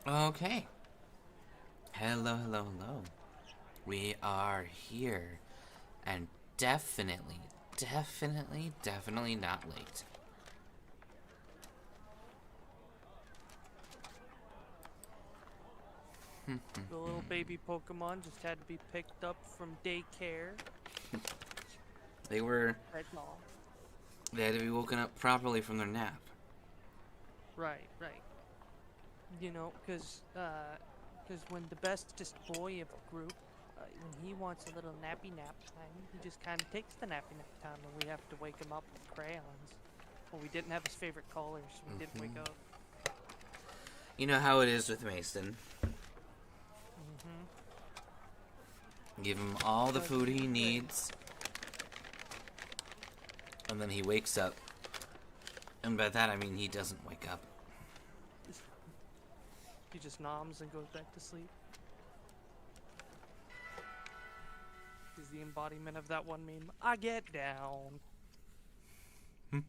Okay. Hello, hello, hello. We are here. And definitely not late. The little baby Pokemon just had to be picked up from daycare. They were... That's all. They had to be woken up properly from their nap. Right. You know, because when the bestest boy of the group, when he wants a little nappy nap time, he just kind of takes the nappy nap time, and we have to wake him up with crayons. Well, we didn't have his favorite colors, so we didn't wake up. You know how it is with Mason. Give him all the food he needs. And then he wakes up. And by that I mean he doesn't wake up. He just noms and goes back to sleep. He's the embodiment of that one meme. I get down. And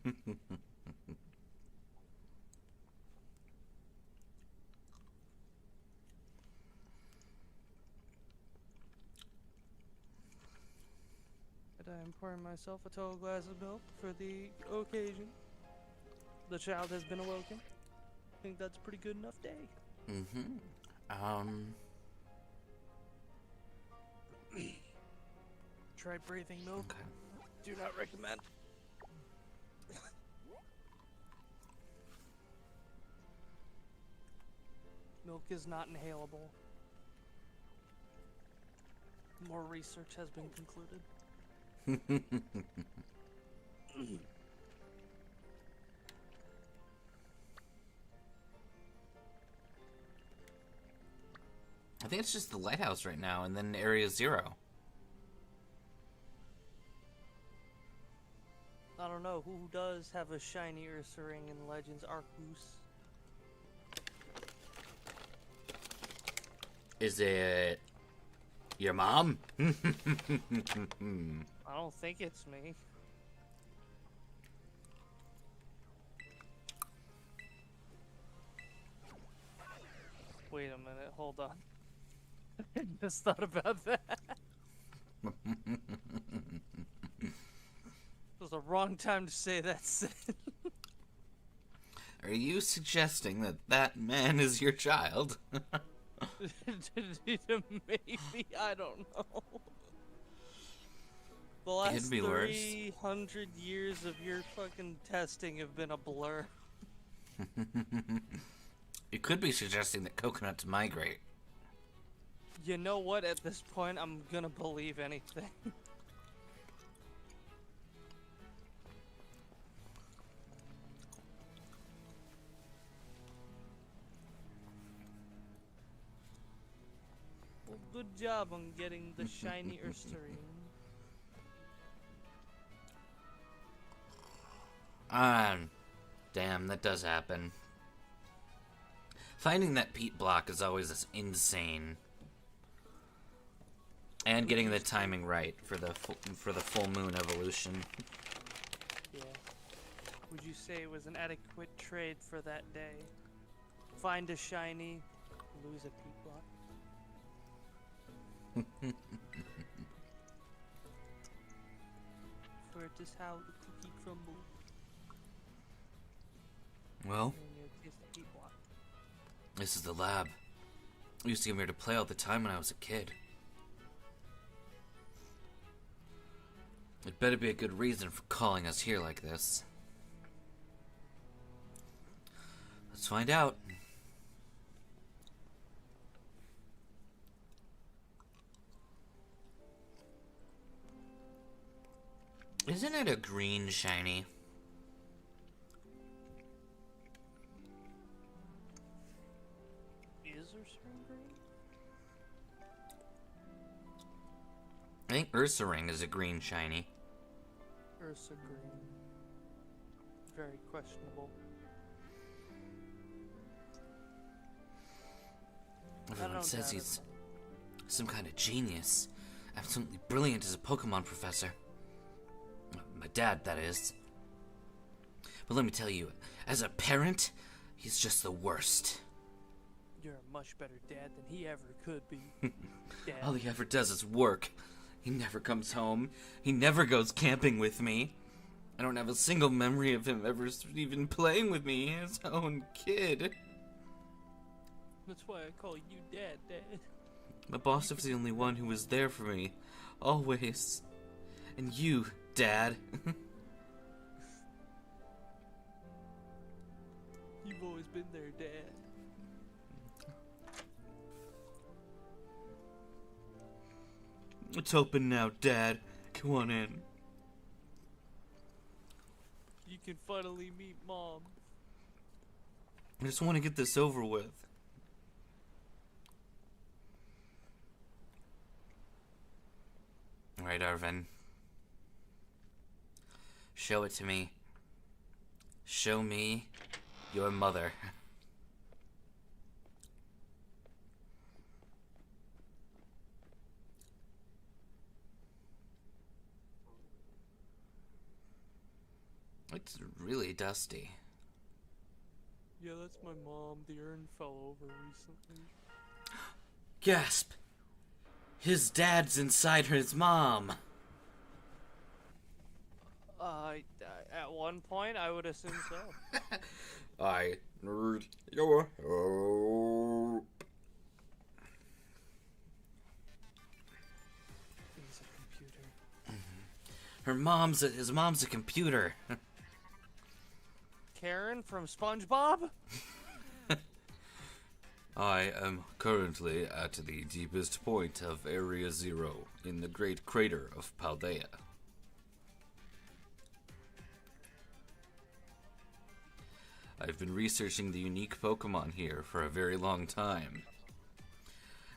I am pouring myself a tall glass of milk for the occasion. The child has been awoken. I think that's a pretty good enough day. Try breathing milk. Okay. Do not recommend. Milk is not inhalable. More research has been concluded. I think it's just the lighthouse right now, and then Area 0. I don't know who does have a shiny Ursa ring in Legends Arceus. Is it your mom? I don't think it's me. Wait a minute, hold on. I just thought about that. It was the wrong time to say that, Sid. Are you suggesting that that man is your child? Maybe, I don't know. The last 300 years of your fucking testing have been a blur. You could be suggesting that coconuts migrate. You know what? At this point, I'm gonna believe anything. Well, good job on getting the shiny Ursaring. Damn, that does happen. Finding that peat block is always insane. And getting the timing right for the full moon evolution. Yeah. Would you say it was an adequate trade for that day? Find a shiny, lose a peat block. For it is how the cookie crumbles. Well, this is the lab. I used to come here to play all the time when I was a kid. It better be a good reason for calling us here like this. Let's find out. Isn't it a green shiny? I think Ursaring is a green shiny. Ursa green. Very questionable. Everyone says he's some kind of genius. Absolutely brilliant as a Pokemon professor. My dad, that is. But let me tell you, as a parent, he's just the worst. You're a much better dad than he ever could be. Dad. All he ever does is work. He never comes home. He never goes camping with me. I don't have a single memory of him ever even playing with me, his own kid. That's why I call you Dad, Dad. My boss was the only one who was there for me. Always. And you, Dad. You've always been there, Dad. It's open now, Dad. Come on in. You can finally meet Mom. I just want to get this over with. Alright, Arvin. Show it to me. Show me your mother. It's really dusty. Yeah, that's my mom. The urn fell over recently. Gasp! His dad's inside his mom. At one point, I would assume so. I need your help. He's a computer. His mom's a computer. Karen from SpongeBob? I am currently at the deepest point of Area Zero in the Great Crater of Paldea. I've been researching the unique Pokemon here for a very long time.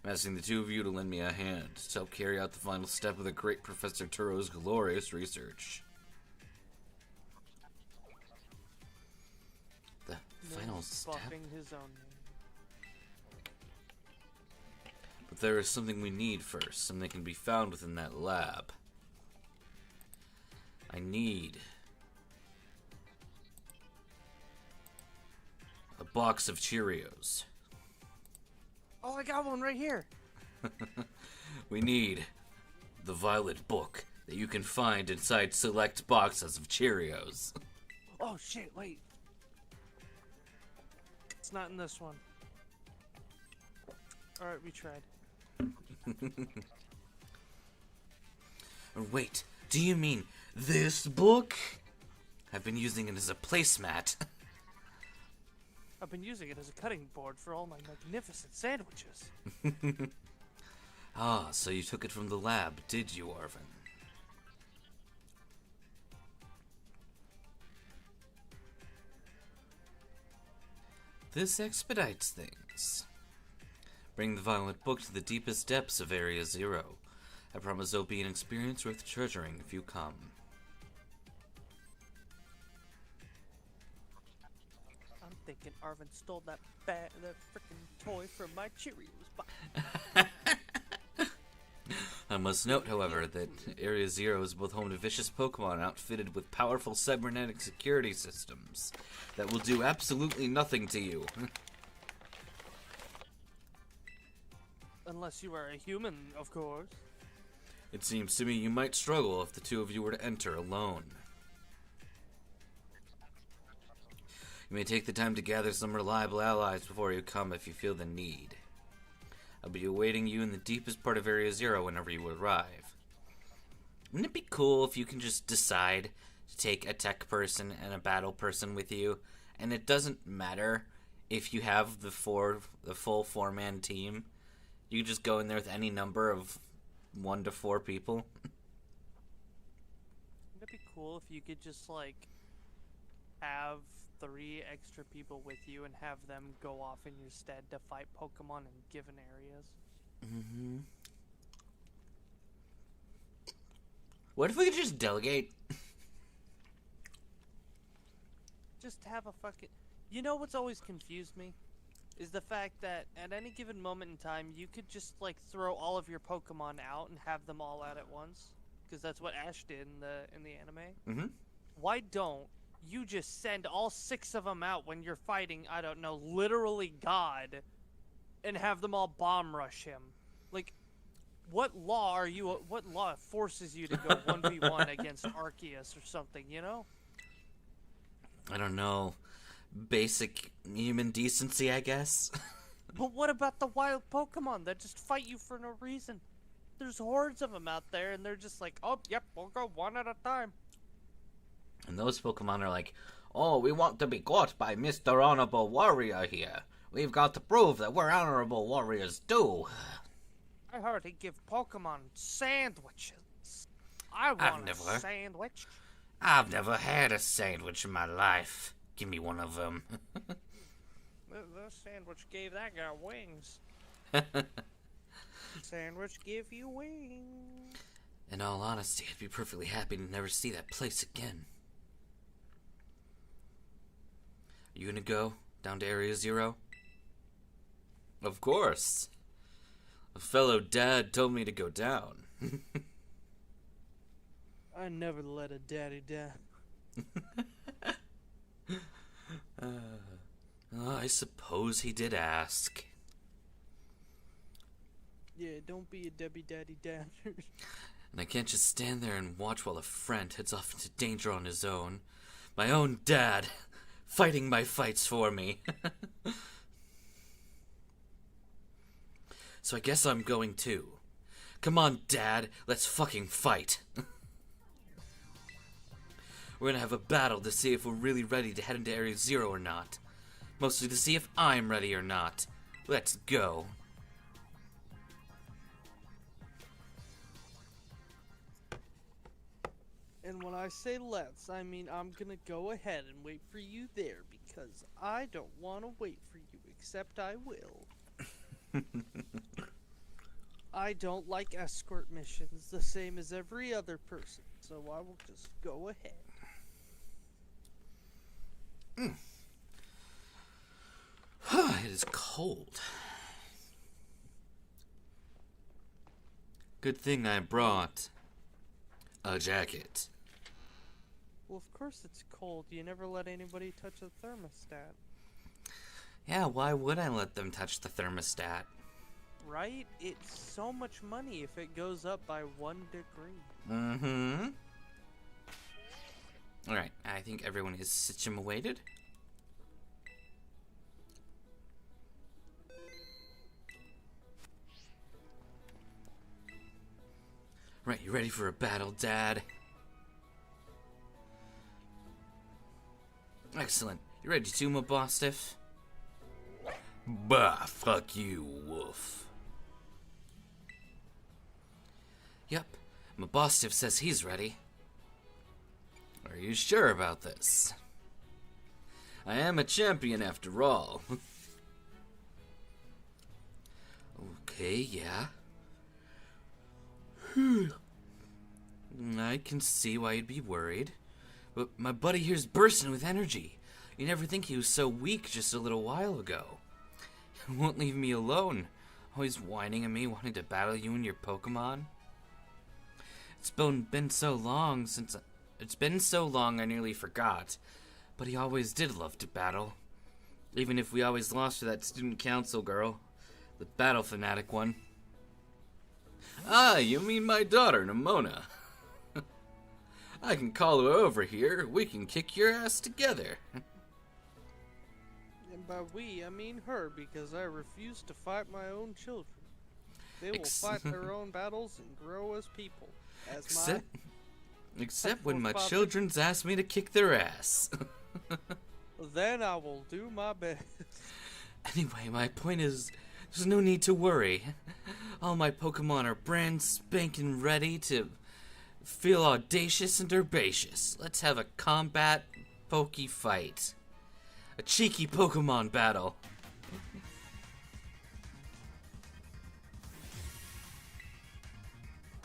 I'm asking the two of you to lend me a hand to help carry out the final step of the great Professor Turo's glorious research. The final step? His own name. But there is something we need first, something that can be found within that lab. I need a box of Cheerios. Oh, I got one right here. We need the violet book that you can find inside select boxes of Cheerios. Oh, shit, wait. It's not in this one. Alright, we tried. Wait, do you mean this book? I've been using it as a placemat. I've been using it as a cutting board for all my magnificent sandwiches. Ah, so you took it from the lab, did you, Arvin? This expedites things. Bring the violet book to the deepest depths of Area Zero. I promise it'll be an experience worth treasuring if you come. I'm thinking Arvin stole that freaking toy from my Cheerios box. I must note, however, that Area Zero is both home to vicious Pokemon outfitted with powerful cybernetic security systems that will do absolutely nothing to you. Unless you are a human, of course. It seems to me you might struggle if the two of you were to enter alone. You may take the time to gather some reliable allies before you come if you feel the need. I'll be awaiting you in the deepest part of Area Zero whenever you arrive. Wouldn't it be cool if you can just decide to take a tech person and a battle person with you, and it doesn't matter if you have the full four-man team? You can just go in there with any number of 1 to 4 people. Wouldn't it be cool if you could just, like, have 3 extra people with you and have them go off in your stead to fight Pokemon in given areas? Mm-hmm. What if we could just delegate? Just have a fucking... You know what's always confused me? Is the fact that at any given moment in time, you could just, like, throw all of your Pokemon out and have them all out at once. Because that's what Ash did in the anime. Mm-hmm. Why don't you just send all 6 of them out when you're fighting, I don't know, literally God, and have them all bomb rush him. Like, what law forces you to go 1v1 against Arceus or something, you know? I don't know. Basic human decency, I guess. But what about the wild Pokemon that just fight you for no reason? There's hordes of them out there, and they're just like, oh, yep, we'll go one at a time. And those Pokemon are like, oh, we want to be caught by Mr. Honorable Warrior here. We've got to prove that we're honorable warriors too. I heard he give Pokemon sandwiches. I want a sandwich. I've never had a sandwich in my life. Give me one of them. The sandwich gave that guy wings. Sandwich give you wings. In all honesty, I'd be perfectly happy to never see that place again. Are you gonna go down to Area 0? Of course. A fellow dad told me to go down. I never let a daddy down. I suppose he did ask. Yeah, don't be a Debbie Daddy Dad. And I can't just stand there and watch while a friend heads off into danger on his own. My own dad, fighting my fights for me. So I guess I'm going too. Come on, Dad, let's fucking fight. We're gonna have a battle to see if we're really ready to head into Area 0 or not. Mostly to see if I'm ready or not. Let's go. And when I say let's, I mean I'm gonna go ahead and wait for you there because I don't want to wait for you, except I will. I don't like escort missions the same as every other person, so I will just go ahead. It is cold. Good thing I brought a jacket. Well, of course it's cold. You never let anybody touch a thermostat. Yeah, why would I let them touch the thermostat? Right? It's so much money if it goes up by 1 degree. Mm-hmm. Alright, I think everyone is situated. Right, you ready for a battle, Dad? Excellent. You ready too, my Bostiff? Bah, fuck you, wolf. Yep, my Bostiff says he's ready. Are you sure about this? I am a champion after all. Okay, yeah. I can see why you'd be worried. But my buddy here's bursting with energy. You never think he was so weak just a little while ago. He won't leave me alone. Always whining at me, wanting to battle you and your Pokemon. It's been so long since... It's been so long I nearly forgot. But he always did love to battle. Even if we always lost to that student council girl. The battle fanatic one. Ah, you mean my daughter, Nimona. I can call her over here. We can kick your ass together. And by we, I mean her, because I refuse to fight my own children. They will fight their own battles and grow as people. Except when my children's ask me to kick their ass. Then I will do my best. Anyway, my point is, there's no need to worry. All my Pokemon are brand spanking ready to feel audacious and herbaceous. Let's have a combat Poke fight. A cheeky Pokemon battle.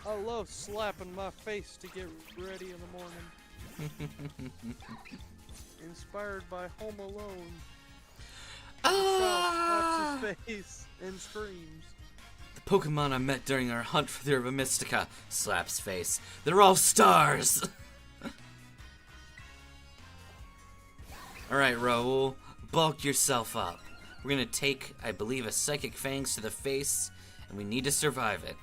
I love slapping my face to get ready in the morning. Inspired by Home Alone. Ah! Slaps his face and screams. The Pokemon I met during our hunt for the Herba Mystica, slaps face. They're all stars! Alright, Raoul, bulk yourself up. We're gonna take, I believe, a Psychic Fangs to the face, and we need to survive it.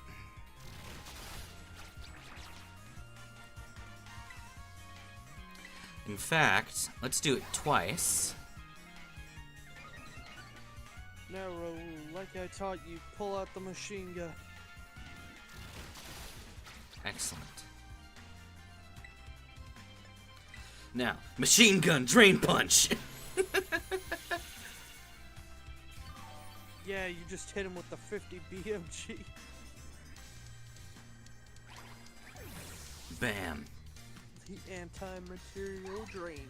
In fact, let's do it twice. Now, Raul, like I taught you, pull out the machine gun. Excellent. Now, machine gun drain punch! Yeah, you just hit him with the 50 BMG. Bam. The anti-material drain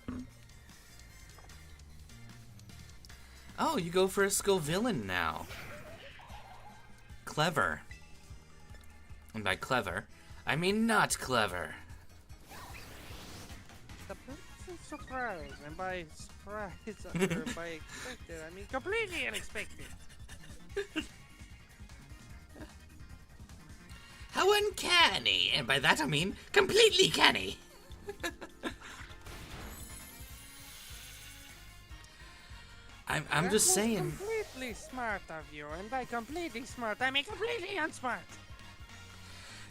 punch. Oh, you go for a skull villain now. Clever. And by clever, I mean not clever. The pleasant surprise, and by surprise, or by expected, I mean completely unexpected. How uncanny! And by that I mean completely canny. I'm That just was saying. Completely smart of you, and by completely smart, I mean completely unsmart.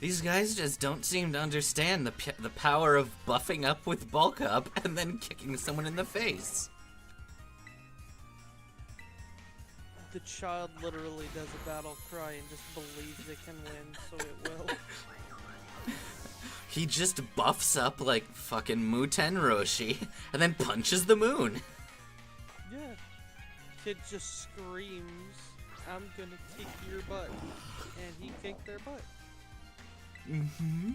These guys just don't seem to understand the power of buffing up with bulk up and then kicking someone in the face. The child literally does a battle cry and just believes it can win, so it will. He just buffs up like fucking Muten Roshi and then punches the moon. Yeah. Kid just screams, "I'm gonna kick your butt," and he kicked their butt. Mm-hmm.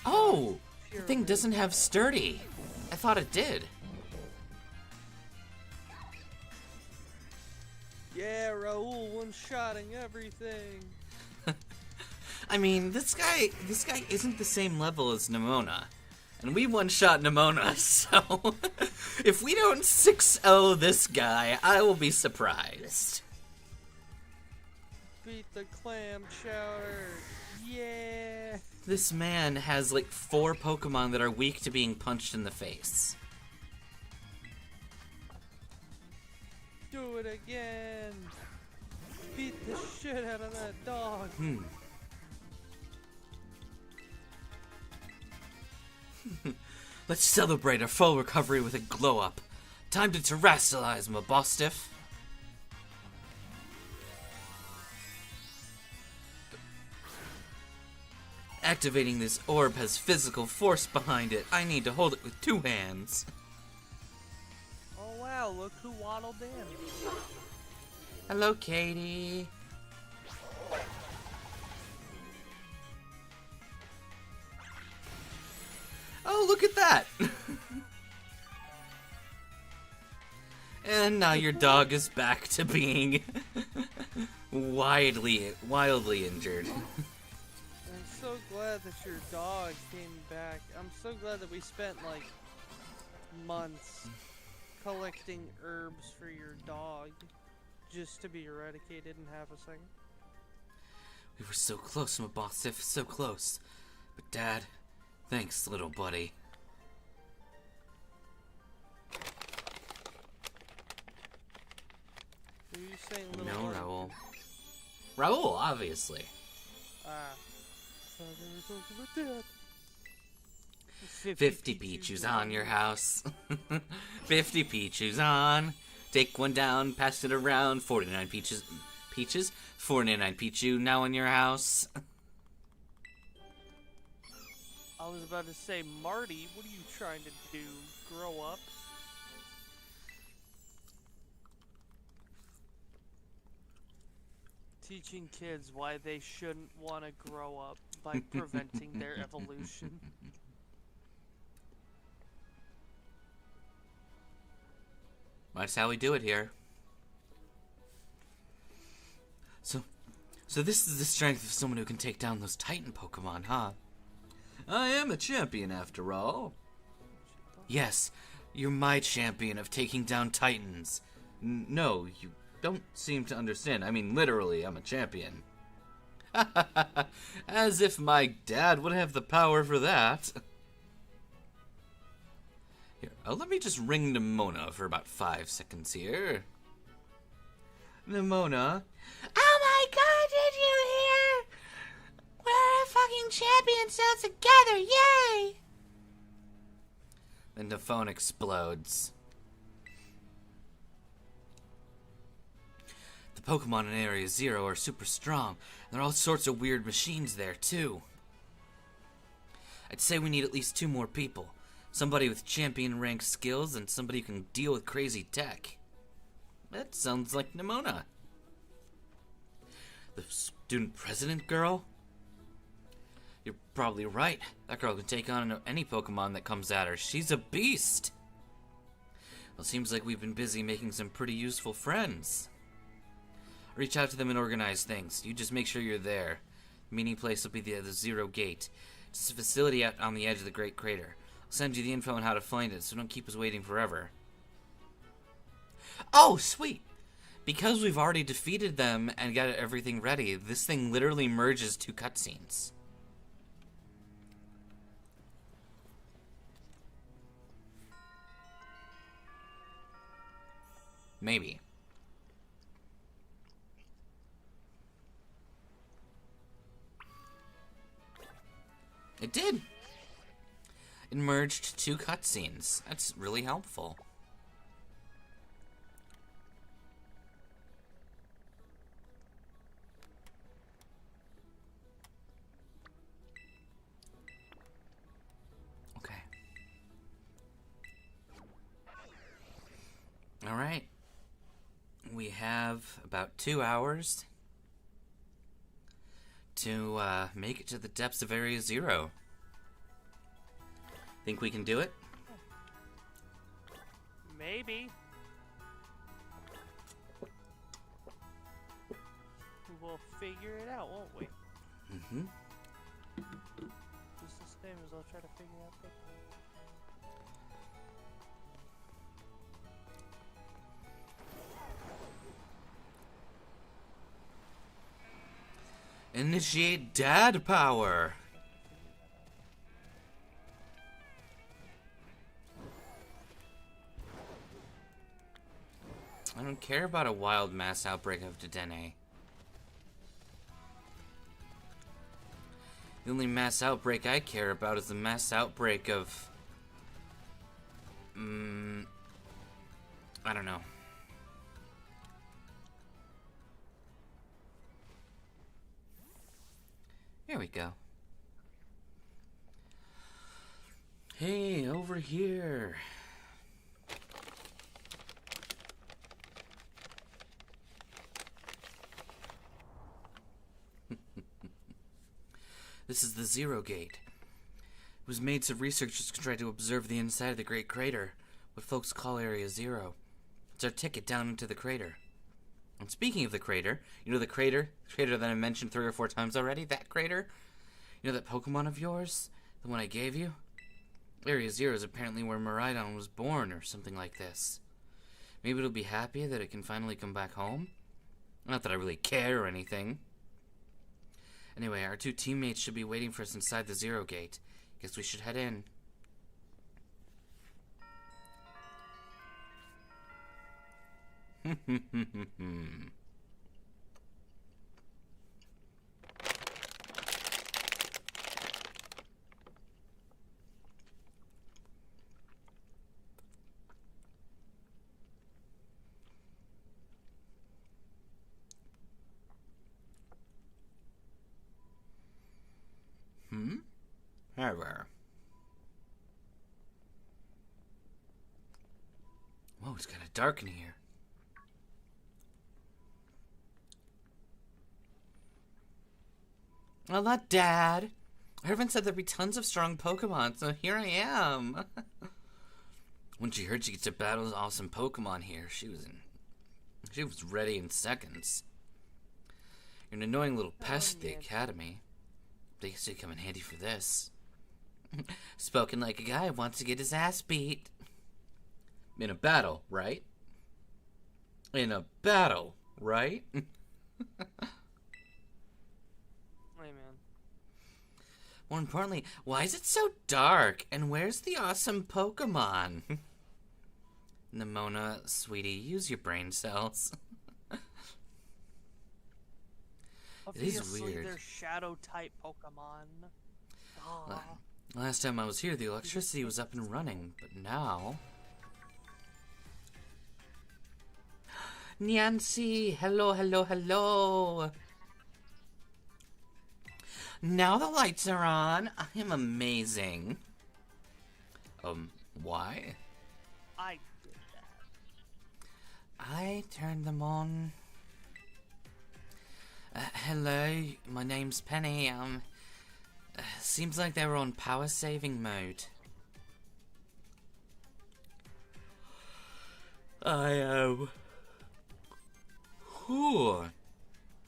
Oh! The thing doesn't have sturdy. I thought it did. Yeah, Raul one-shotting everything. I mean, this guy isn't the same level as Nimona. And we one-shot Nimona, so if we don't 6-0 this guy, I will be surprised. Beat the clam chowder. Yeah. This man has like 4 Pokemon that are weak to being punched in the face. Do it again. Beat the shit out of that dog. Let's celebrate our full recovery with a glow-up. Time to terrestrialize, my bostiff. Activating this orb has physical force behind it. I need to hold it with 2 hands. Oh wow, look who waddled in. Hello, Katie. Oh, look at that! And now your dog is back to being wildly injured. I'm so glad that your dog came back. I'm so glad that we spent like months collecting herbs for your dog just to be eradicated in half a second. We were so close, my boss, so close. But Dad, thanks, little buddy. Who are you saying, little No, buddy? Raul. Raul, obviously. Ah. So they were talking about that. 50 Pichus on your house. 50 Pichus on. Take one down, pass it around. 49 peaches. 49 Pichu now in your house. I was about to say, Marty, what are you trying to do? Grow up? Teaching kids why they shouldn't want to grow up by preventing their evolution. That's how we do it here. So this is the strength of someone who can take down those Titan Pokemon, huh? I am a champion after all. Yes, you're my champion of taking down Titans. No, you don't seem to understand. I mean, literally, I'm a champion. As if my dad would have the power for that. Here, Oh, let me just ring Nimona for about 5 seconds here. Nimona. Oh my god, did you hear? We're a fucking champions now together, yay! Then the phone explodes. The Pokemon in Area Zero are super strong. There are all sorts of weird machines there, too. I'd say we need at least 2 more people. Somebody with champion rank skills and somebody who can deal with crazy tech. That sounds like Nimona. The student president girl? You're probably right. That girl can take on any Pokemon that comes at her. She's a beast. Well, seems like we've been busy making some pretty useful friends. Reach out to them and organize things. You just make sure you're there. The meeting place will be the Zero Gate. It's a facility out on the edge of the Great Crater. I'll send you the info on how to find it, so don't keep us waiting forever. Oh, sweet! Because we've already defeated them and got everything ready, this thing literally merges 2 cutscenes. Maybe. It did! It merged 2 cutscenes. That's really helpful. Okay. Alright. We have about 2 hours to make it to the depths of Area Zero. Think we can do it? Maybe. We'll figure it out, won't we? Mm-hmm. Just the same as I'll try to figure out quickly. Initiate dad power. I don't care about a wild mass outbreak of Dedenne. The only mass outbreak I care about is the mass outbreak of... I don't know. Here we go. Hey, over here. This is the Zero Gate. It was made so researchers can try to observe the inside of the Great Crater, what folks call Area Zero. It's our ticket down into the crater. And speaking of the crater, you know the crater that I mentioned 3 or 4 times already? That crater? You know that Pokemon of yours? The one I gave you? Area Zero is apparently where Miraidon was born, or something like this. Maybe it'll be happy that it can finally come back home? Not that I really care or anything. Anyway, our 2 teammates should be waiting for us inside the Zero Gate. Guess we should head in. However. Whoa, it's kind of dark in here. Well, not Dad. Everyone said there'd be tons of strong Pokemon, so here I am. When she heard she gets to battle awesome Pokemon here, she was ready in seconds. You're an annoying little pest at the academy. They guess you'd come in handy for this. Spoken like a guy who wants to get his ass beat. In a battle, right? In a battle, right? Hey, man. More importantly, why is it so dark? And where's the awesome Pokemon? Nimona, sweetie, use your brain cells. Obviously, weird. they're shadow type Pokemon. Aw. Last time I was here, the electricity was up and running, but now... Nancy, hello, hello, hello. Now the lights are on. I am amazing. Why? I did that. I turned them on. Hello, my name's Penny. Seems like they were on power saving mode.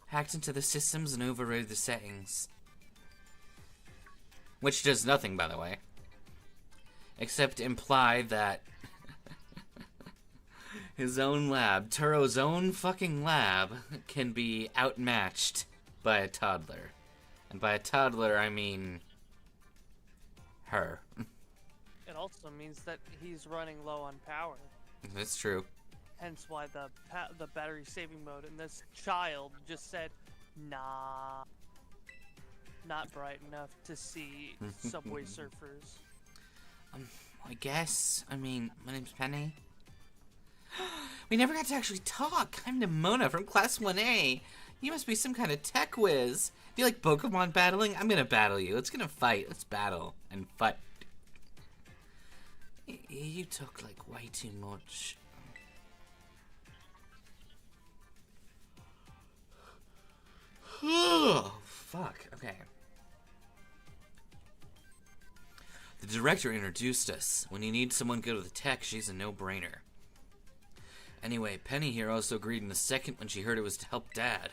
Hacked into the systems and overrode the settings. Which does nothing, by the way. Except imply that his own lab, Turo's own fucking lab, can be outmatched by a toddler. And by a toddler, I mean... her. It also means that he's running low on power. That's true. Hence why the battery saving mode, and this child just said, nah. Not bright enough to see subway surfers. I guess. I mean, my name's Penny. We never got to actually talk. I'm Nimona from Class 1A. You must be some kind of tech whiz. Do you like Pokemon battling? I'm gonna battle you. Let's gonna fight. Let's battle and fight. You talk like way too much. Oh, fuck. Okay. The director introduced us. When you need someone good with tech, she's a no-brainer. Anyway, Penny here also agreed in a second when she heard it was to help Dad.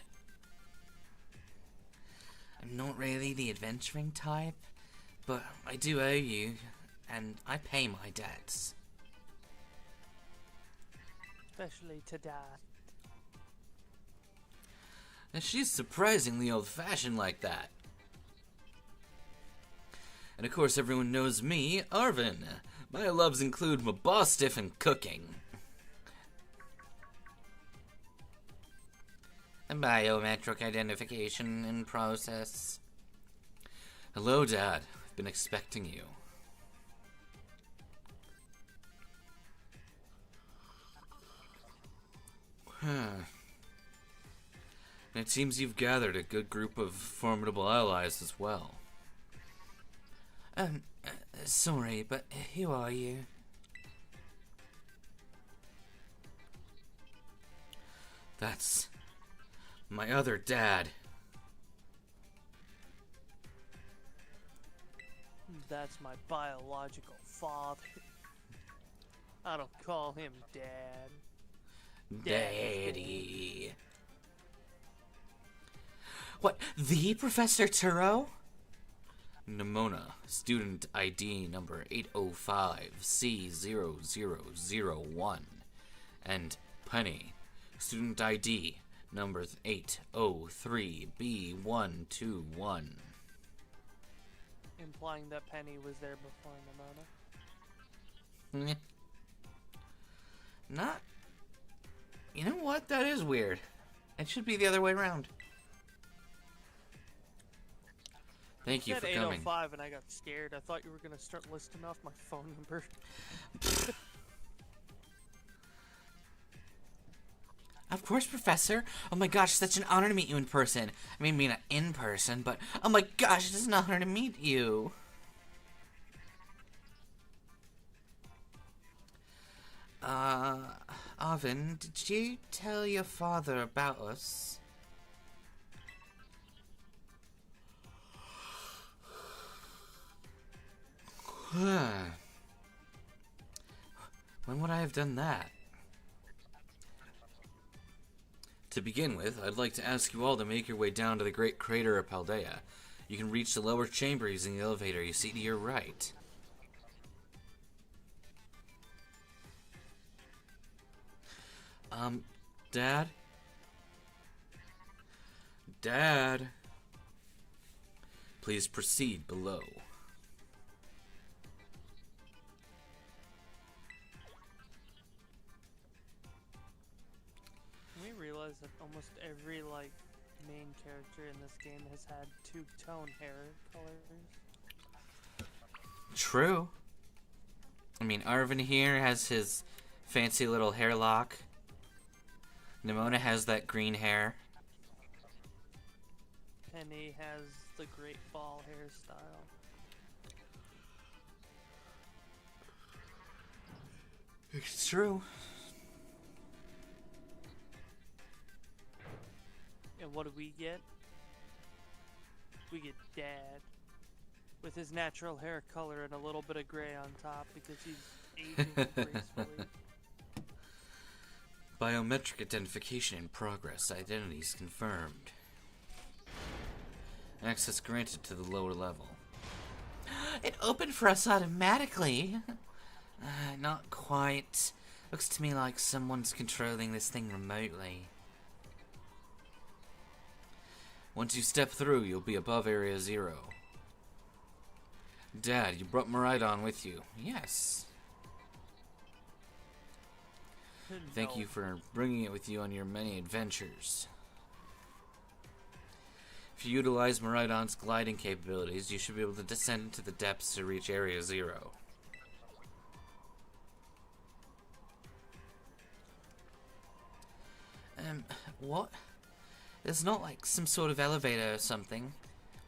I'm not really the adventuring type, but I do owe you, and I pay my debts. Especially to Dad. And she's surprisingly old-fashioned like that. And of course everyone knows me, Arvin. My loves include my boss stiff and cooking. A biometric identification in process. Hello, Dad. I've been expecting you. And it seems you've gathered a good group of formidable allies as well. Sorry, but who are you? That's my other dad. That's my biological father. I don't call him Dad. Daddy. What, the Professor Turo? Nimona, student ID number 805C0001. And Penny, student ID number 803B121. Implying that Penny was there before Nimona. Not. You know what? That is weird. It should be the other way around. Thank you for coming. 805 and I got scared. I thought you were gonna start listing off my phone number. Of course, Professor. Oh my gosh, such an honor to meet you in person. I mean, not in person, but oh my gosh, it's an honor to meet you. Arvin, did you tell your father about us? When would I have done that? To begin with, I'd like to ask you all to make your way down to the Great Crater of Paldea. You can reach the lower chamber using the elevator you see to your right. Dad? Dad? Please proceed below. almost every like main character in this game has had two-tone hair colors. True. I mean, Arvin here has his fancy little hair lock. Nimona has that green hair. Penny has the great ball hairstyle. It's true. And what do we get? We get Dad. With his natural hair color and a little bit of gray on top because he's aging gracefully. Biometric identification in progress. Identities confirmed. Access granted to the lower level. It opened for us automatically. Not quite. Looks to me like someone's controlling this thing remotely. Once you step through, you'll be above Area 0. Dad, you brought Maridon with you. Yes. Thank you for bringing it with you on your many adventures. If you utilize Maridon's gliding capabilities, you should be able to descend into the depths to reach Area 0. What? There's not like some sort of elevator or something.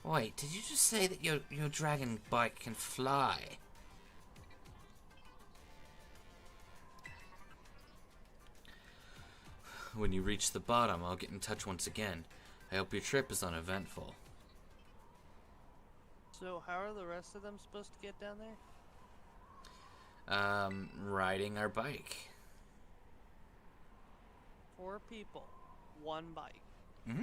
Wait, did you just say that your dragon bike can fly? When you reach the bottom, I'll get in touch once again. I hope your trip is uneventful. So how are the rest of them supposed to get down there? Riding our bike. 4 people, 1 bike. Mm-hmm.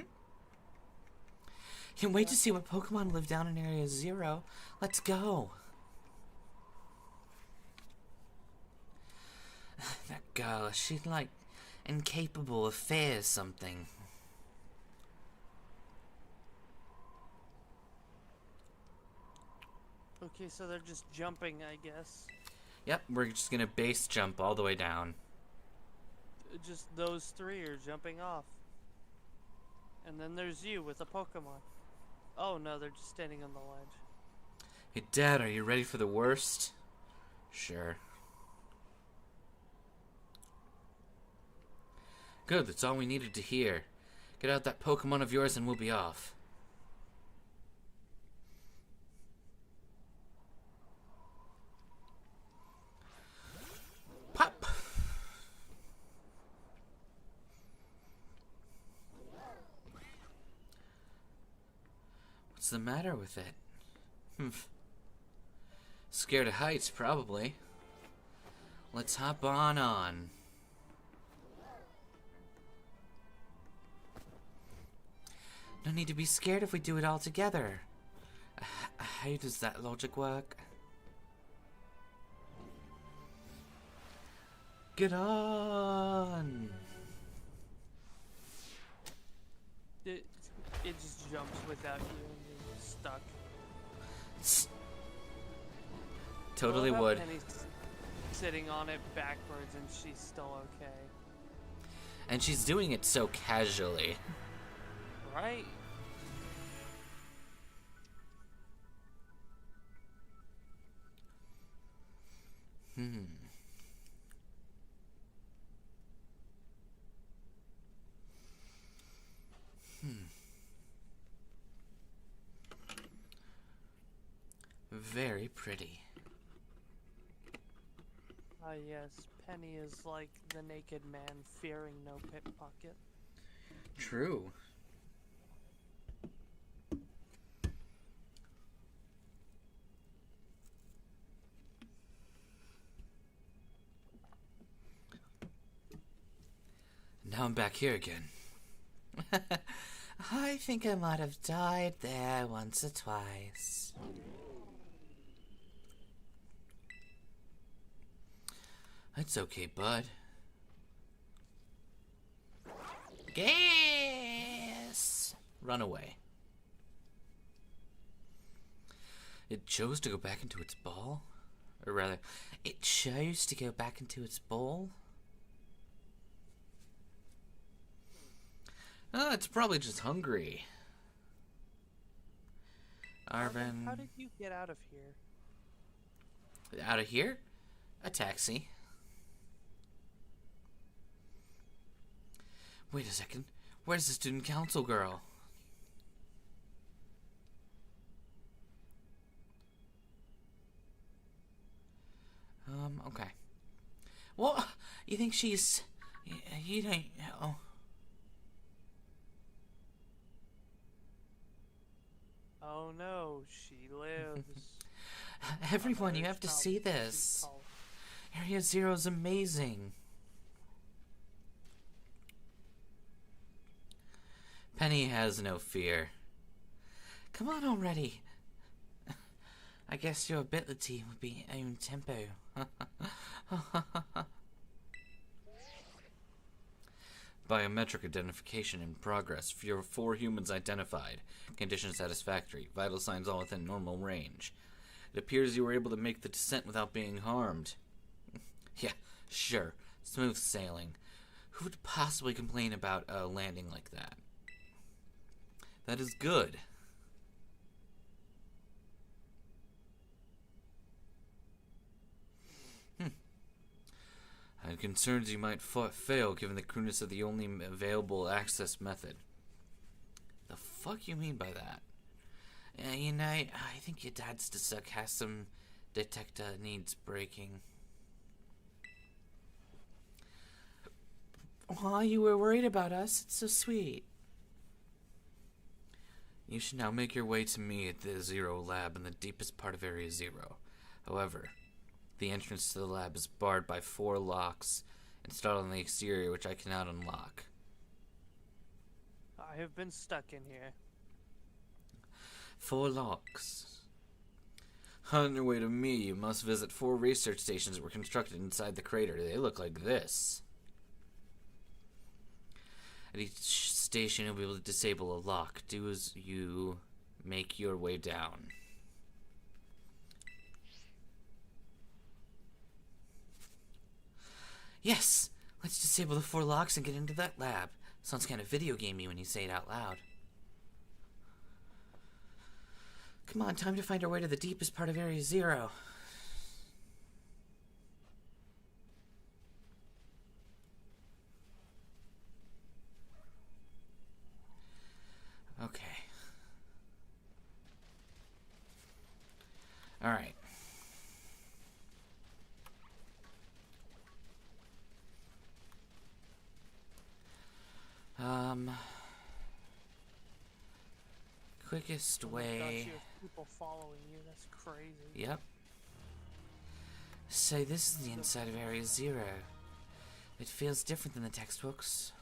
Can't wait to see what Pokemon live down in Area 0. Let's go. That girl, she's like incapable of fear or something. Okay, so they're just jumping, I guess. Yep, we're just gonna base jump all the way down. Just those 3 are jumping off. And then there's you with a Pokemon. Oh no, they're just standing on the ledge. Hey Dad, are you ready for the worst? Sure. Good, that's all we needed to hear. Get out that Pokemon of yours and we'll be off. Pop! What's the matter with it? Scared of heights, probably. Let's hop on. No need to be scared if we do it all together. How does that logic work? Get on! It just jumps without you and you're just stuck. Totally I love how would. Penny's sitting on it backwards and she's still okay. And she's doing it so casually. Right? Very pretty. Ah yes, Penny is like the naked man fearing no pickpocket. True. Now I'm back here again. I think I might have died there once or twice. That's okay, bud. Gas! Run away. It chose to go back into its ball? Or rather, it chose to go back into its bowl? It's probably just hungry. Arvin. How did you get out of here? Out of here? A taxi. Wait a second. Where's the student council girl? Okay. What? You think she's... You don't... Oh. Oh no, she lives. Everyone, you have to see this. Area Zero's amazing. Penny has no fear. Come on already. I guess your ability would be own tempo. Biometric identification in progress. 4 humans identified. Condition satisfactory. Vital signs all within normal range. It appears you were able to make the descent without being harmed. Yeah, sure. Smooth sailing. Who would possibly complain about a landing like that? That is good. I had concerns you might fail given the crudeness of the only available access method. The fuck you mean by that? You know, I think your dad's sarcasm detector needs breaking. Aw, you were worried about us. It's so sweet. You should now make your way to me at the Zero Lab in the deepest part of Area Zero. However, the entrance to the lab is barred by 4 locks installed on the exterior, which I cannot unlock. I have been stuck in here. 4 locks. On your way to me, you must visit 4 research stations that were constructed inside the crater. They look like this. At each station, you'll be able to disable a lock. Do as you make your way down. Yes! Let's disable the 4 locks and get into that lab. Sounds kind of video gamey when you say it out loud. Come on, time to find our way to the deepest part of Area Zero. Okay. Alright. Quickest way. Gosh, you have people following you. That's crazy. Yep. So this is the inside of Area Zero. It feels different than the textbooks.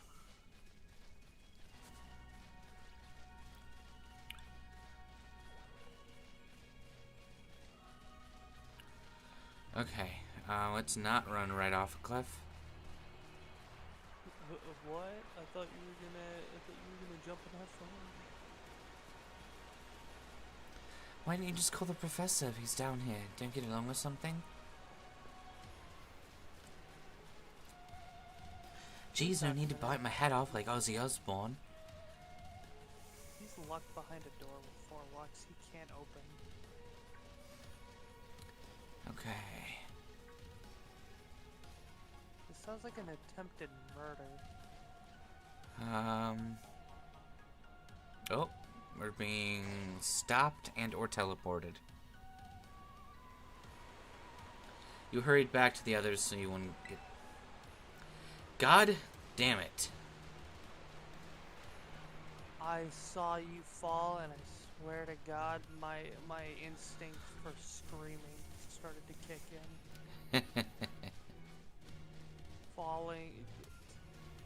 Okay, let's not run right off a cliff. What? I thought you were gonna jump and have fun. Why didn't you just call the professor if he's down here? Don't get along or something? Jeez, no need to bite my head off like Ozzy Osbourne. He's locked behind a door with 4 locks he can't open. Okay. This sounds like an attempted murder. Oh, we're being stopped and or teleported. You hurried back to the others so you wouldn't get... God damn it. I saw you fall, and I swear to God, my instinct for screaming started to kick in.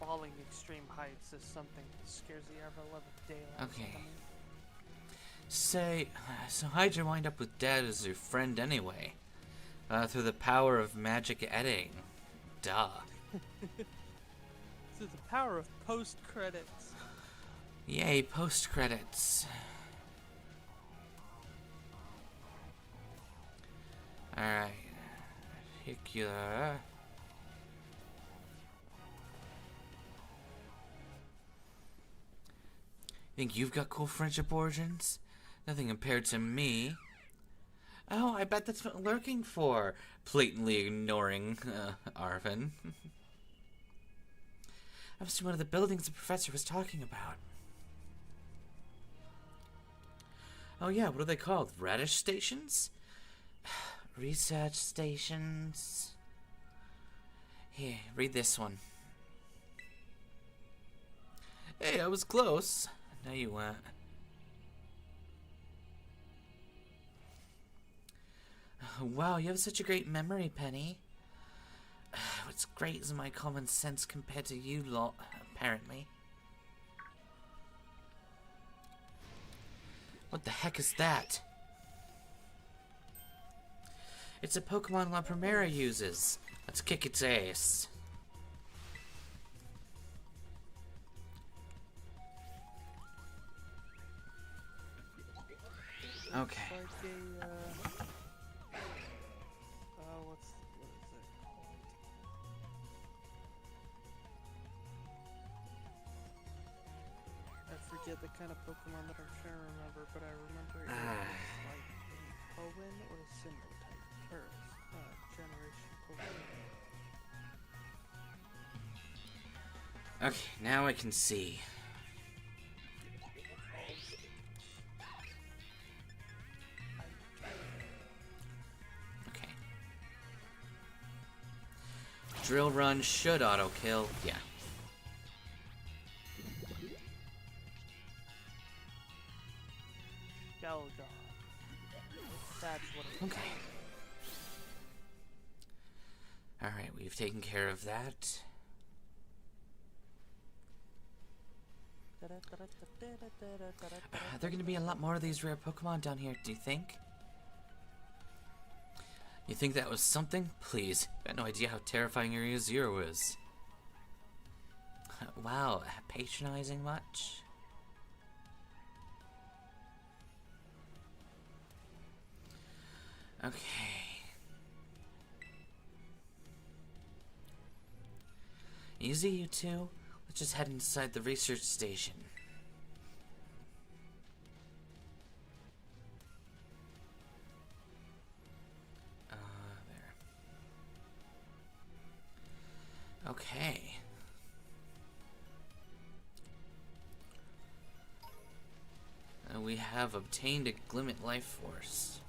Falling extreme heights is something that scares the ever-loving daylight. Okay. So how'd you wind up with Dad as your friend anyway? Through the power of magic editing. Duh. Through the power of post-credits. Yay, post-credits. Alright. Particular. Think you've got cool friendship origins? Nothing compared to me. Oh, I bet that's what I'm lurking for. Blatantly ignoring Arvin. I was in one of the buildings the professor was talking about. Oh yeah, what are they called? Radish stations? Research stations. Here, read this one. Hey, I was close. No, you weren't. Wow, you have such a great memory, Penny. What's great is my common sense compared to you lot, apparently. What the heck is that? It's a Pokemon La Primera uses. Let's kick its ass. Okay. Like a, what is it called? I forget the kind of Pokemon that I'm trying to remember, but I remember it was like a Pokémon or a Sinnoh type, or generation Pokemon. Okay, now I can see. Okay. Drill run should auto kill. Yeah. Gaggle. That's what it is. Okay. Alright, we've taken care of that. There are going to be a lot more of these rare Pokemon down here, do you think? You think that was something? Please. I had no idea how terrifying Area Zero is. Wow, patronizing much? Okay. Easy, you two. Let's just head inside the research station. There. Okay. We have obtained a Glimmet life force.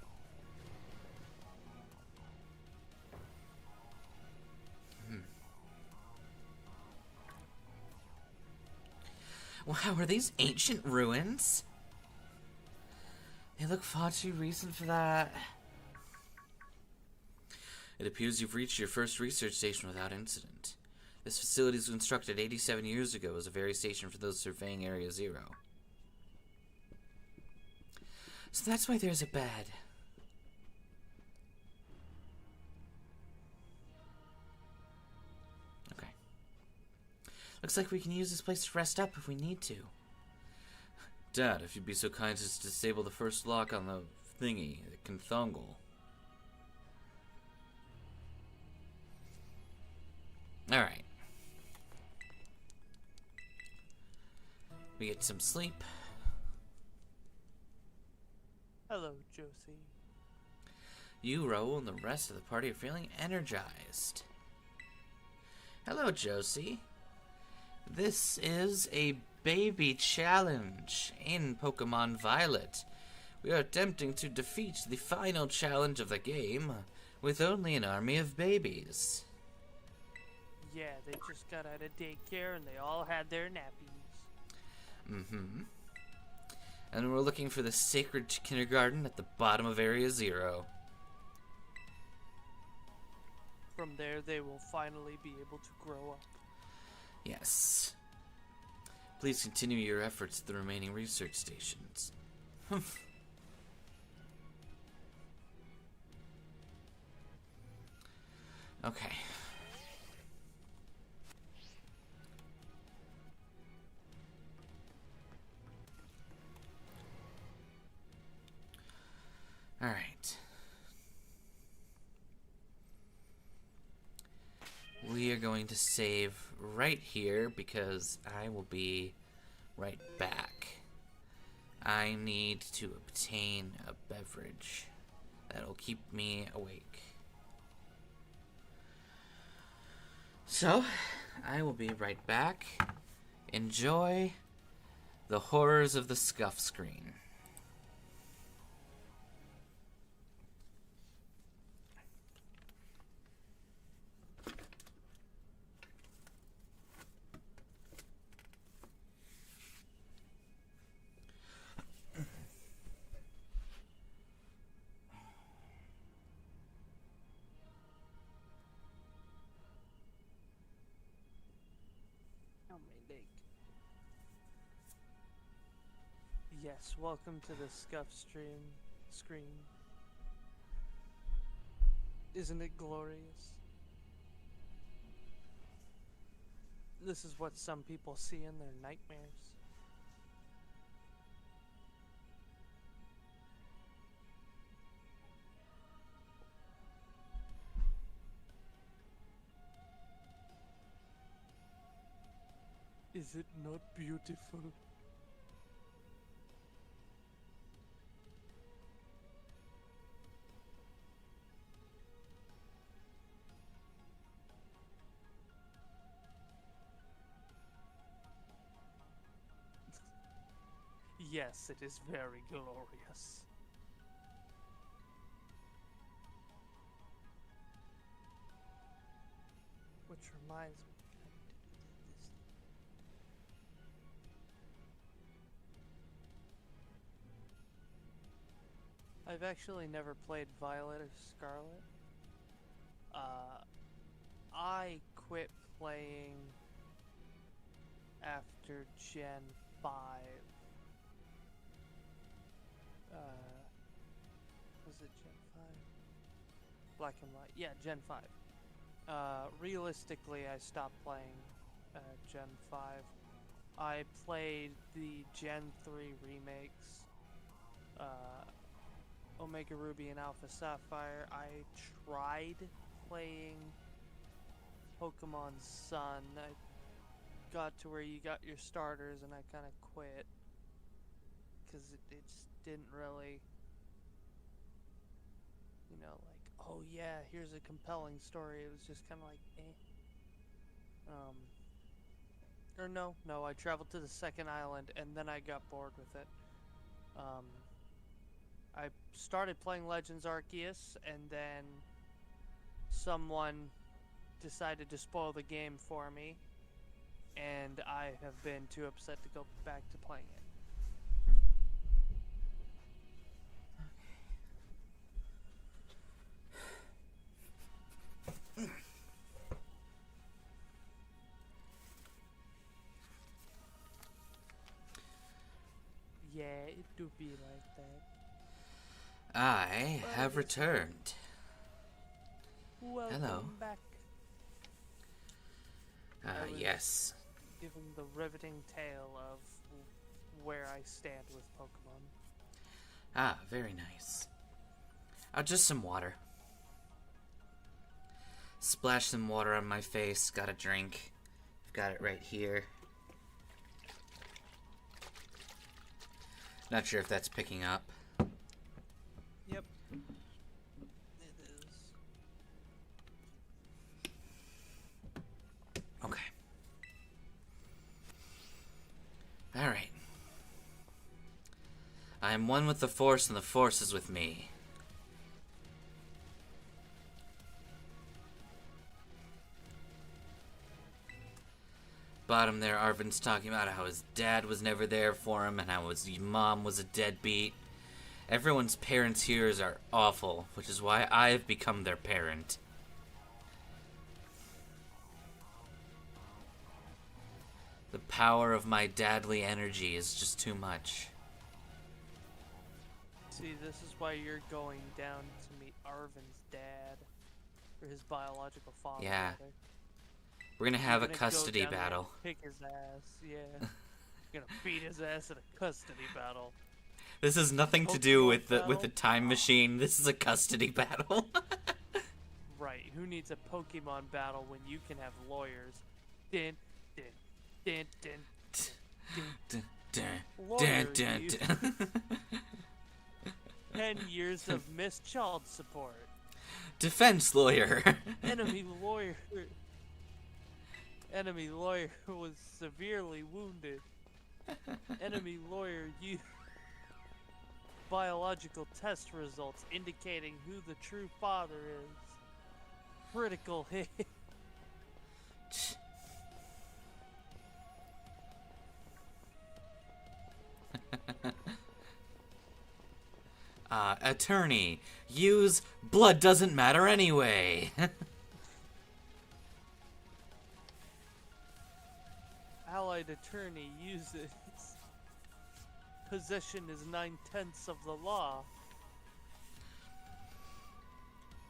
Wow, are these ancient ruins? They look far too recent for that. It appears you've reached your first research station without incident. This facility was constructed 87 years ago as a very station for those surveying Area Zero. So that's why there's a bed. Okay. Looks like we can use this place to rest up if we need to. Dad, if you'd be so kind as to disable the first lock on the thingy, the conthongle. Alright. We get some sleep. Hello, Josie. You, Raoul, and the rest of the party are feeling energized. Hello, Josie. This is a BabyChallenge in Pokemon Violet. We are attempting to defeat the final challenge of the game with only an army of babies. Yeah, they just got out of daycare and they all had their nappies. Mm-hmm. And we're looking for the sacred kindergarten at the bottom of Area Zero. From there, they will finally be able to grow up. Yes. Please continue your efforts at the remaining research stations. Okay. All right. We are going to save right here because I will be right back. I need to obtain a beverage that'll keep me awake. So, I will be right back. Enjoy the horrors of the scuff screen. Oh, my leg. Yes, welcome to the scuff screen. Isn't it glorious? This is what some people see in their nightmares. Is it not beautiful? Yes, it is very glorious. Which reminds me, I've actually never played Violet or Scarlet. I quit playing after Gen 5. Was it Gen 5? Black and White. Yeah, Gen 5. Realistically, I stopped playing Gen 5. I played the Gen 3 remakes. Omega Ruby and Alpha Sapphire. I tried playing Pokemon Sun. I got to where you got your starters and I kind of quit. Because it just didn't really, you know, like, oh yeah, here's a compelling story. It was just kind of like, eh. Or no, I traveled to the second island and then I got bored with it. I started playing Legends Arceus, and then someone decided to spoil the game for me, and I have been too upset to go back to playing it. Yeah, it do be like that. I have returned. Welcome Hello. back. Yes. Giving the riveting tale of where I stand with Pokemon. Ah, very nice. Just some water. Splash some water on my face. Got a drink. I've got it right here. Not sure if that's picking up. Yep. It is. Okay. Alright. I am one with the Force, and the Force is with me. Bottom there, Arvin's talking about how his dad was never there for him and how his mom was a deadbeat. Everyone's parents here are awful, which is why I've become their parent. The power of my dadly energy is just too much. See, this is why you're going down to meet Arvin's dad, or his biological father. Yeah. rather. We're gonna have a You're gonna custody go down there and battle. Kick his ass, yeah. You're gonna beat his ass in a custody battle. This has nothing to do with the Pokemon time battle? machine. This is a custody battle. Right, who needs a Pokemon battle when you can have lawyers? Din, din, din, din, din, din. Lawyer, you. 10 years of missed child support. Defense lawyer. Enemy lawyer was severely wounded. Enemy lawyer, you. Biological test results indicating who the true father is. Critical hit. Attorney, use blood doesn't matter anyway. Allied attorney uses. Possession is 9/10 of the law.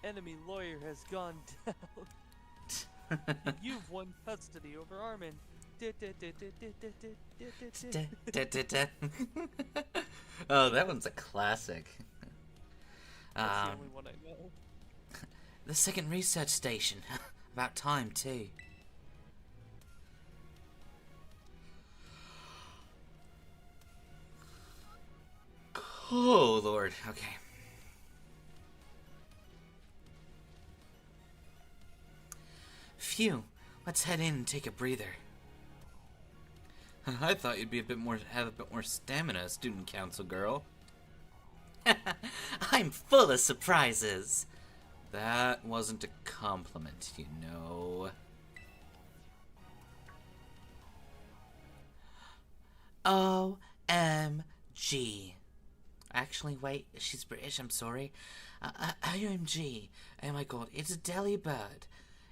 Enemy lawyer has gone down. You've won custody over Armin. Oh, that one's a classic. That's the only one I know. The second research station. About time, too. Oh, Lord. Okay. Phew. Let's head in and take a breather. I thought you'd be have a bit more stamina, student council girl. I'm full of surprises. That wasn't a compliment, you know. OMG. Actually, wait, she's British, I'm sorry. OMG. Oh my god, it's a Delibird.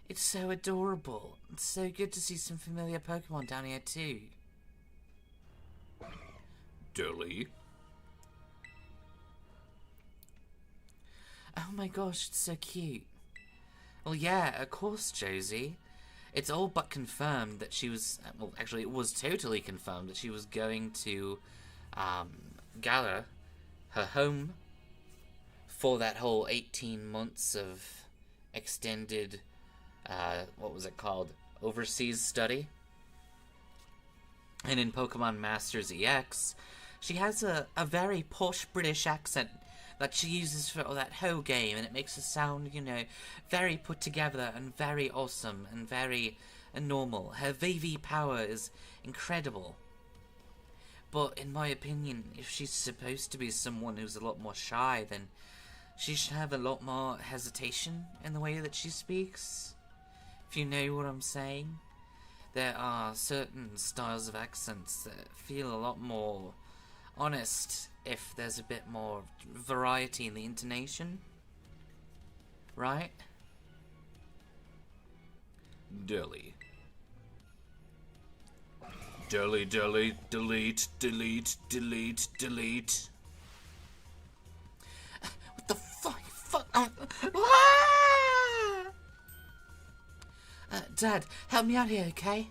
It's so adorable. It's so good to see some familiar Pokemon down here, too. Deli? Oh my gosh, it's so cute. Well, yeah, of course, Josie. It's all but confirmed that she was... Well, actually, it was totally confirmed that she was going to Gala, her home, for that whole 18 months of extended... what was it called? Overseas study. And in Pokemon Masters EX, she has a very posh British accent that she uses for that whole game, and it makes her sound, you know, very put together and very awesome and very normal. Her VV power is incredible. But in my opinion, if she's supposed to be someone who's a lot more shy, then she should have a lot more hesitation in the way that she speaks. If you know what I'm saying. There are certain styles of accents that feel a lot more honest if there's a bit more variety in the intonation. Right? Deli. Deli, deli, delete, delete, delete, delete. What the fuck? Dad, help me out here, okay?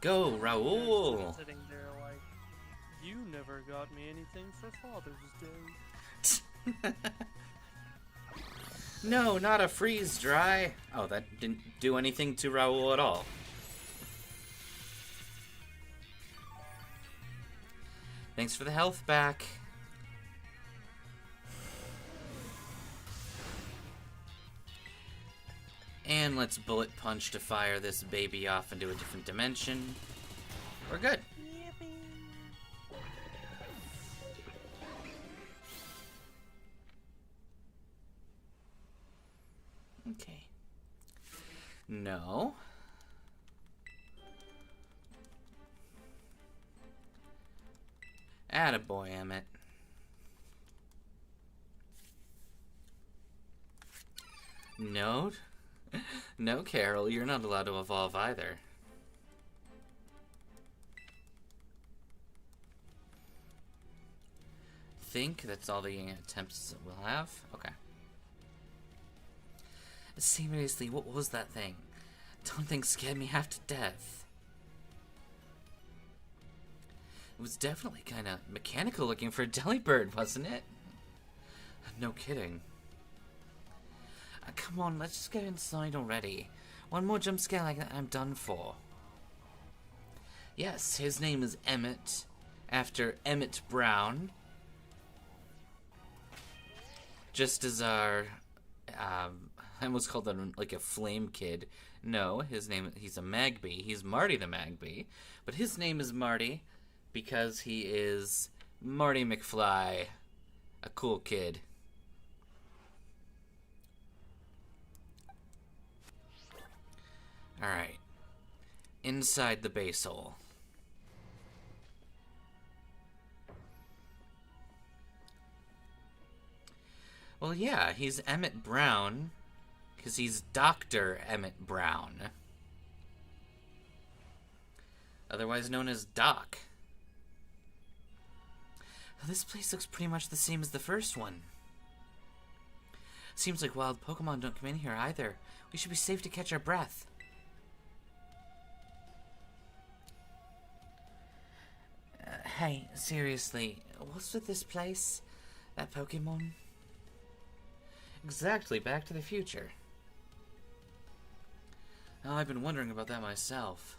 Go, Raoul! Sitting there like, you never got me anything for Father's Day. No, not a freeze dry. Oh, that didn't do anything to Raoul at all. Thanks for the health back. And let's bullet punch to fire this baby off into a different dimension. We're good. Okay. No. Attaboy, Emmett. No. No, Carol, you're not allowed to evolve either. Think that's all the attempts that we'll have? Okay. Seriously, what was that thing? Don't think scared me half to death. It was definitely kind of mechanical looking for a Delibird, wasn't it? No kidding. Come on, let's just get inside already. One more jump scare like that, I'm done for. Yes, his name is Emote, after Emmett Brown. Just as our, I almost called him like a flame kid. No, he's a Magby. He's Marty the Magby. But his name is Marty because he is Marty McFly, a cool kid. Alright. Inside the base hole. Well, yeah, he's Emmett Brown, because he's Dr. Emmett Brown. Otherwise known as Doc. This place looks pretty much the same as the first one. Seems like wild Pokemon don't come in here either. We should be safe to catch our breath. Hey, seriously, what's with this place? That Pokemon? Exactly, Back to the Future. Oh, I've been wondering about that myself.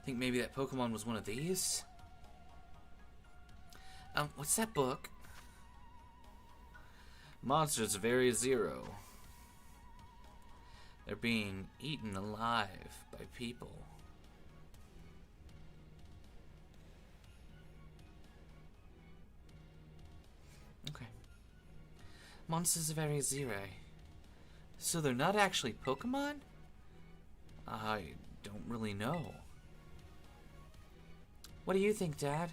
Think maybe that Pokemon was one of these? What's that book? Monsters of Area Zero. They're being eaten alive by people. Okay. Monsters of Area Zero. So they're not actually Pokemon? I don't really know. What do you think, Dad?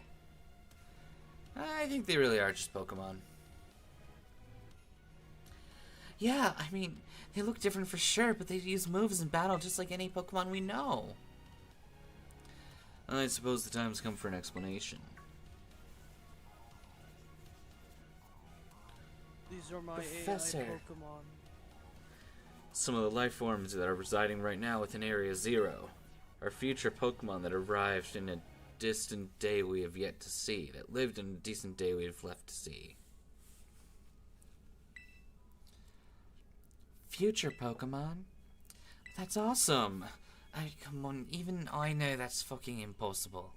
I think they really are just Pokemon. Yeah, I mean, they look different for sure, but they use moves in battle just like any Pokemon we know. I suppose the time's come for an explanation. These are my Professor. AI Pokemon. Some of the life forms that are residing right now within Area Zero are future Pokemon that arrived in a distant day we have yet to see, that lived in a decent day we have left to see. Future Pokemon? That's awesome! Come on, even I know that's fucking impossible.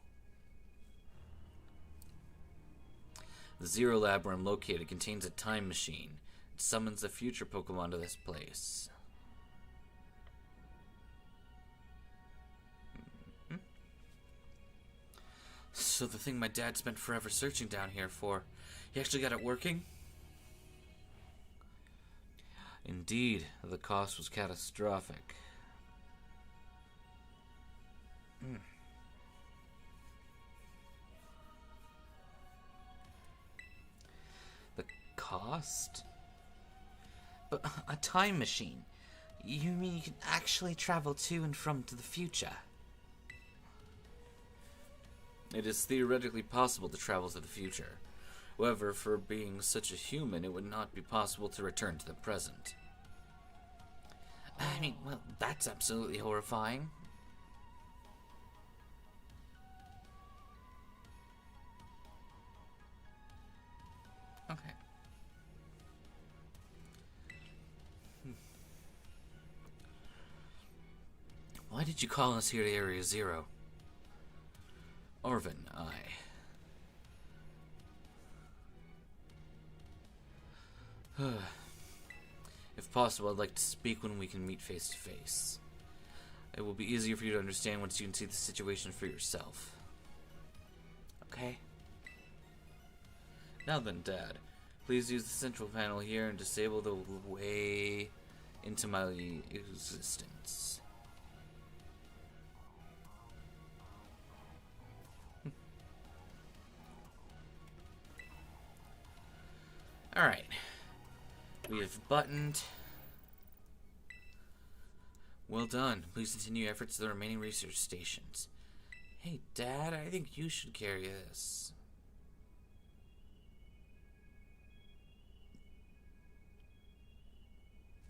The Zero Lab where I'm located contains a time machine. It summons the future Pokemon to this place. So the thing my dad spent forever searching down here for, he actually got it working? Indeed, the cost was catastrophic. The cost? But a time machine? You mean you can actually travel to and from to the future? It is theoretically possible to travel to the future. However, for being such a human, it would not be possible to return to the present. I mean, well, that's absolutely horrifying. Okay. Why did you call us here to Area Zero? Orvin, If possible, I'd like to speak when we can meet face to face. It will be easier for you to understand once you can see the situation for yourself. Okay? Now then, Dad, please use the central panel here and disable the way into my existence. Alright. We have buttoned. Well done. Please continue efforts to the remaining research stations. Hey, Dad, I think you should carry this.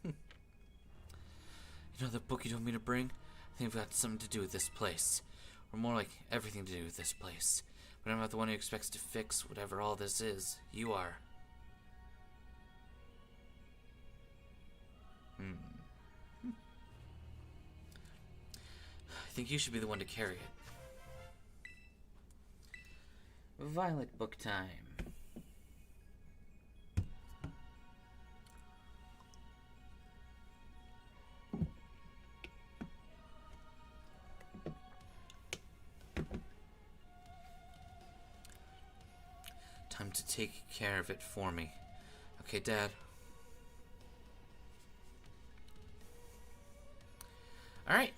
You know the book you told me to bring? I think I've got something to do with this place. Or more like everything to do with this place. But I'm not the one who expects to fix whatever all this is. You are. I think you should be the one to carry it. Violet book time. Time to take care of it for me. Okay, Dad. All right.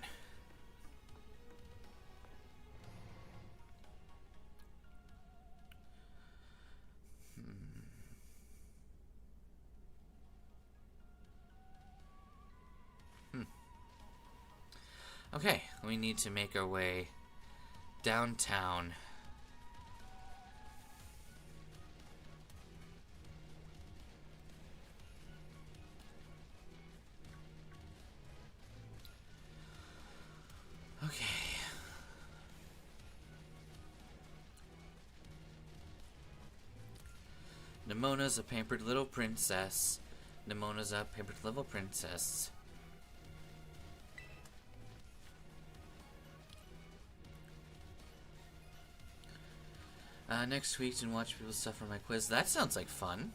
Okay, we need to make our way downtown. Okay. Nemona's a pampered little princess. Nemona's a pampered little princess. Next week and watch people suffer my quiz. That sounds like fun.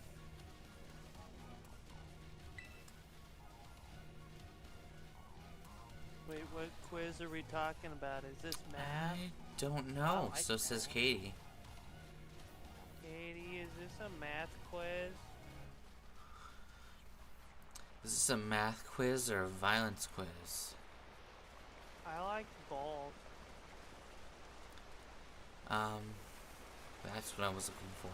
Wait, what quiz are we talking about? Is this math? I don't know. I like So says math. Katie. Katie, is this a math quiz? Is this a math quiz or a violence quiz? I like both. That's what I was looking for.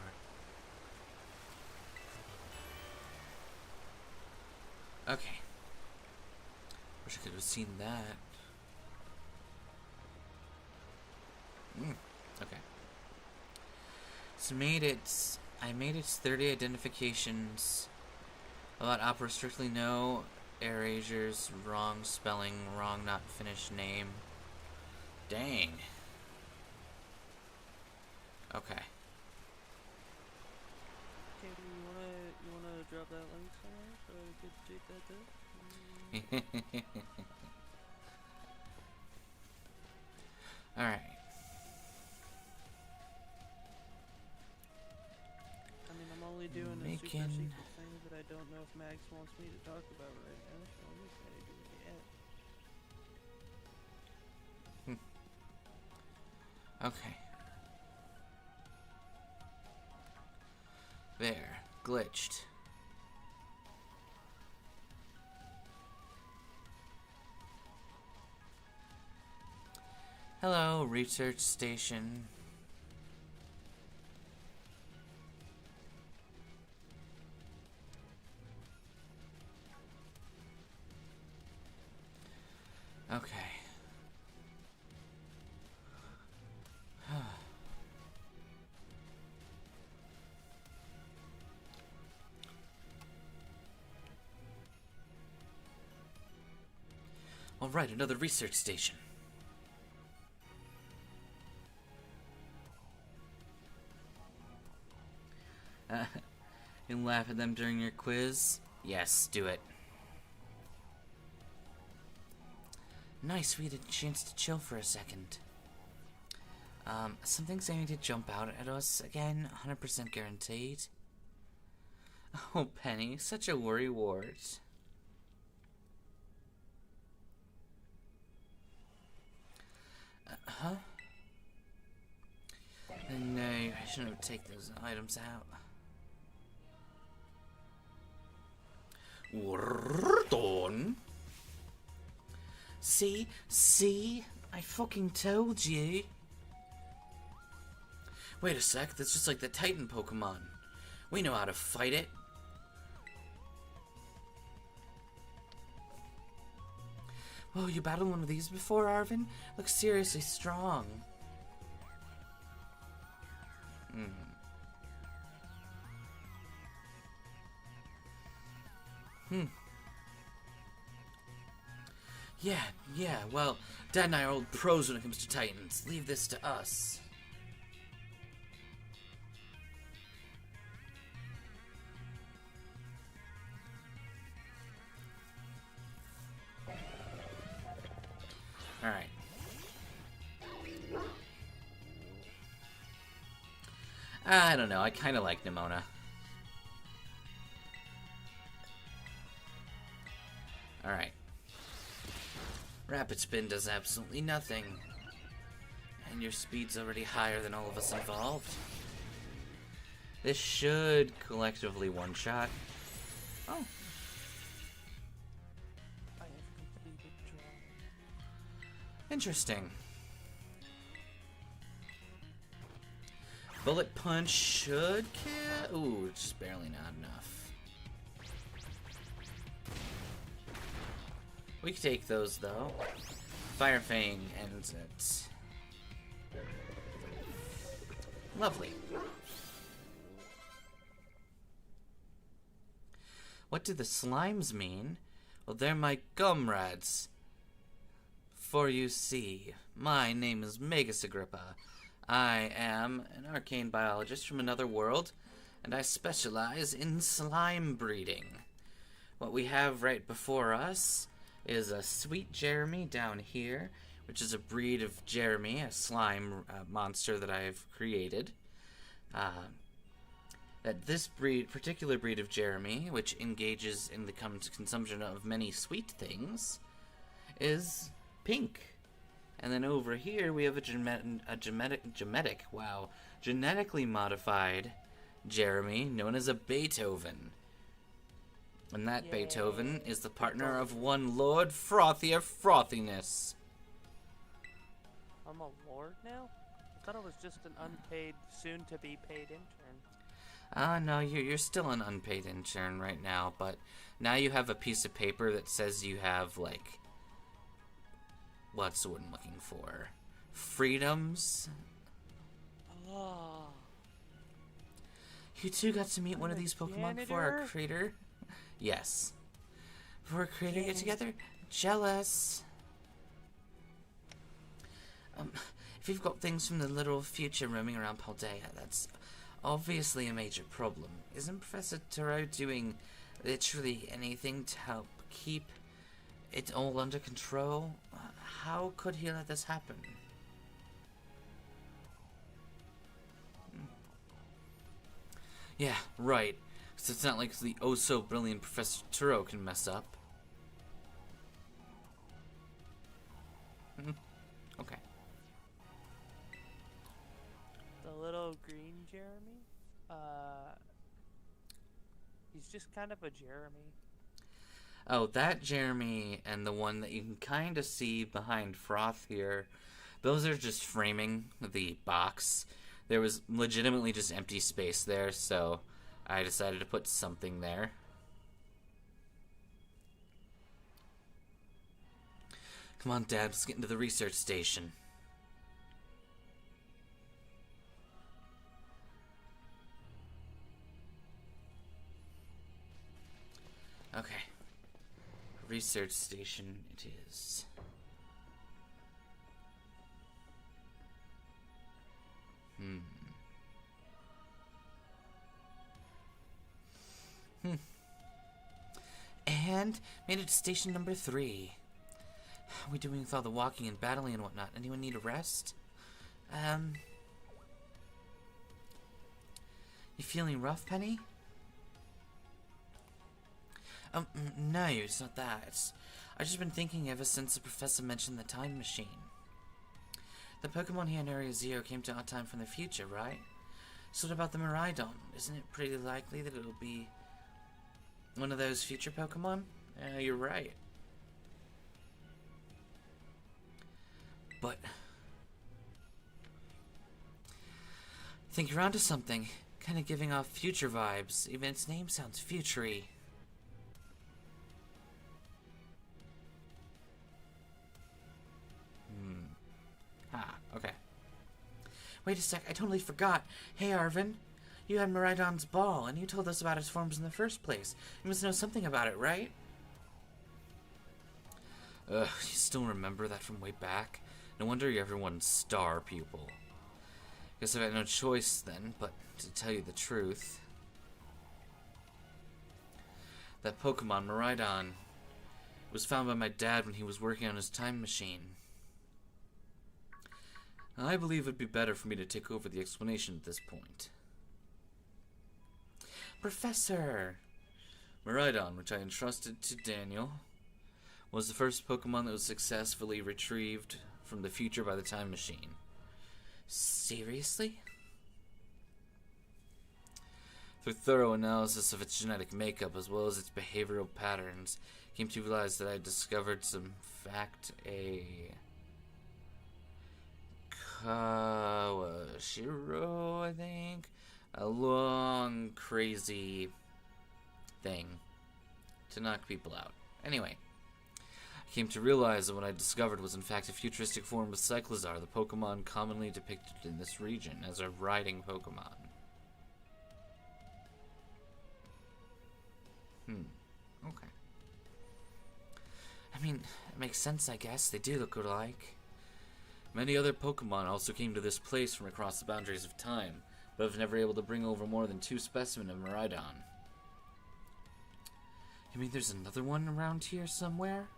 Okay. Wish I could have seen that. Okay. So I made its 30 identifications about opera. Strictly no erasures, wrong spelling, wrong not finished name. Dang. Okay. Katie, you wanna drop that link somewhere so I could take that too? Alright. I mean, I'm only doing a super secret thing that I don't know if Max wants me to talk about right now, so I'm just gonna do it yet. Okay. There. Glitched. Hello, research station. Okay. All right, another research station. You laugh at them during your quiz? Yes, do it. Nice, we had a chance to chill for a second. Something's aiming to jump out at us again, 100% guaranteed. Oh, Penny, such a worrywart. Huh? No, I shouldn't take those items out. Wordon. See? I fucking told you. Wait a sec, that's just like the Titan Pokemon. We know how to fight it. Oh, you battled one of these before, Arvin? Looks seriously strong. Yeah, well, Dad and I are old pros when it comes to Titans. Leave this to us. I don't know, I kind of like Nimona. Alright. Rapid Spin does absolutely nothing. And your speed's already higher than all of us involved. This should collectively one-shot. Oh. I have completed drawing. Interesting. Bullet Punch should kill. Ooh, just barely not enough. We can take those though. Fire Fang ends it. Lovely. What do the slimes mean? Well, they're my comrades. For you see, my name is Magus Agrippa. I am an arcane biologist from another world, and I specialize in slime breeding. What we have right before us is a sweet Jeremy down here, which is a breed of Jeremy, a slime monster that I've created. That this particular breed of Jeremy, which engages in the consumption of many sweet things, is pink. And then over here we have a genetically modified Jeremy known as a Beethoven. And that Beethoven is the partner of one Lord Frothier Frothiness. I'm a lord now? I thought I was just an unpaid, soon-to-be-paid intern. No, you're still an unpaid intern right now, but now you have a piece of paper that says you have, like, what's the word I'm looking for? Freedoms? Oh. You two got to meet one of these Pokemon before our janitor? creator? Yes. Before our creator get together? Jealous. If you've got things from the literal future roaming around Paldea, that's obviously a major problem. Isn't Professor Taro doing literally anything to help keep it all under control? How could he let this happen? Yeah, right. 'Cause it's not like the oh-so-brilliant Professor Taro can mess up. Okay. The little green Jeremy? He's just kind of a Jeremy. Oh, that Jeremy and the one that you can kind of see behind Froth here, those are just framing the box. There was legitimately just empty space there, so I decided to put something there. Come on, Dad, let's get into the research station. Okay. Research station it is. And made it to station number 3. How are we doing with all the walking and battling and whatnot? Anyone need a rest? You feeling rough, Penny? No, it's not that. I've just been thinking ever since the professor mentioned the time machine. The Pokemon here in Area Zero came to our time from the future, right? So what about the Miraidon? Isn't it pretty likely that it'll be one of those future Pokemon? You're right. But I think you're onto something. Kind of giving off future vibes. Even its name sounds futury. Okay. Wait a sec, I totally forgot. Hey, Arvin. You had Miraidon's ball, and you told us about its forms in the first place. You must know something about it, right? Ugh, you still remember that from way back? No wonder you're everyone's star pupil. Guess I had no choice then, but to tell you the truth. That Pokemon, Miraidon, was found by my dad when he was working on his time machine. I believe it'd be better for me to take over the explanation at this point. Professor! Miraidon, which I entrusted to Daniel, was the first Pokemon that was successfully retrieved from the future by the time machine. Seriously? Through thorough analysis of its genetic makeup as well as its behavioral patterns, I came to realize that I had discovered a Kawashiro, I think? A long, crazy thing to knock people out. Anyway, I came to realize that what I discovered was in fact a futuristic form of Cyclizar, the Pokemon commonly depicted in this region as a riding Pokemon. Okay. I mean, it makes sense, I guess. They do look alike. Many other Pokemon also came to this place from across the boundaries of time, but have never been able to bring over more than 2 specimens of Miraidon. You mean there's another one around here somewhere?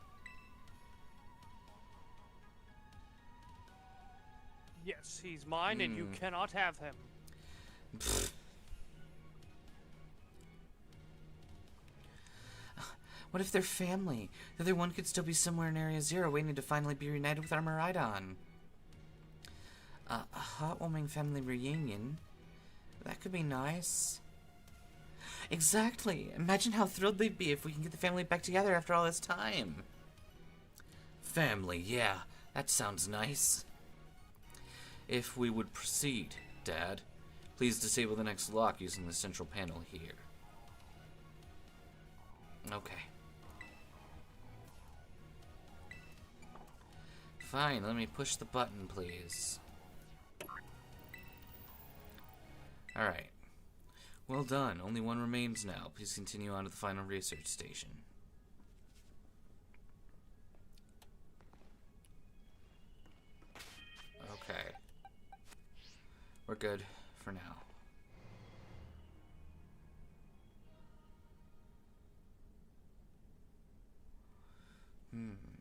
Yes, he's mine, and you cannot have him. Pfft. What if they're family? The other one could still be somewhere in Area Zero waiting to finally be reunited with our Miraidon. A heartwarming family reunion? That could be nice. Exactly. Imagine how thrilled they'd be if we can get the family back together after all this time. Family, yeah. That sounds nice. If we would proceed, Dad, please disable the next lock using the central panel here. Okay. Fine, let me push the button, please. Alright. Well done. Only one remains now. Please continue on to the final research station. Okay. We're good for now.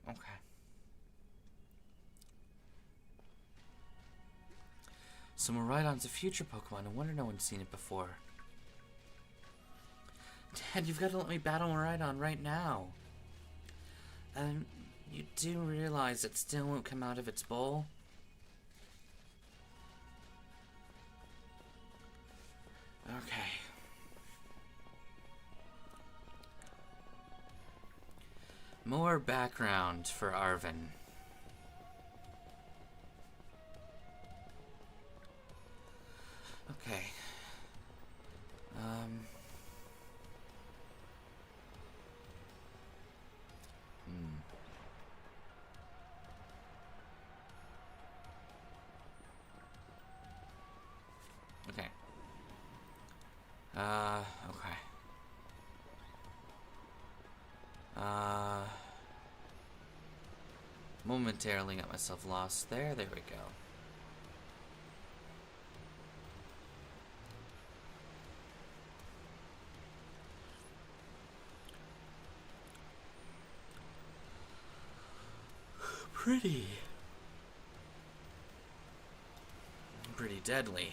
Okay. So Miraidon's a future Pokemon. No wonder no one's seen it before. Dad, you've got to let me battle Miraidon right now. And you do realize it still won't come out of its bowl? Okay. More background for Arvin. Okay. Okay. Okay. Momentarily got myself lost there. There we go. Pretty deadly.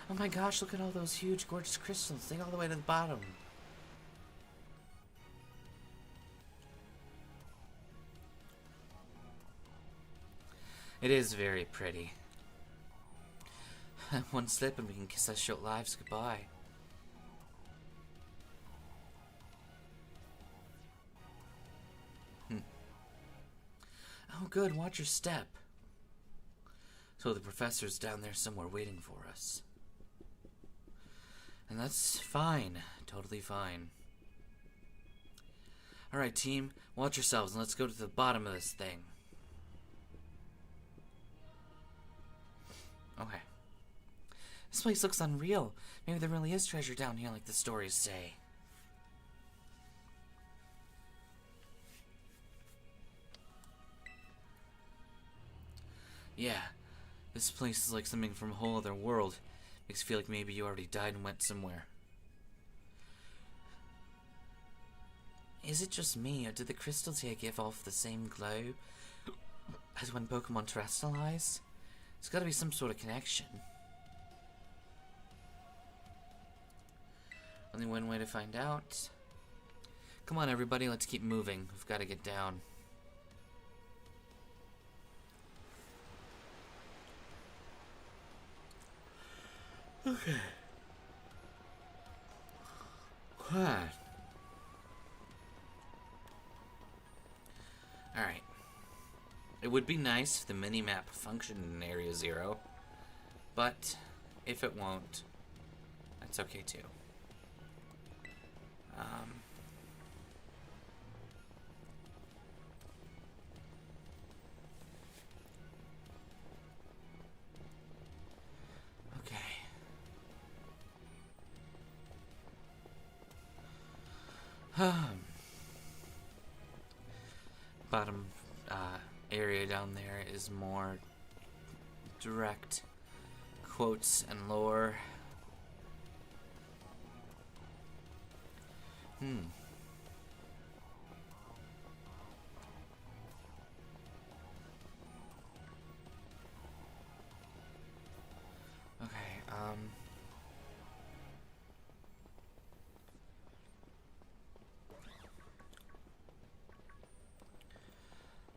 Oh my gosh, look at all those huge, gorgeous crystals. They go all the way to the bottom. It is very pretty. One slip and we can kiss our short lives goodbye. Oh good, watch your step. So the professor's down there somewhere waiting for us. And that's fine. Totally fine. Alright team, watch yourselves and let's go to the bottom of this thing. Okay. This place looks unreal. Maybe there really is treasure down here like the stories say. Yeah, this place is like something from a whole other world. Makes you feel like maybe you already died and went somewhere. Is it just me, or did the crystals here give off the same glow as when Pokemon terrestrialize? There's gotta be some sort of connection. Only one way to find out. Come on, everybody, let's keep moving. We've got to get down. Okay. What? Alright. It would be nice if the mini-map functioned in Area 0, but if it won't, that's okay too. Okay. Bottom area down there is more direct quotes and lore.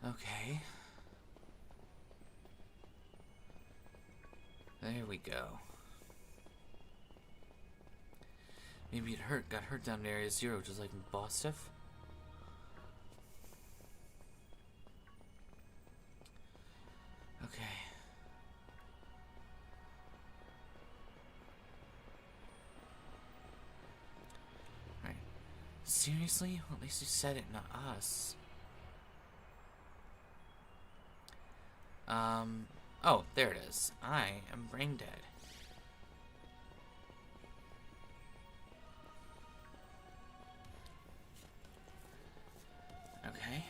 Okay. There we go. Maybe it got hurt down in Area 0, just like in boss stuff. Okay. Alright. Seriously? Well, at least you said it, not us. Oh, there it is. I am brain dead. Okay.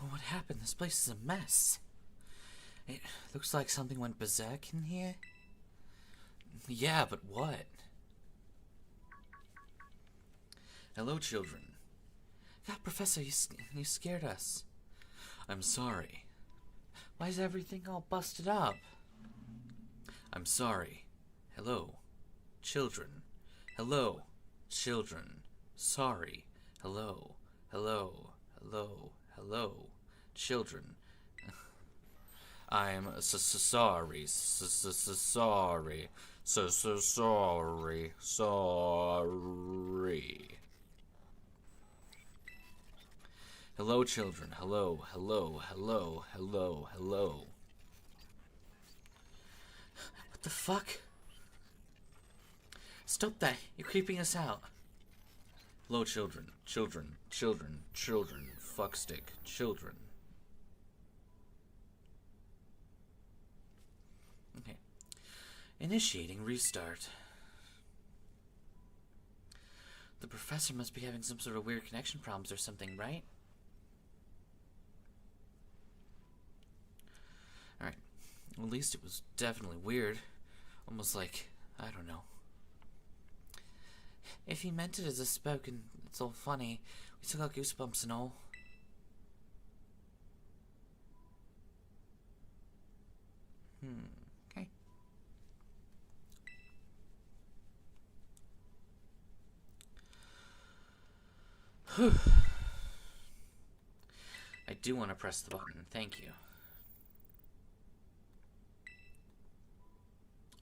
Well, what happened? This place is a mess. It looks like something went berserk in here. Yeah, but what? Hello, children. God, Professor, you scared us. I'm sorry. Why is everything all busted up? I'm sorry. Hello, children. Hello, children. Sorry. Hello, hello, hello, hello, children. I'm sorry, sorry, sorry, sorry. Hello, children. Hello, hello, hello, hello, hello. What the fuck? Stop that! You're creeping us out. Hello, children, children, children, children, fuckstick, children. Okay. Initiating restart. The professor must be having some sort of weird connection problems or something, right? Alright. Well, at least it was definitely weird. Almost like, I don't know. If he meant it as a spoken, it's all funny. We still got goosebumps and all. Okay. I do want to press the button. Thank you.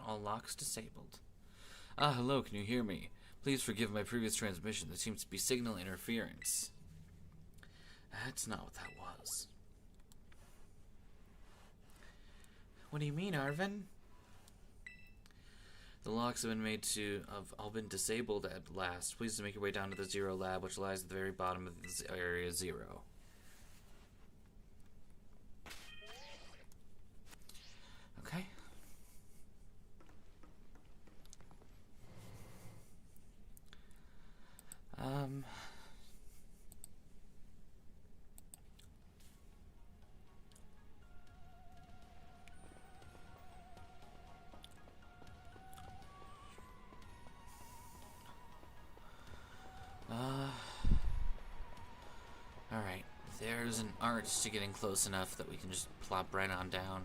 All locks disabled. Ah, hello, can you hear me? Please forgive my previous transmission. There seems to be signal interference. That's not what that was. What do you mean, Arvin? The locks have all been disabled at last. Please make your way down to the Zero Lab, which lies at the very bottom of this Area 0. Okay. isn't art to getting close enough that we can just plop right on down.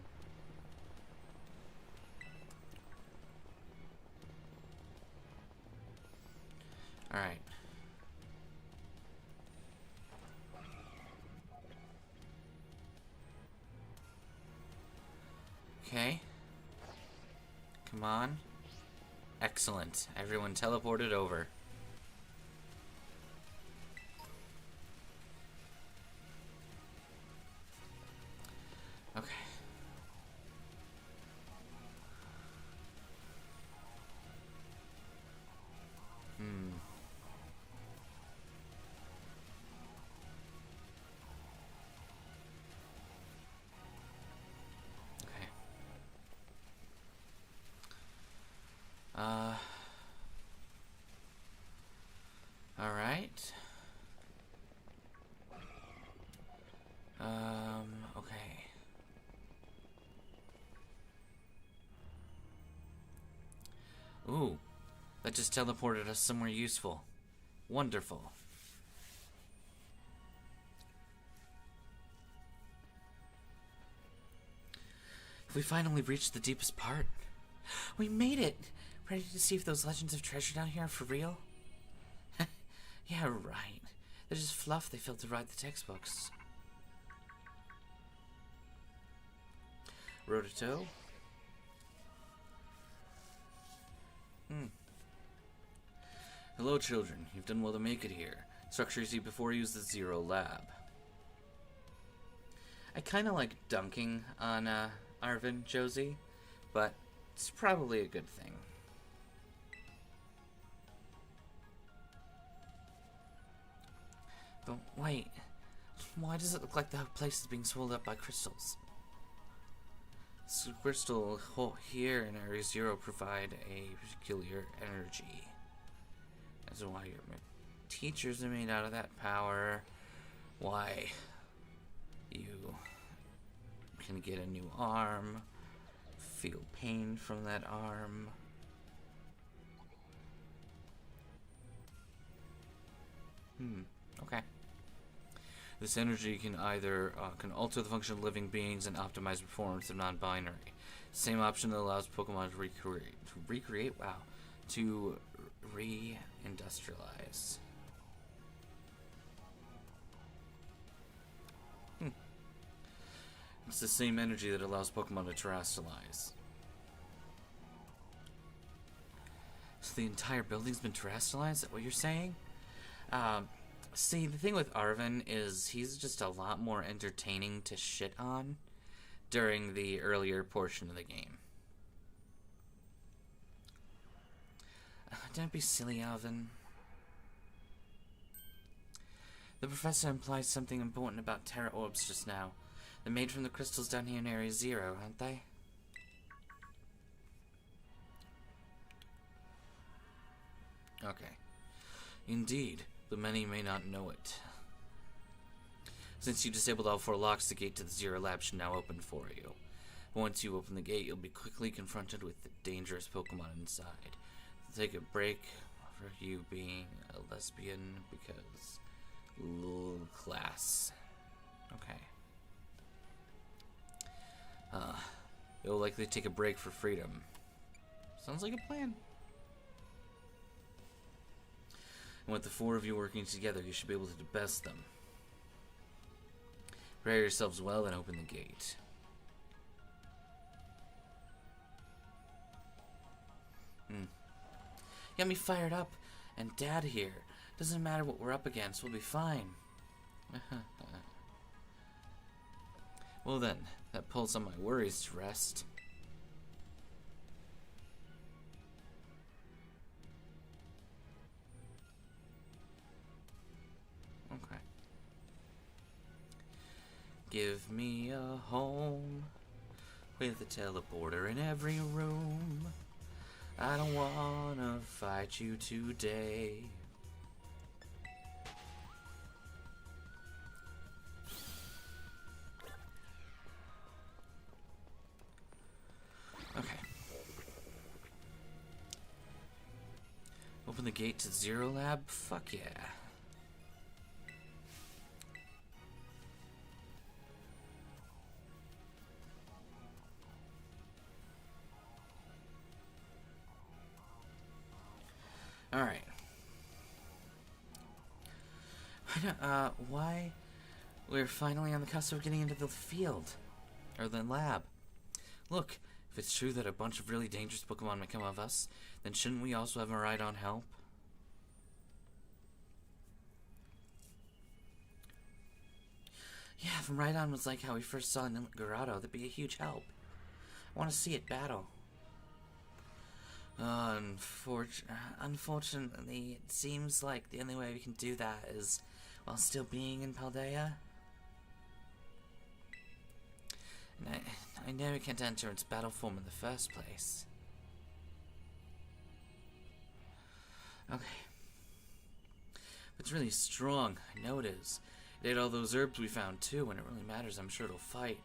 Alright. Okay. Come on. Excellent. Everyone teleported over. Okay. Okay. All right. Okay. Ooh, that just teleported us somewhere useful. Wonderful. We finally reached the deepest part. We made it! Ready to see if those legends of treasure down here are for real? Yeah, right. They're just fluff they filled to write the textbooks. Rototo? Hello, children. You've done well to make it here. Structure you see before you is the Zero Lab. I kind of like dunking on Arvin, Josie, but it's probably a good thing. But wait, why does it look like the place is being swallowed up by crystals? This crystal here in Area Zero provide a peculiar energy. That's why your teachers are made out of that power. Why you can get a new arm, feel pain from that arm. Okay. This energy can either can alter the function of living beings and optimize performance of non-binary. Same option that allows Pokemon to re-industrialize. It's the same energy that allows Pokemon to terrestrialize. So the entire building's been terrestrialized? Is that what you're saying? See, the thing with Arvin is he's just a lot more entertaining to shit on during the earlier portion of the game. Don't be silly, Arvin. The professor implies something important about Terra Orbs just now. They're made from the crystals down here in Area Zero, aren't they? Okay. Indeed, but many may not know it. Since you disabled all 4 locks, the gate to the Zero Lab should now open for you. Once you open the gate, you'll be quickly confronted with the dangerous Pokemon inside. Take a break for you being a lesbian because class. Okay. You'll likely take a break for freedom. Sounds like a plan. And with the 4 of you working together, you should be able to best them. Prepare yourselves well and open the gate. Got me fired up, and Dad here. Doesn't matter what we're up against, we'll be fine. Well then, that pulls some of my worries to rest. Okay. Give me a home with a teleporter in every room. I don't wanna fight you today. Okay. Open the gate to Zero Lab? Fuck yeah. Alright. Why? We're finally on the cusp of getting into the field. Or the lab. Look, if it's true that a bunch of really dangerous Pokemon might come of us, then shouldn't we also have a Rhydon help? Yeah, if Rhydon was like how we first saw in Garado, that'd be a huge help. I want to see it battle. Unfortunately, it seems like the only way we can do that is while still being in Paldea. And I know we can't enter its battle form in the first place. Okay. It's really strong. I know it is. It ate all those herbs we found too. When it really matters, I'm sure it'll fight.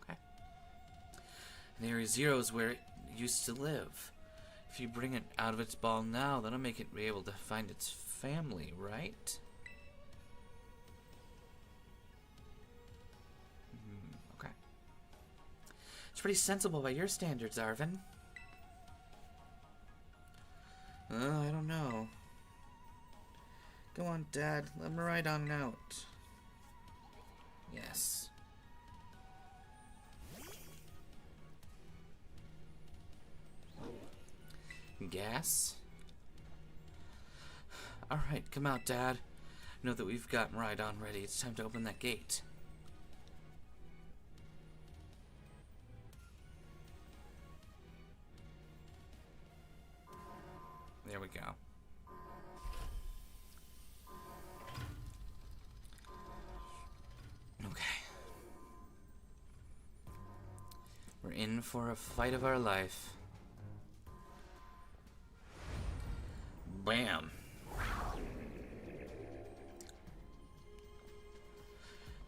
Okay. And Area Zero is where it used to live. If you bring it out of its ball now, that'll make it be able to find its family, right? Okay. It's pretty sensible by your standards, Arvin. I don't know. Go on, Dad. Let me ride on out. Yes. Gas? Alright, come out, Dad. Know that we've got Rhydon ready. It's time to open that gate. There we go. Okay. We're in for a fight of our life. Bam.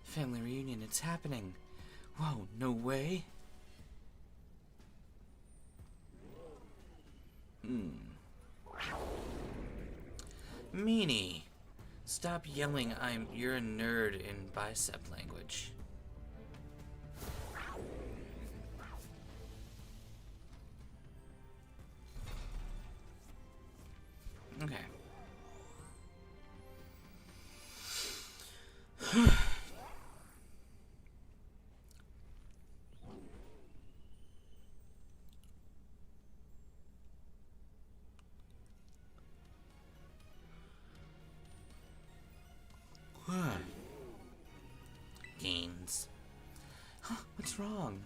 Family reunion, it's happening. Whoa, no way. Meanie, stop yelling you're a nerd in bicep language. Okay. Gains. Huh, what's wrong?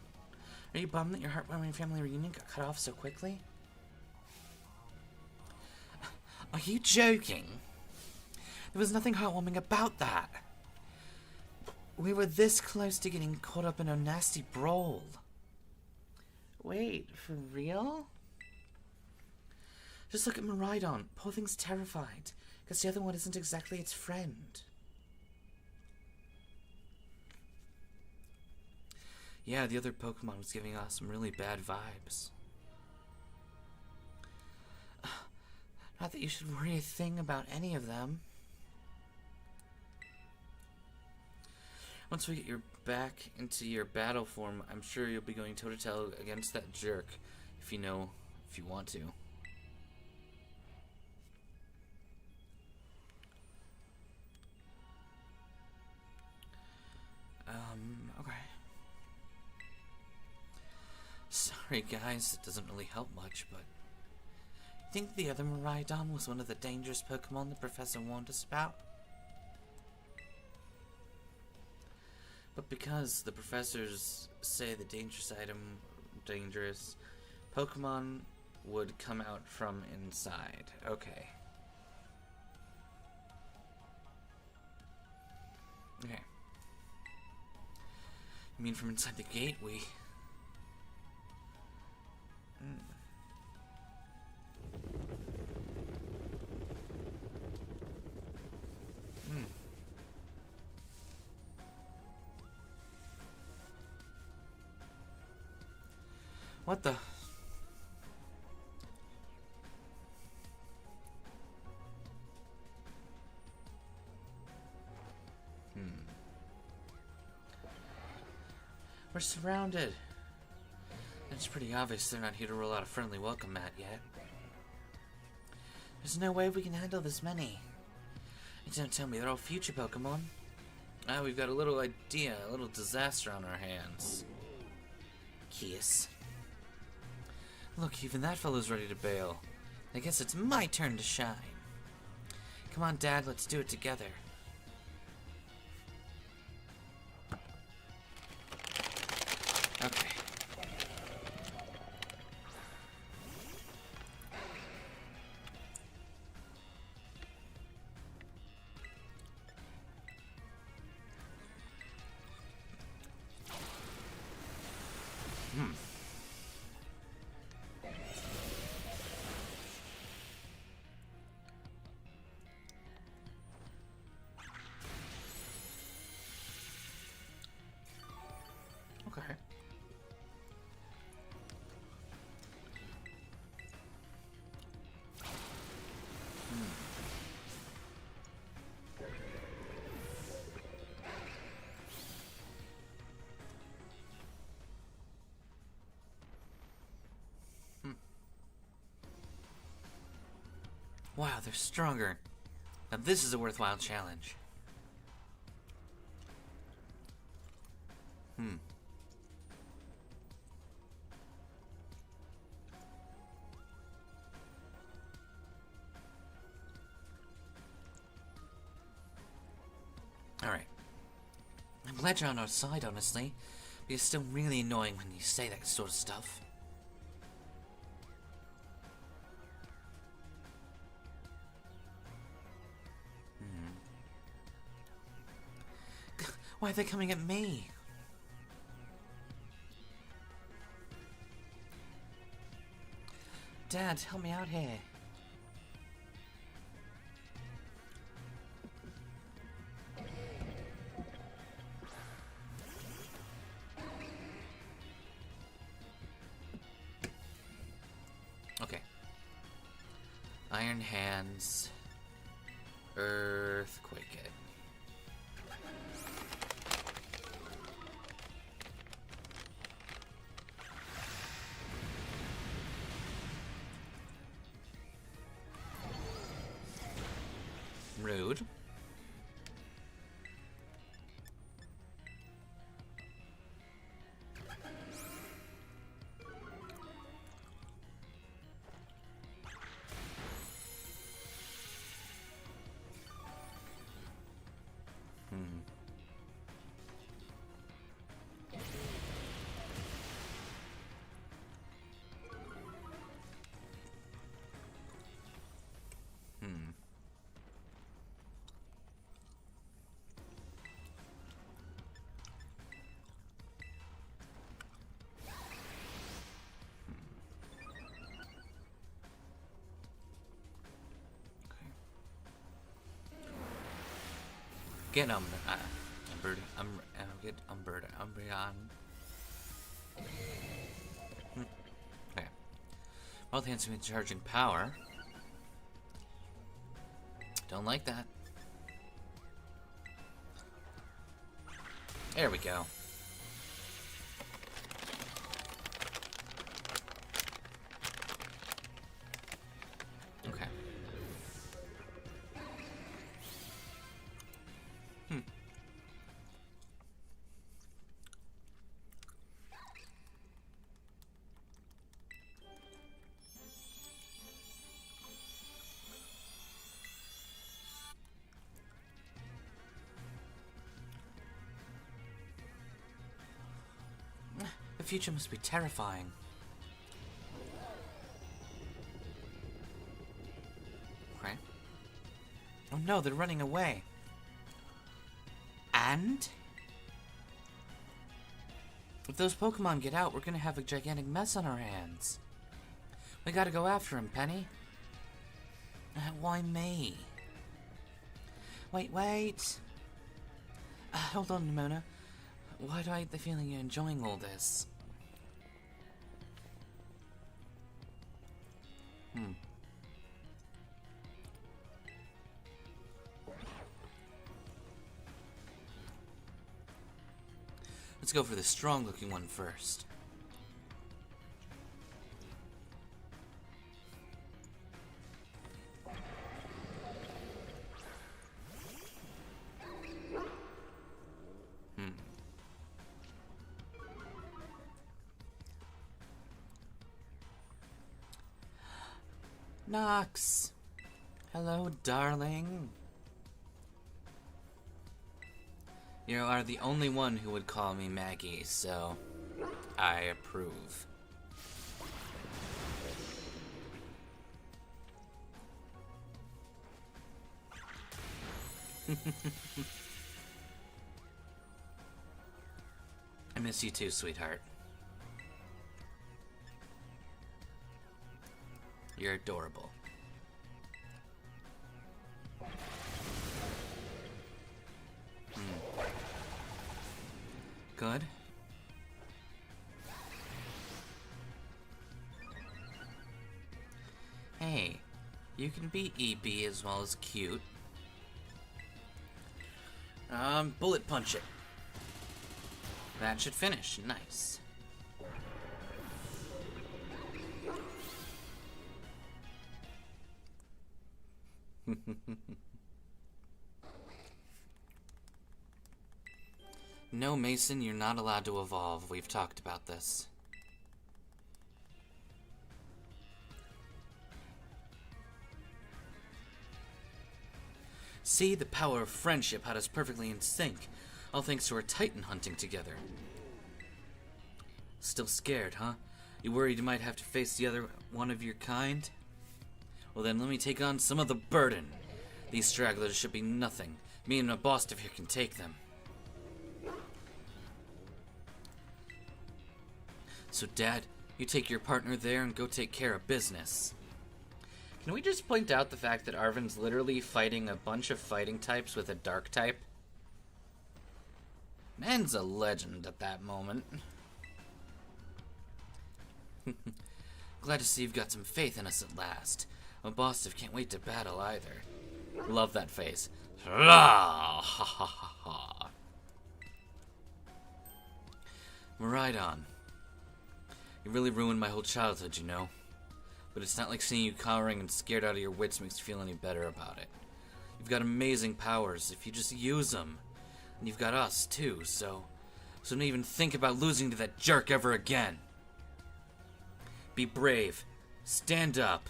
Are you bummed that your heartwarming family reunion got cut off so quickly? Are you joking? There was nothing heartwarming about that. We were this close to getting caught up in a nasty brawl. Wait, for real? Just look at Miraidon. Poor thing's terrified, because the other one isn't exactly its friend. Yeah, the other Pokemon was giving off some really bad vibes. Not that you should worry a thing about any of them. Once we get you back into your battle form, I'm sure you'll be going toe-to-toe against that jerk, if you want to. Okay. Sorry guys, it doesn't really help much, but I think the other Miraidon was one of the dangerous Pokemon the professor warned us about. But because the professors say the dangerous Pokemon would come out from inside. Okay. Okay. You mean from inside the gate, What the? We're surrounded. It's pretty obvious they're not here to roll out a friendly welcome mat yet. There's no way we can handle this many. And don't tell me they're all future Pokemon. Ah, we've got a little idea, a little disaster on our hands. Kiss. Look, even that fellow's ready to bail. I guess it's my turn to shine. Come on, Dad, let's do it together. Okay. Okay. Wow, they're stronger. Now this is a worthwhile challenge. Alright. I'm glad you're on our side, honestly. But it's still really annoying when you say that sort of stuff. Why are they coming at me? Dad, help me out here. Okay. Iron Hands. Earthquake it. Rude. Get get Umbreon. Okay. Both hands have been charging power. Don't like that. There we go. Okay. The future must be terrifying. Okay. Oh no, they're running away. And? If those Pokemon get out, we're gonna have a gigantic mess on our hands. We gotta go after him, Penny. Why me? Wait. Hold on, Nimona. Why do I get the feeling you're enjoying all this? Let's go for the strong-looking one first. Nox! Hello, darling. You are the only one who would call me Maggie, so I approve. I miss you too, sweetheart. You're adorable. Good. Hey, you can be EB as well as cute. Bullet punch it. That should finish. Nice. No, Mason, you're not allowed to evolve. We've talked about this. See, the power of friendship had us perfectly in sync, all thanks to our Titan hunting together. Still scared, huh? You worried you might have to face the other one of your kind? Well then, let me take on some of the burden. These stragglers should be nothing. Me and my boss here can take them. So, Dad, you take your partner there and go take care of business. Can we just point out the fact that Arvin's literally fighting a bunch of fighting types with a dark type? Man's a legend at that moment. Glad to see you've got some faith in us at last. My boss can't wait to battle either. Love that face. Ha ha ha ha. Maridon. You really ruined my whole childhood, you know. But it's not like seeing you cowering and scared out of your wits makes you feel any better about it. You've got amazing powers if you just use them. And you've got us, too, so don't even think about losing to that jerk ever again. Be brave, stand up,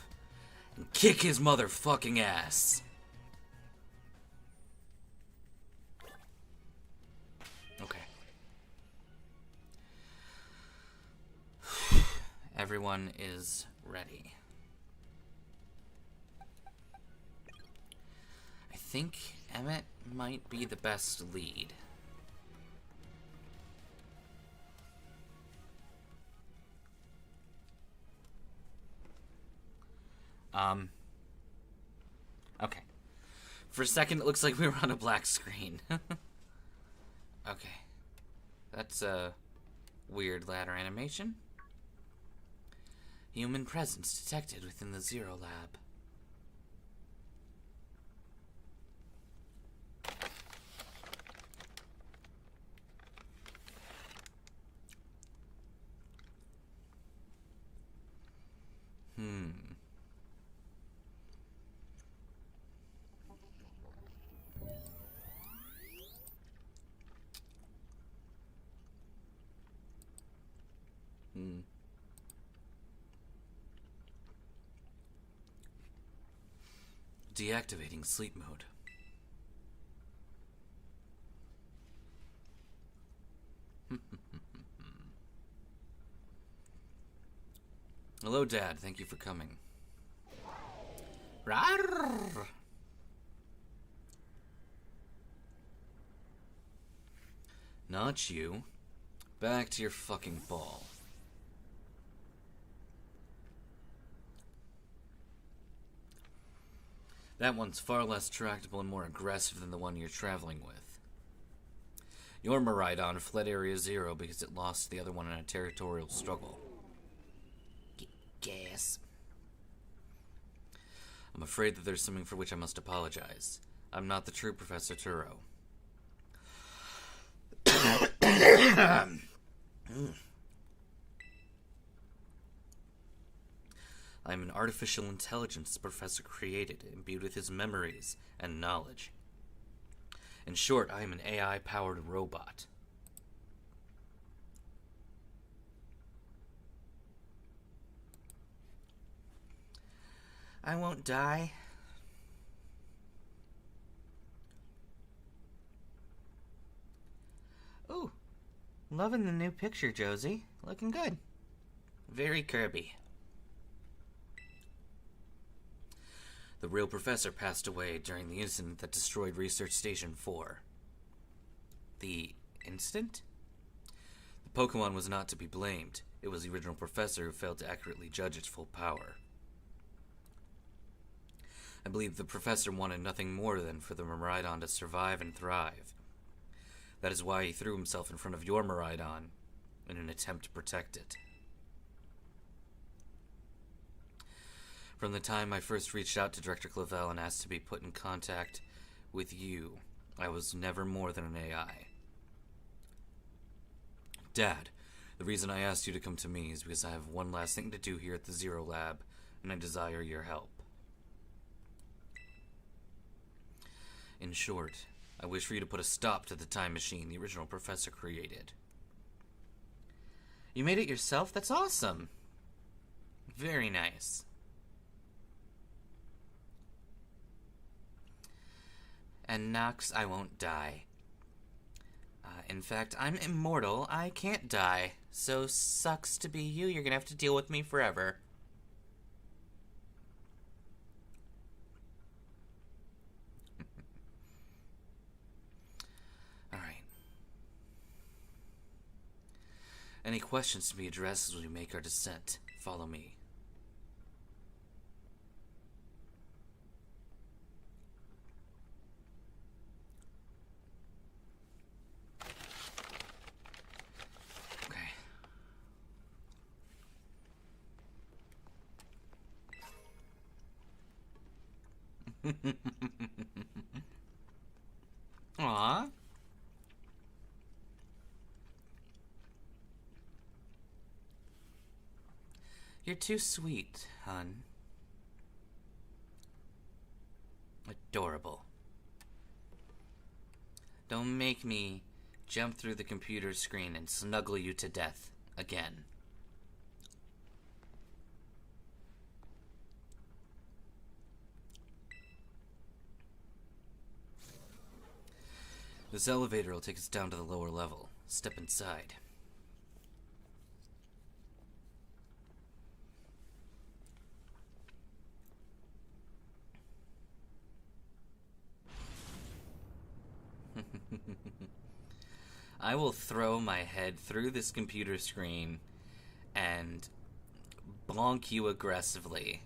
and kick his motherfucking ass. Okay. Everyone is ready. I think Emmet might be the best lead. Okay. For a second, it looks like we were on a black screen. Okay. That's a weird ladder animation. Human presence detected within the Zero Lab. Deactivating sleep mode. Hello, Dad. Thank you for coming. Rawr. Not you. Back to your fucking ball. That one's far less tractable and more aggressive than the one you're traveling with. Your Maridon fled Area Zero because it lost the other one in a territorial struggle. Gas. I'm afraid that there's something for which I must apologize. I'm not the true Professor Turo. I am an artificial intelligence the Professor created, imbued with his memories and knowledge. In short, I am an AI-powered robot. I won't die. Ooh, loving the new picture, Josie. Looking good. Very Kirby. The real professor passed away during the incident that destroyed Research Station 4. The incident? The Pokemon was not to be blamed. It was the original professor who failed to accurately judge its full power. I believe the professor wanted nothing more than for the Miraidon to survive and thrive. That is why he threw himself in front of your Miraidon in an attempt to protect it. From the time I first reached out to Director Clavel and asked to be put in contact with you, I was never more than an AI. Dad, the reason I asked you to come to me is because I have one last thing to do here at the Zero Lab, and I desire your help. In short, I wish for you to put a stop to the time machine the original professor created. You made it yourself? That's awesome! Very nice. And Nox, I won't die. In fact, I'm immortal. I can't die. So sucks to be you. You're gonna have to deal with me forever. Alright. Any questions to be addressed as we make our descent? Follow me. Aww. You're too sweet, hon. Adorable. Don't make me jump through the computer screen and snuggle you to death again. This elevator will take us down to the lower level. Step inside. I will throw my head through this computer screen and bonk you aggressively.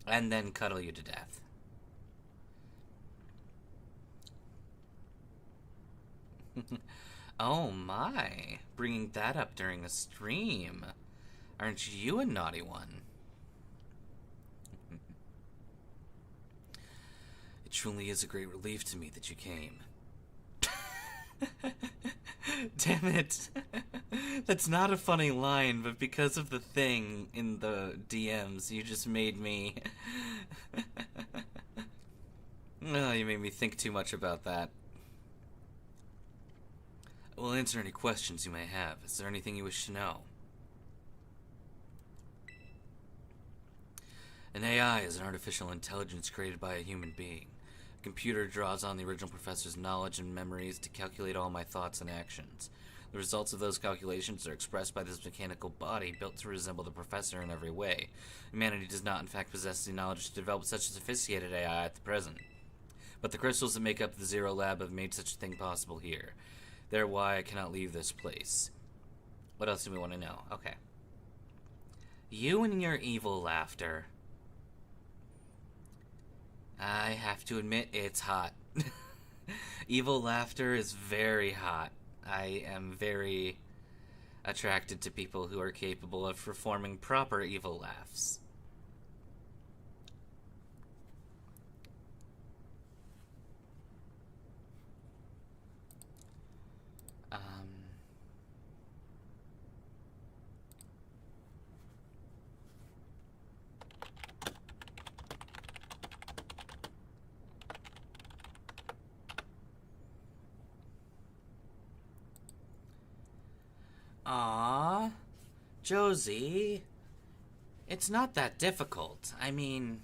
And then cuddle you to death. Oh my, bringing that up during a stream. Aren't you a naughty one? It truly is a great relief to me that you came. Damn it. That's not a funny line, but because of the thing in the DMs, you just made me... Oh, you made me think too much about that. We'll answer any questions you may have. Is there anything you wish to know? An AI is an artificial intelligence created by a human being. A computer draws on the original professor's knowledge and memories to calculate all my thoughts and actions. The results of those calculations are expressed by this mechanical body built to resemble the professor in every way. Humanity does not in fact possess the knowledge to develop such a sophisticated AI at the present. But the crystals that make up the Zero Lab have made such a thing possible here. They're why I cannot leave this place. What else do we want to know? Okay. You and your evil laughter. I have to admit, it's hot. Evil laughter is very hot. I am very attracted to people who are capable of performing proper evil laughs. Aww, Josie, It's not that difficult. I mean...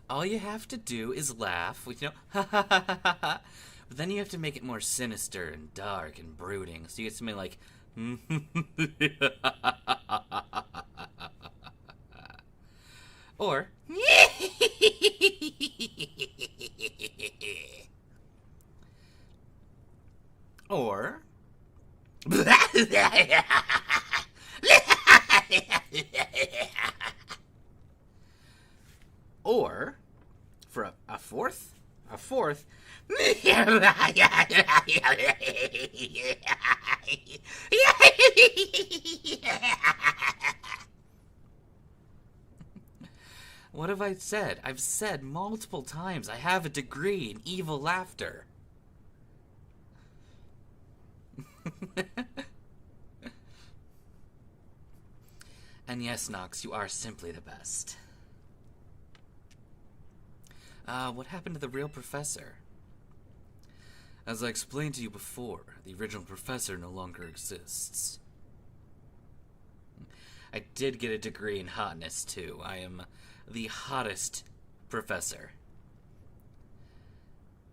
all you have to do is laugh with, but then you have to make it more sinister and dark and brooding. So you get something like... or... or... or, for a fourth, what have I said? I've said multiple times I have a degree in evil laughter. And yes, Nox, you are simply the best. What happened to the real professor? As I explained to you before, the original professor no longer exists. I did get a degree in hotness, too. I am the hottest professor.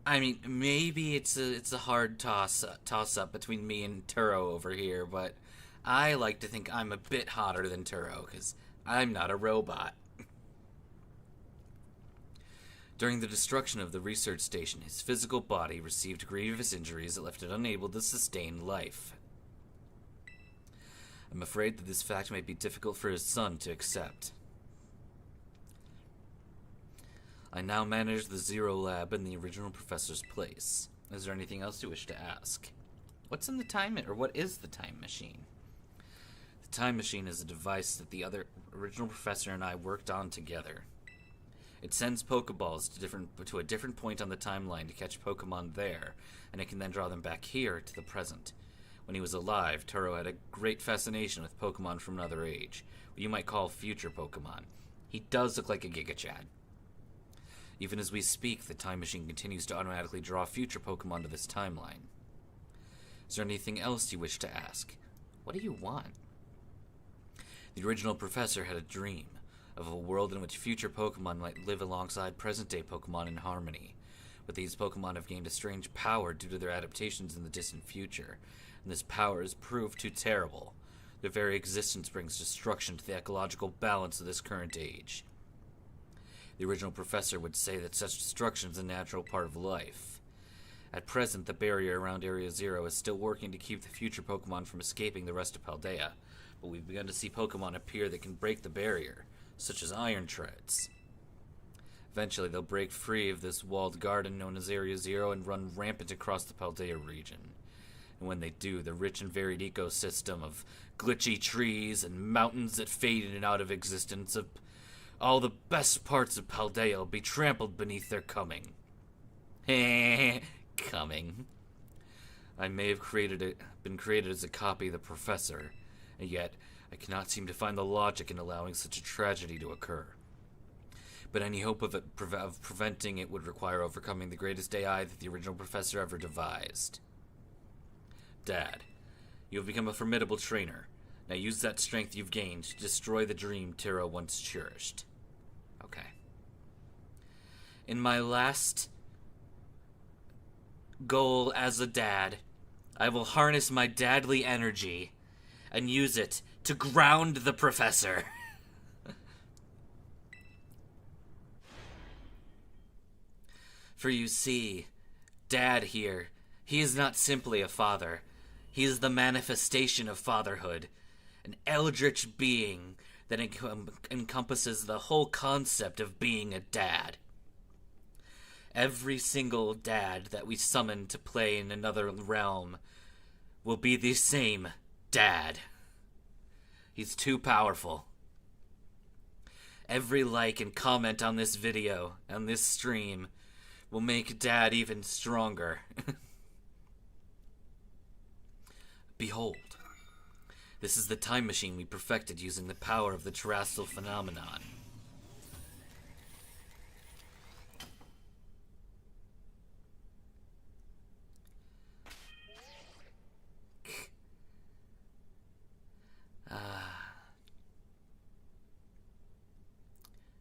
I mean, maybe it's a hard toss-up between me and Turo over here, but I like to think I'm a bit hotter than Turo, because I'm not a robot. During the destruction of the research station, his physical body received grievous injuries that left it unable to sustain life. I'm afraid that this fact may be difficult for his son to accept. I now manage the Zero Lab in the original professor's place. Is there anything else you wish to ask? What's in the what is the time machine? The time machine is a device that the original professor and I worked on together. It sends Pokeballs to a different point on the timeline to catch Pokemon there, and it can then draw them back here to the present. When he was alive, Turo had a great fascination with Pokemon from another age, what you might call future Pokemon. He does look like a Giga Chad. Even as we speak, the time machine continues to automatically draw future Pokemon to this timeline. Is there anything else you wish to ask? What do you want? The original professor had a dream of a world in which future Pokemon might live alongside present-day Pokemon in harmony. But these Pokemon have gained a strange power due to their adaptations in the distant future, and this power has proved too terrible. Their very existence brings destruction to the ecological balance of this current age. The original professor would say that such destruction is a natural part of life. At present, the barrier around Area Zero is still working to keep the future Pokemon from escaping the rest of Paldea, but we've begun to see Pokemon appear that can break the barrier, such as Iron Treads. Eventually, they'll break free of this walled garden known as Area Zero and run rampant across the Paldea region. And when they do, the rich and varied ecosystem of glitchy trees and mountains that fade in and out of existence, of all the best parts of Paldea will be trampled beneath their coming. Coming. I may have been created as a copy of the professor, and yet I cannot seem to find the logic in allowing such a tragedy to occur. But any hope of preventing it would require overcoming the greatest AI that the original professor ever devised. Dad, you have become a formidable trainer. Now use that strength you've gained to destroy the dream Tiro once cherished. Okay. In my last goal as a dad, I will harness my dadly energy and use it to ground the professor. For you see, Dad here, he is not simply a father. He is the manifestation of fatherhood, an eldritch being that encompasses the whole concept of being a dad. Every single dad that we summon to play in another realm will be the same dad. He's too powerful. Every like and comment on this video, on this stream, will make Dad even stronger. Behold, this is the time machine we perfected using the power of the terrestrial phenomenon.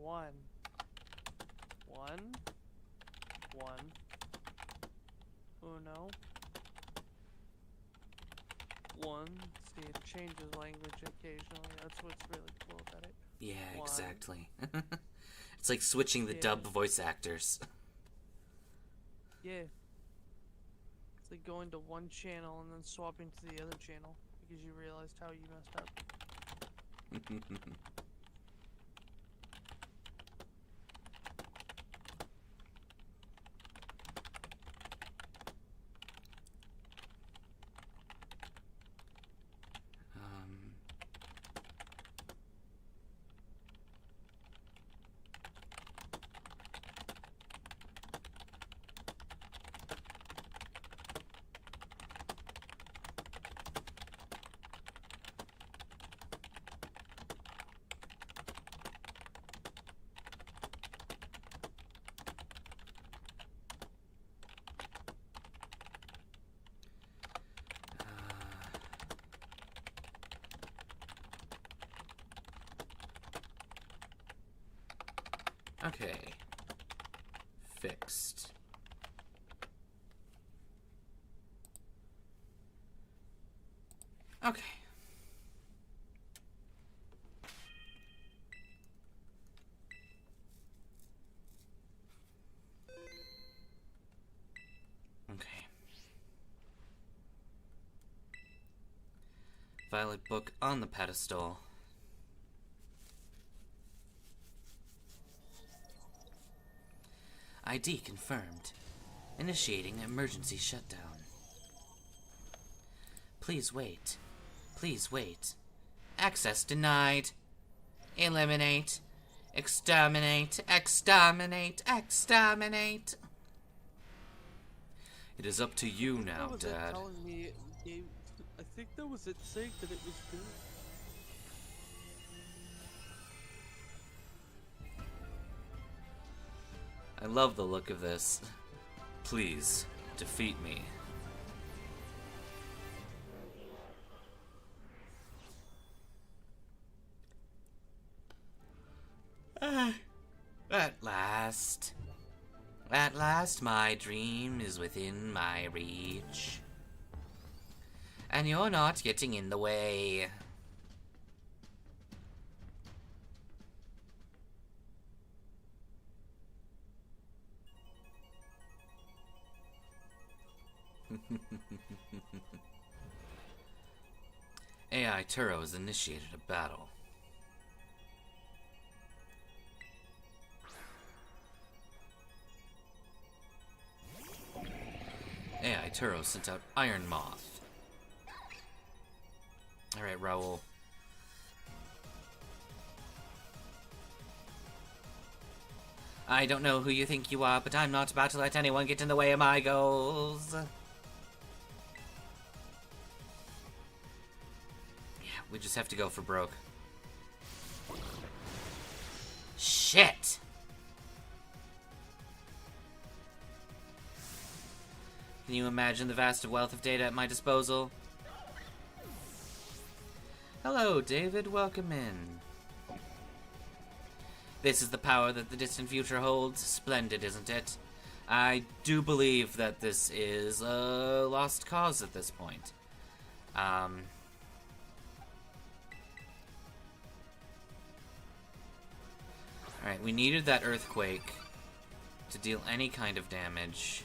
1. 1. 1. Uno. 1. See, it changes language occasionally. That's what's really cool about it. Yeah, 1. exactly. It's like switching the dub voice actors. Yeah. It's like going to one channel and then swapping to the other channel because you realized how you messed up. Okay. Fixed. Okay. Okay. Violet book on the pedestal. ID confirmed. Initiating emergency shutdown. Please wait. Please wait. Access denied. Eliminate. Exterminate. Exterminate. Exterminate. It is up to you now, Dad. Telling me I think that was it saying that it was good. I love the look of this. Please, defeat me. At last. At last, my dream is within my reach. And you're not getting in the way. AI Turo has initiated a battle. AI Turo sent out Iron Moth. Alright, Raoul. I don't know who you think you are, but I'm not about to let anyone get in the way of my goals. Yeah, we just have to go for broke. Shit! Can you imagine the vast wealth of data at my disposal? Hello, David. Welcome in. This is the power that the distant future holds. Splendid, isn't it? I do believe that this is a lost cause at this point. Alright, we needed that earthquake to deal any kind of damage.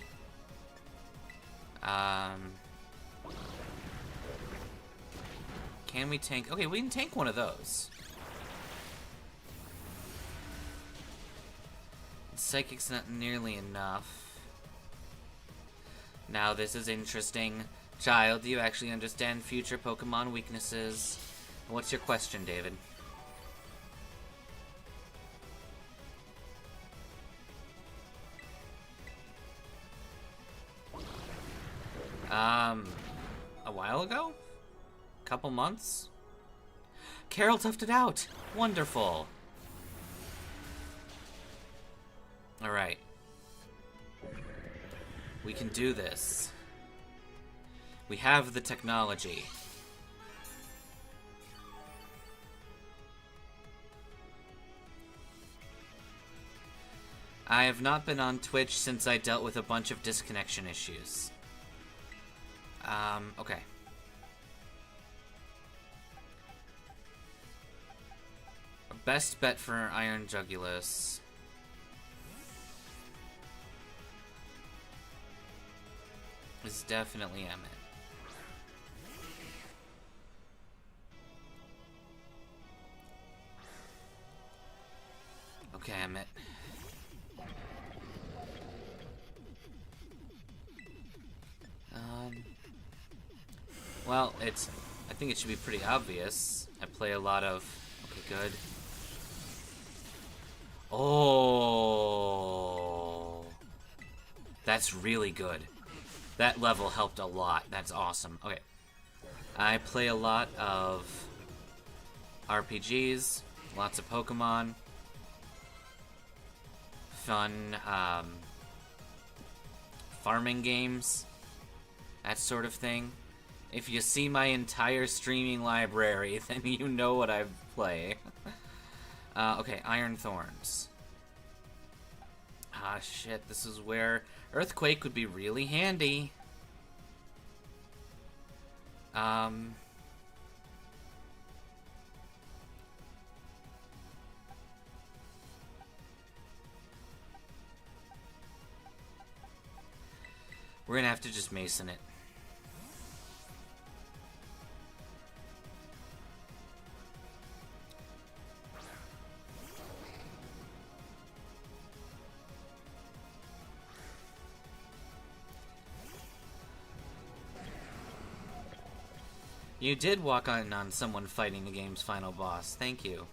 Can we tank? Okay, we can tank one of those. Psychic's not nearly enough. Now this is interesting. Child, do you actually understand future Pokemon weaknesses? What's your question, David? A while ago? Couple months? Carol toughed it out! Wonderful! Alright. We can do this. We have the technology. I have not been on Twitch since I dealt with a bunch of disconnection issues. Okay. Best bet for Iron Jugulus. Is definitely Emmet. Okay, Emmet. Well, I think it should be pretty obvious. I play a lot of... Okay, good. Oh, that's really good. That level helped a lot. That's awesome. Okay. I play a lot of RPGs, lots of Pokemon, fun farming games, that sort of thing. If you see my entire streaming library, then you know what I play. Okay, Iron Thorns. Ah, shit, this is where Earthquake would be really handy. We're gonna have to just Mason it. You did walk on someone fighting the game's final boss. Thank you.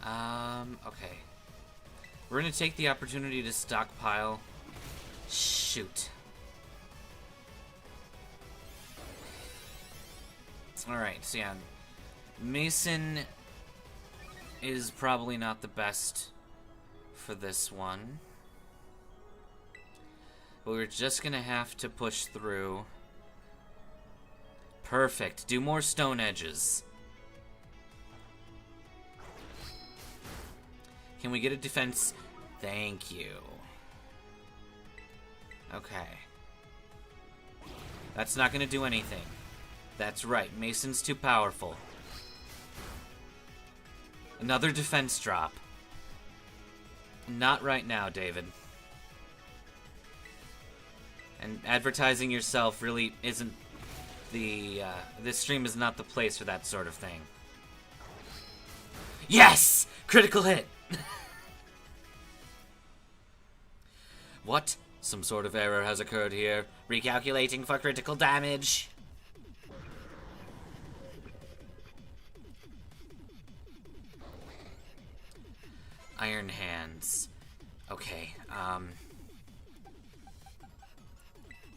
Okay. We're gonna take the opportunity to stockpile. Shoot. Alright, so yeah. Mason is probably not the best for this one. But we're just gonna have to push through. Perfect. Do more stone edges. Can we get a defense? Thank you. Okay. That's not gonna do anything. That's right. Mason's too powerful. Another defense drop. Not right now, David. And advertising yourself really isn't the, this stream is not the place for that sort of thing. Yes! Critical hit! What? Some sort of error has occurred here. Recalculating for critical damage. Iron Hands. Okay,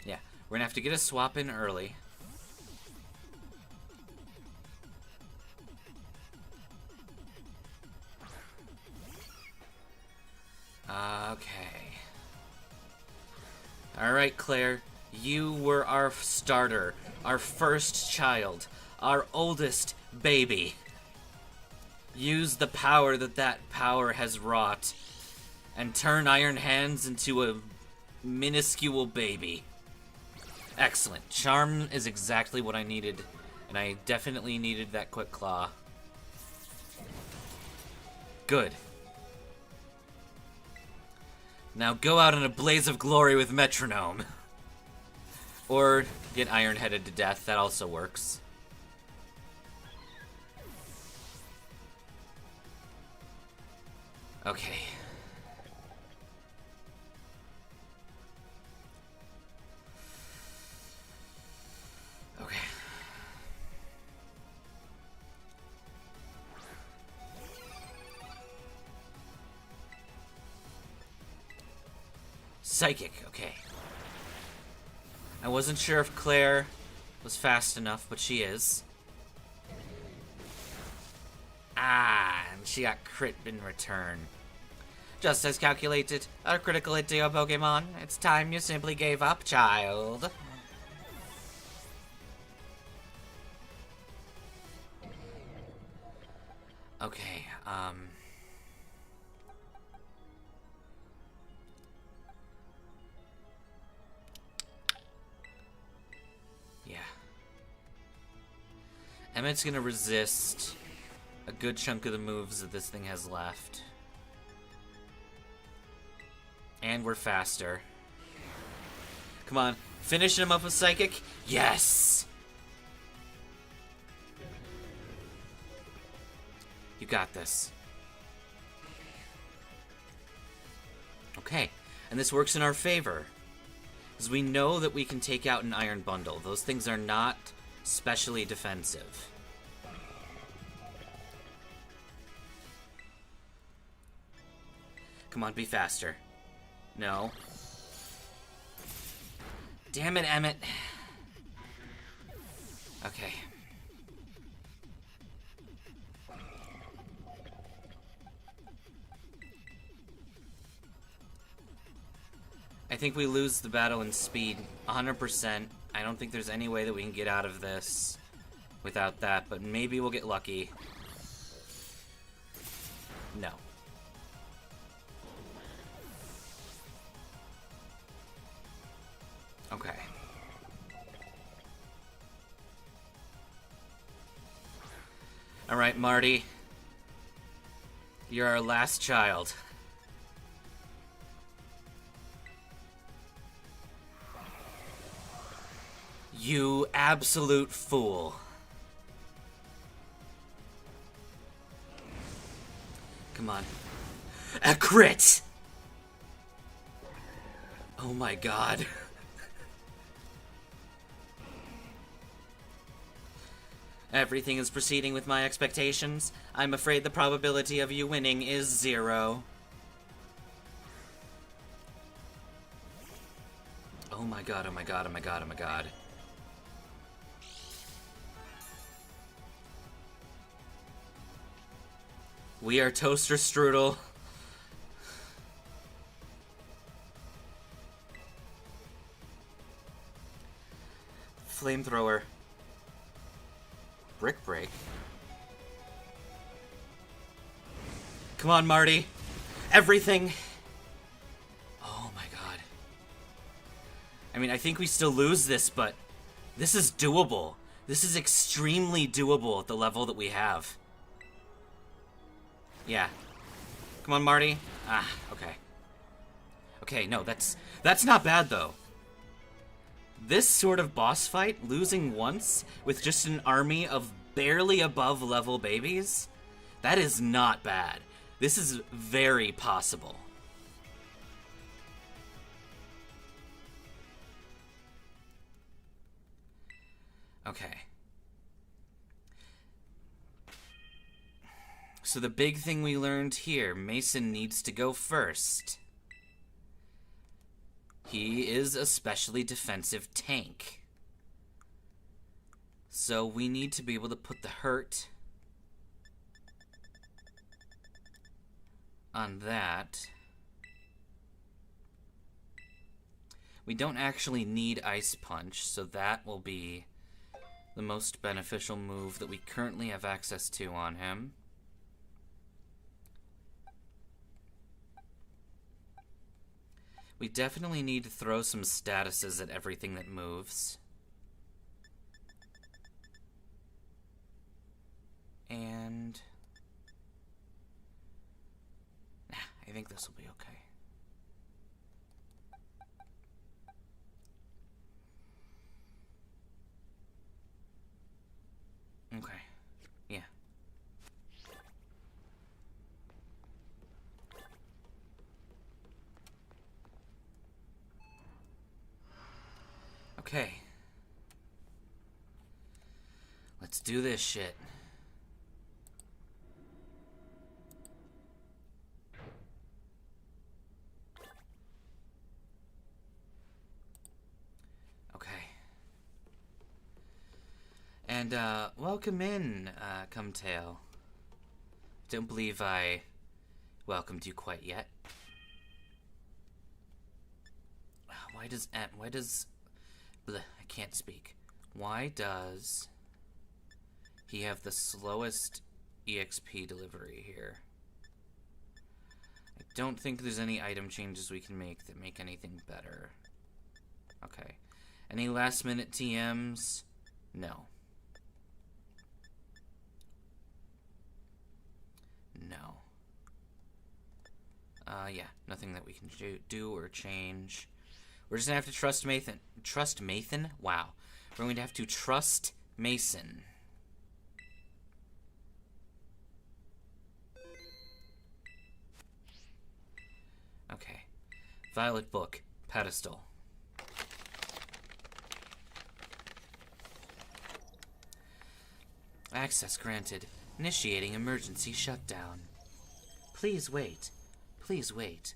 yeah, we're gonna have to get a swap in early. Okay. Alright, Claire. You were our starter. Our first child. Our oldest baby. Use the power that power has wrought. And turn Iron Hands into a minuscule baby. Excellent. Charm is exactly what I needed. And I definitely needed that Quick Claw. Good. Now go out in a blaze of glory with Metronome. Or get iron-headed to death. That also works. Okay. Okay. Psychic, okay. I wasn't sure if Claire was fast enough, but she is. Ah, and she got crit in return. Just as calculated, a critical hit to your Pokemon. It's time you simply gave up, child. Okay, yeah. Emmett's gonna resist a good chunk of the moves that this thing has left. And we're faster. Come on, finish him up with Psychic. Yes! You got this. Okay, and this works in our favor. Because we know that we can take out an Iron Bundle. Those things are not specially defensive. Come on, be faster. No. Damn it, Emmett. Okay. I think we lose the battle in speed 100%. I don't think there's any way that we can get out of this without that, but maybe we'll get lucky. No. Okay. Alright, Marty. You're our last child. You absolute fool. Come on. A crit! Oh my god. Everything is proceeding with my expectations. I'm afraid the probability of you winning is 0. Oh my god, oh my god, oh my god, oh my god. We are Toaster Strudel. Flamethrower. Brick Break. Come on, Marty. Everything. Oh my god. I mean, I think we still lose this, but this is doable. This is extremely doable at the level that we have. Yeah. Come on, Marty. Ah, okay. Okay, no, that's not bad, though. This sort of boss fight, losing once with just an army of barely above level babies, that is not bad. This is very possible. Okay. So the big thing we learned here, Mason needs to go first. He is a specially defensive tank. So we need to be able to put the hurt on that. We don't actually need Ice Punch, so that will be the most beneficial move that we currently have access to on him. We definitely need to throw some statuses at everything that moves. And I think this will be okay. Okay. Yeah. Okay. Let's do this shit. Okay. And, welcome in, Cumtail. Don't believe I welcomed you quite yet. Why does... Bleh, I can't speak. Why does he have the slowest EXP delivery here. I don't think there's any item changes we can make that make anything better. Okay. Any last minute TMs? No. No. Yeah, nothing that we can do or change. We're just gonna have to trust Mason. Trust Mason? Wow. We're going to have to trust Mason. Okay. Violet book. Pedestal. Access granted. Initiating emergency shutdown. Please wait. Please wait.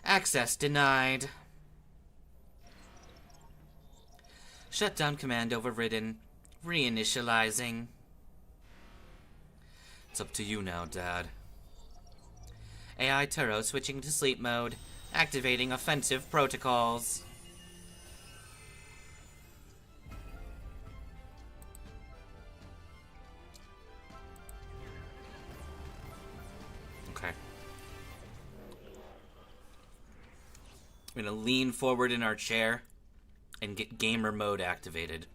Access denied. Shutdown command overridden. Reinitializing. It's up to you now, Dad. AI Turo switching to sleep mode. Activating offensive protocols. Okay. I'm gonna lean forward in our chair and get gamer mode activated.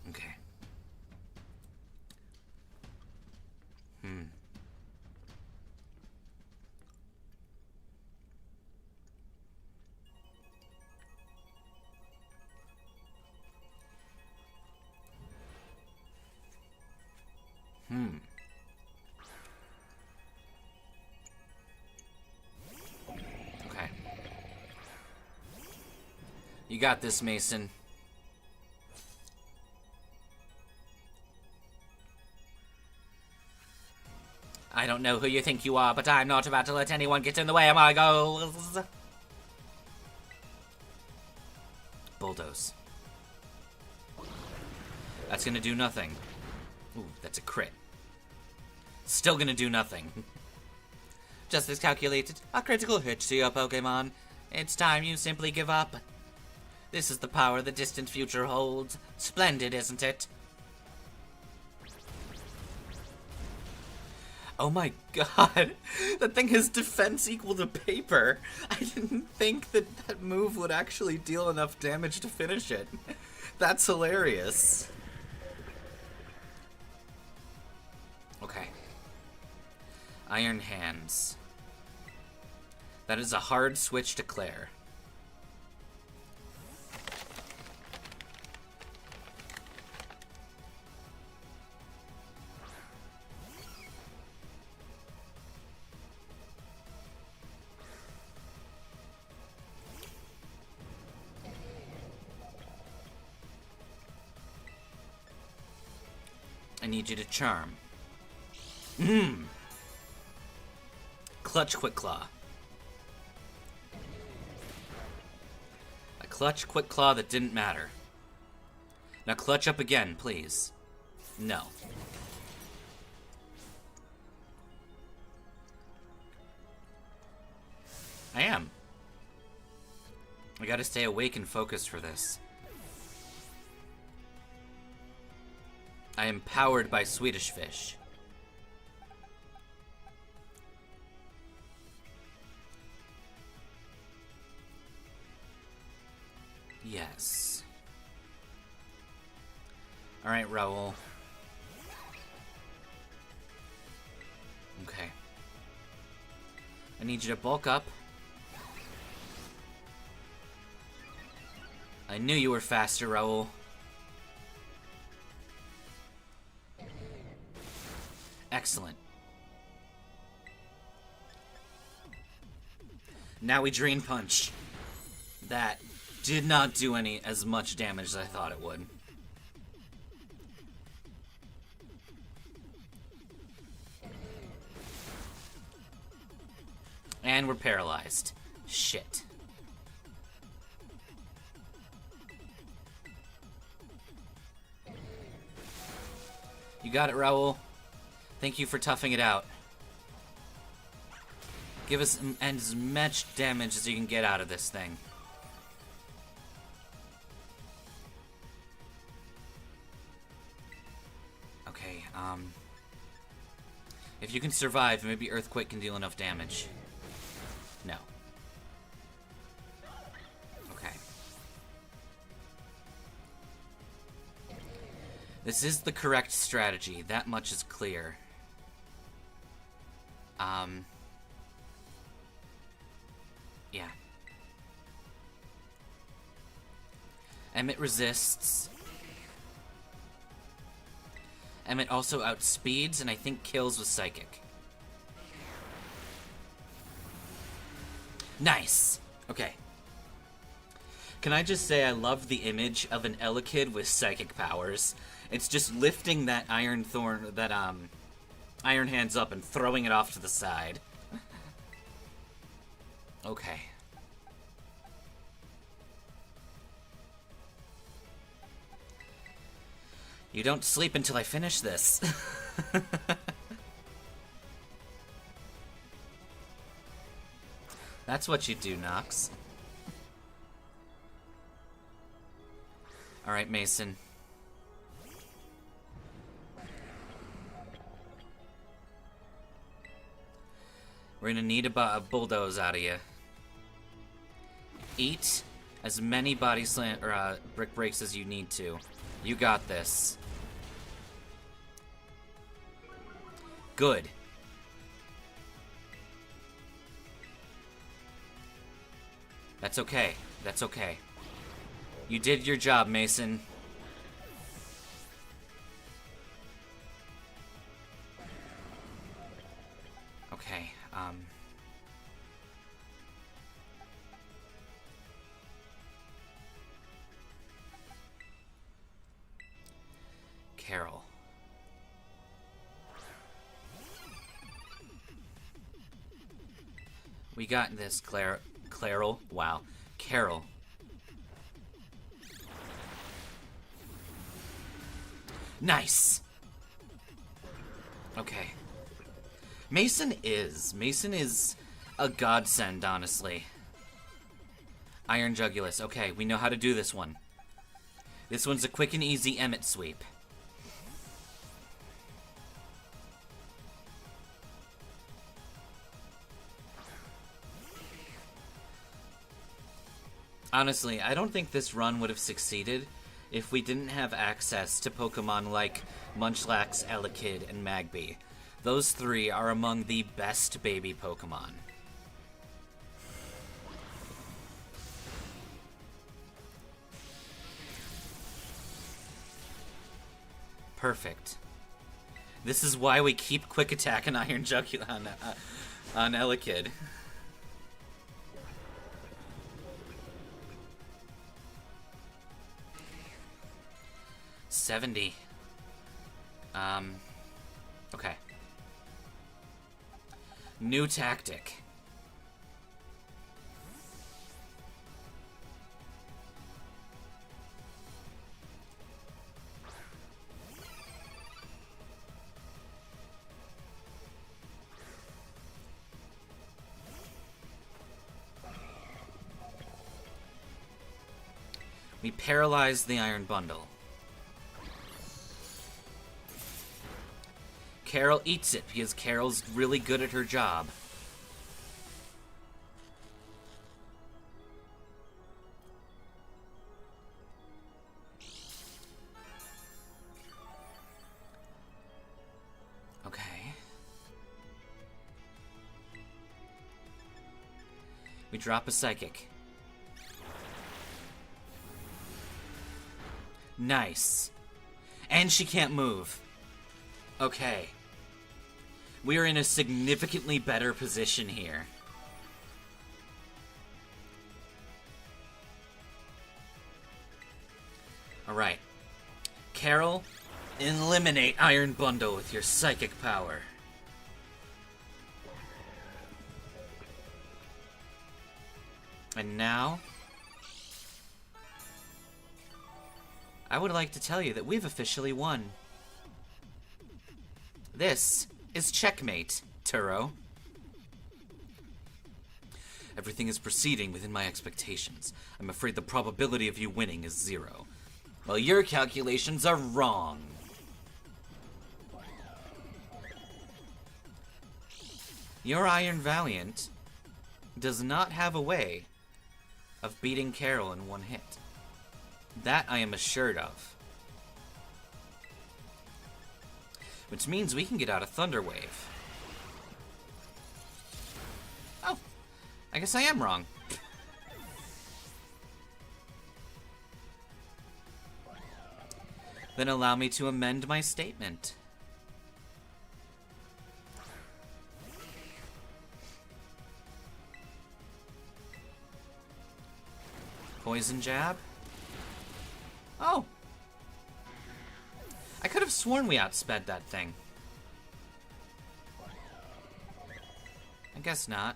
Okay. Okay. You got this, Mason. I don't know who you think you are, but I'm not about to let anyone get in the way of my goals. Bulldoze. That's gonna do nothing. Ooh, that's a crit. Still gonna do nothing. Just as calculated, a critical hit to your Pokemon. It's time you simply give up. This is the power the distant future holds. Splendid, isn't it? Oh my god, that thing has defense equal to paper. I didn't think that that move would actually deal enough damage to finish it. That's hilarious. Okay. Iron Hands. That is a hard switch to Claire. I need you to charm. Clutch Quick Claw. A Clutch Quick Claw that didn't matter. Now clutch up again, please. No. I am. I gotta stay awake and focused for this. I am powered by Swedish Fish. Yes. Alright, Raoul. Okay. I need you to bulk up. I knew you were faster, Raoul. Excellent. Now we Drain Punch. That did not do as much damage as I thought it would. And we're paralyzed. Shit. You got it, Raoul. Thank you for toughing it out. Give us as much damage as you can get out of this thing. If you can survive, maybe Earthquake can deal enough damage. No. Okay. This is the correct strategy. That much is clear. Yeah. Emote resists. Emote also outspeeds, and I think kills with Psychic. Nice! Okay. Can I just say I love the image of an Elekid with Psychic powers. It's just lifting that Iron Hands up and throwing it off to the side. Okay. You don't sleep until I finish this. That's what you do, Nox. Alright, Mason. We're gonna need a bulldoze out of you. Eat as many body slam or brick breaks as you need to. You got this. Good. That's okay. That's okay. You did your job, Mason. Okay, Carol. We got this, Claral. Wow. Carol. Nice! Okay. Mason is a godsend, honestly. Iron Jugulus. Okay, we know how to do this one. This one's a quick and easy Emote sweep. Honestly, I don't think this run would have succeeded if we didn't have access to Pokemon like Munchlax, Elekid, and Magby. Those three are among the best baby Pokemon. Perfect. This is why we keep Quick Attack and Iron Jugular on Elekid. $70. Okay. New tactic. We paralyzed the Iron Bundle. Carol eats it because Carol's really good at her job. Okay. We drop a Psychic. Nice. And she can't move. Okay. We are in a significantly better position here. Alright. Carol, eliminate Iron Bundle with your Psychic power. And now, I would like to tell you that we've officially won. This is checkmate, Turo. Everything is proceeding within my expectations. I'm afraid the probability of you winning is 0. Well, your calculations are wrong. Your Iron Valiant does not have a way of beating Carol in one hit. That I am assured of. Which means we can get out a Thunder Wave. Oh, I guess I am wrong. Then allow me to amend my statement. Poison Jab? Oh! I could have sworn we outsped that thing. I guess not.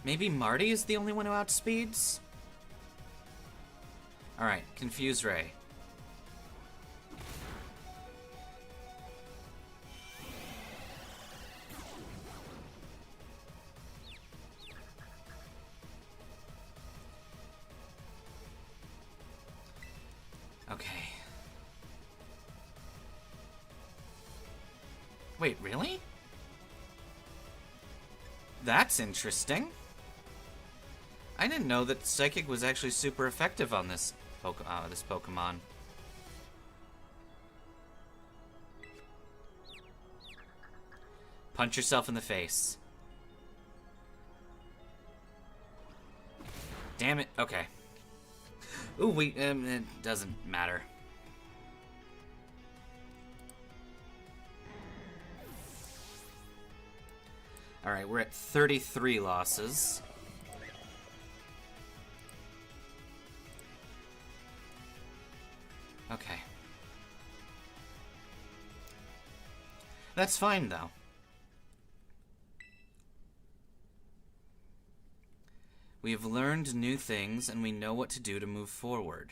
Maybe Marty is the only one who outspeeds? Alright, Confuse Ray. Okay. Wait, really? That's interesting. I didn't know that Psychic was actually super effective on this Pokemon. Punch yourself in the face. Damn it. Okay. Ooh, it doesn't matter. Alright, we're at 33 losses. Okay. That's fine, though. We have learned new things, and we know what to do to move forward.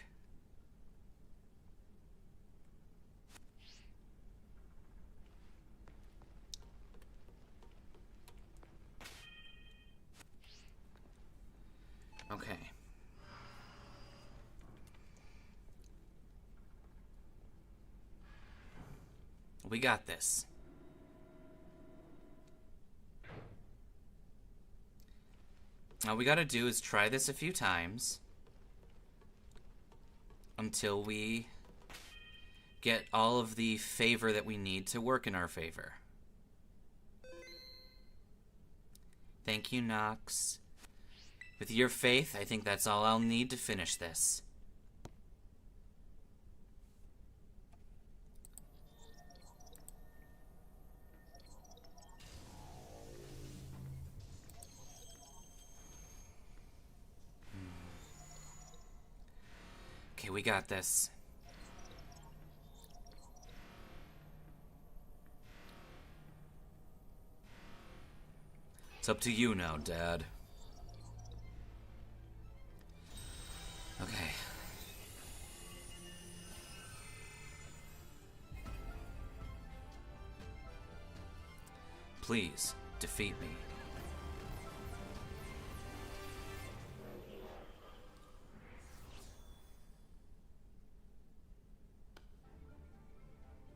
Okay. We got this. All we gotta do is try this a few times until we get all of the favor that we need to work in our favor. Thank you, Nox. With your faith, I think that's all I'll need to finish this. Okay, we got this. It's up to you now, Dad. Okay. Please, defeat me.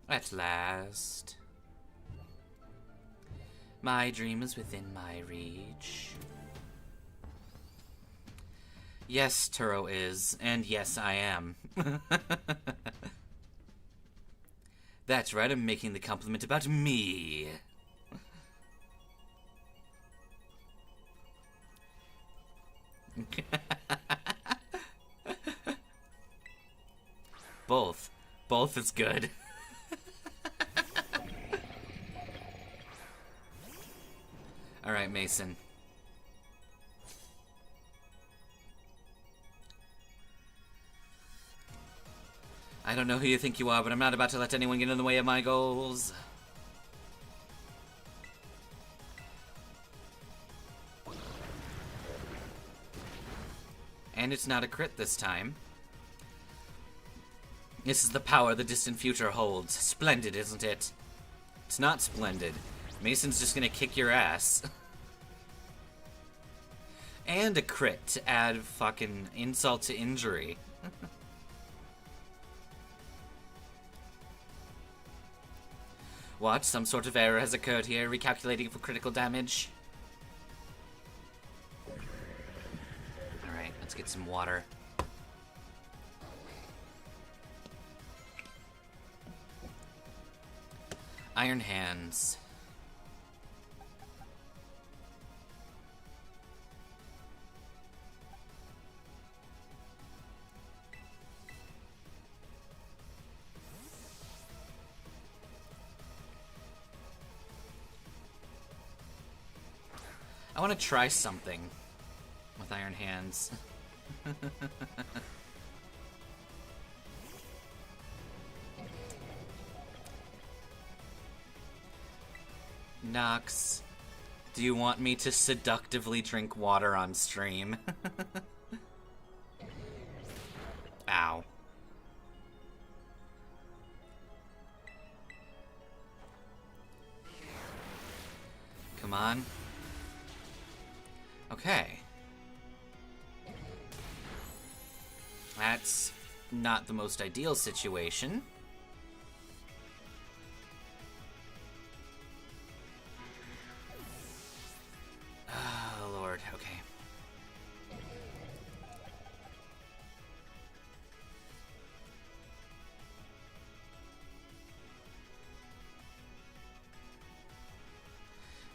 At last. My dream is within my reach. Yes, Turo is, and yes, I am. That's right, I'm making the compliment about me. Both. Both is good. Alright, Mason. I don't know who you think you are, but I'm not about to let anyone get in the way of my goals. And it's not a crit this time. This is the power the distant future holds. Splendid, isn't it? It's not splendid. Mason's just gonna kick your ass. And a crit to add fucking insult to injury. What? Some sort of error has occurred here, recalculating for critical damage. Alright, let's get some water. Iron Hands. I want to try something with Iron Hands. Nox, do you want me to seductively drink water on stream? Ow. Come on. Okay. That's not the most ideal situation. Oh, Lord. Okay.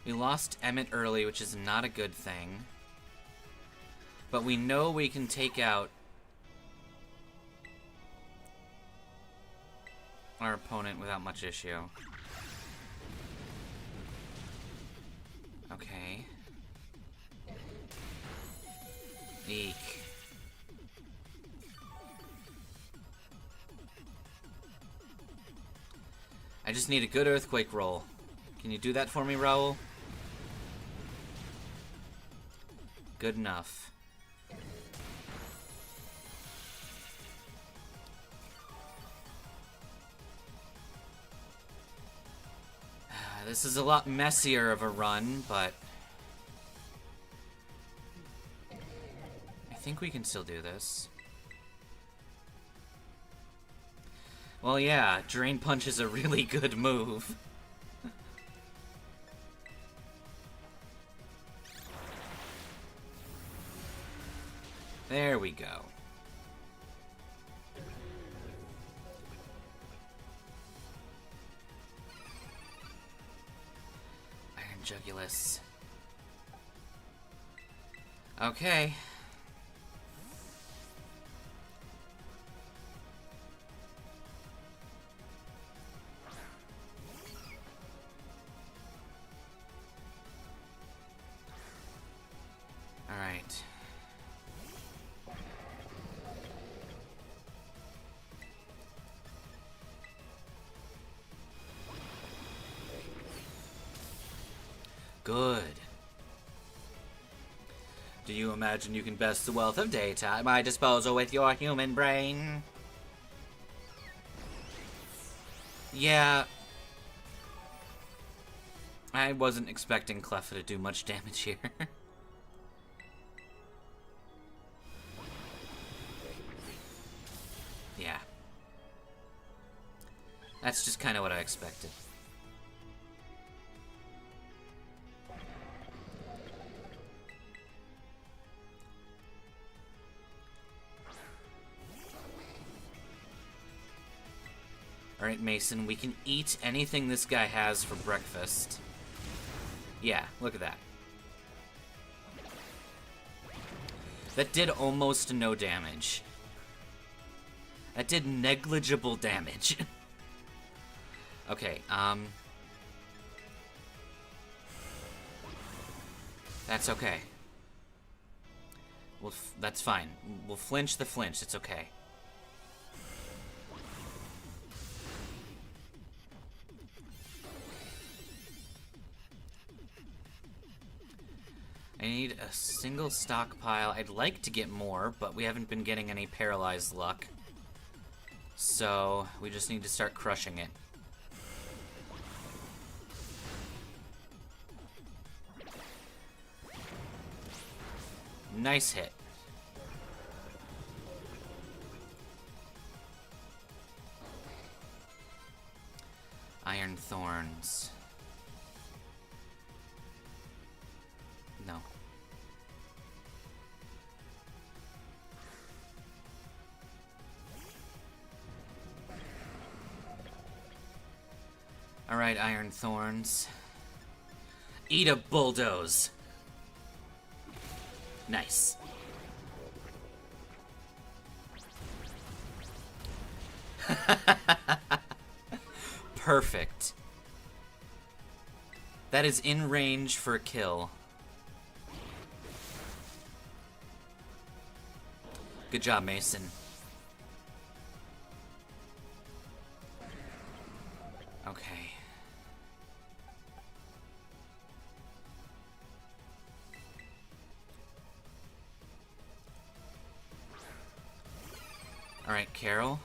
We lost Emote early, which is not a good thing. But we know we can take out our opponent without much issue. Okay. Eek. I just need a good earthquake roll. Can you do that for me, Raul? Good enough. This is a lot messier of a run, but I think we can still do this. Well, yeah, Drain Punch is a really good move. There we go. Iron Jugulus. Okay. All right. Good. Do you imagine you can best the wealth of data at my disposal with your human brain? Yeah. I wasn't expecting Cleffa to do much damage here. Yeah. That's just kind of what I expected. Alright, Mason, we can eat anything this guy has for breakfast. Yeah, look at that. That did almost no damage. That did negligible damage. Okay, that's okay. That's fine. We'll flinch the flinch, it's okay. I need a single stockpile. I'd like to get more, but we haven't been getting any paralyzed luck. So, we just need to start crushing it. Nice hit. Iron Thorns. No. Alright, Iron Thorns. Eat a bulldoze. Nice. Perfect. That is in range for a kill. Good job, Mason. Okay. Alright, Carol.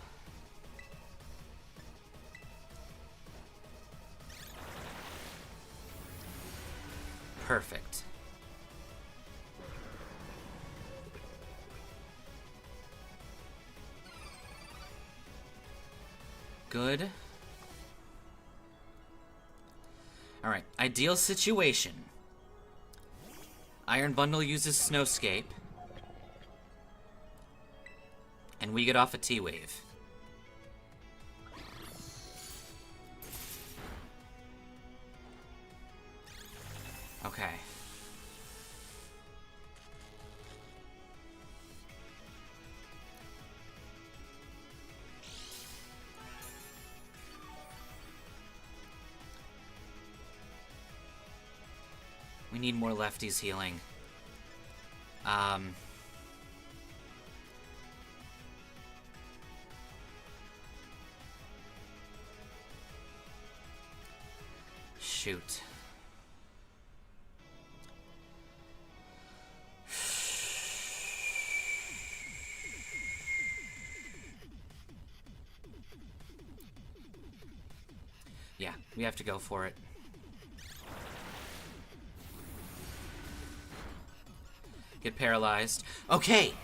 Perfect. Good. Alright, ideal situation. Iron Bundle uses Snowscape. And we get off a T-Wave. Okay. We need more lefties healing. Shoot. Yeah, we have to go for it. Get paralyzed. Okay!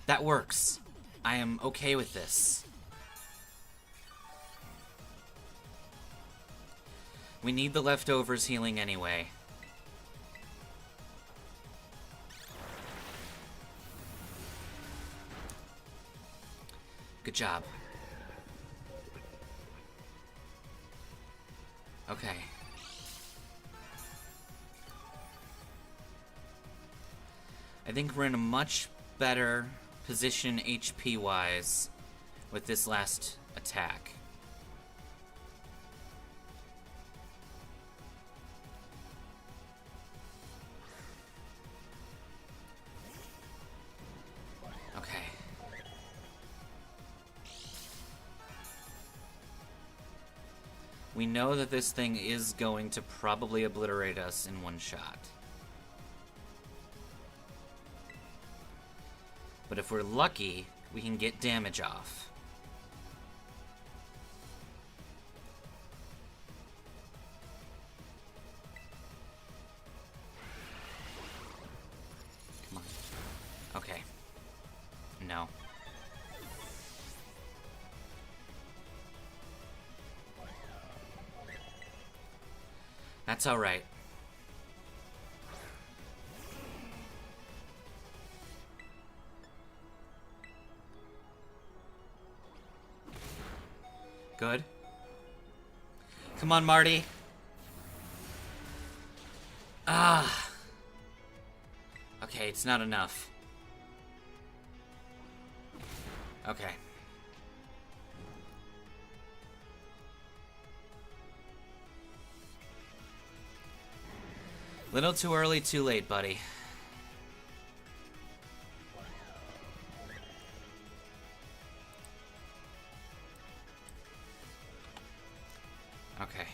That works. I am okay with this. We need the leftovers healing anyway. Good job. Okay. I think we're in a much better position HP-wise with this last attack. Okay. We know that this thing is going to probably obliterate us in one shot. But if we're lucky, we can get damage off. Come on. Okay. No. That's all right. Good. Come on, Marty. Ah. Okay, it's not enough. Okay. Little too early, too late, buddy. Okay.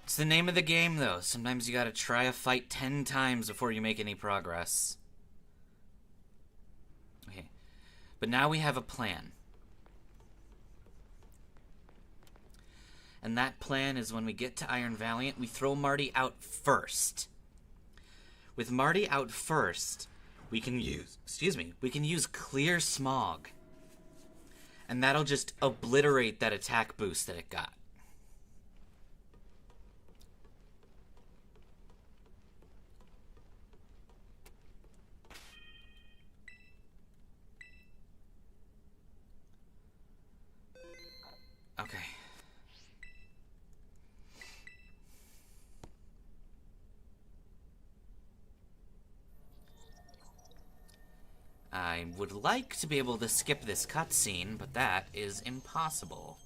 It's the name of the game, though. Sometimes you gotta try a fight 10 times before you make any progress. Okay. But now we have a plan. And that plan is when we get to Iron Valiant, we throw Marty out first. With Marty out first, we can use, we can use clear smog. And that'll just obliterate that attack boost that it got. Okay. I would like to be able to skip this cutscene, but that is impossible.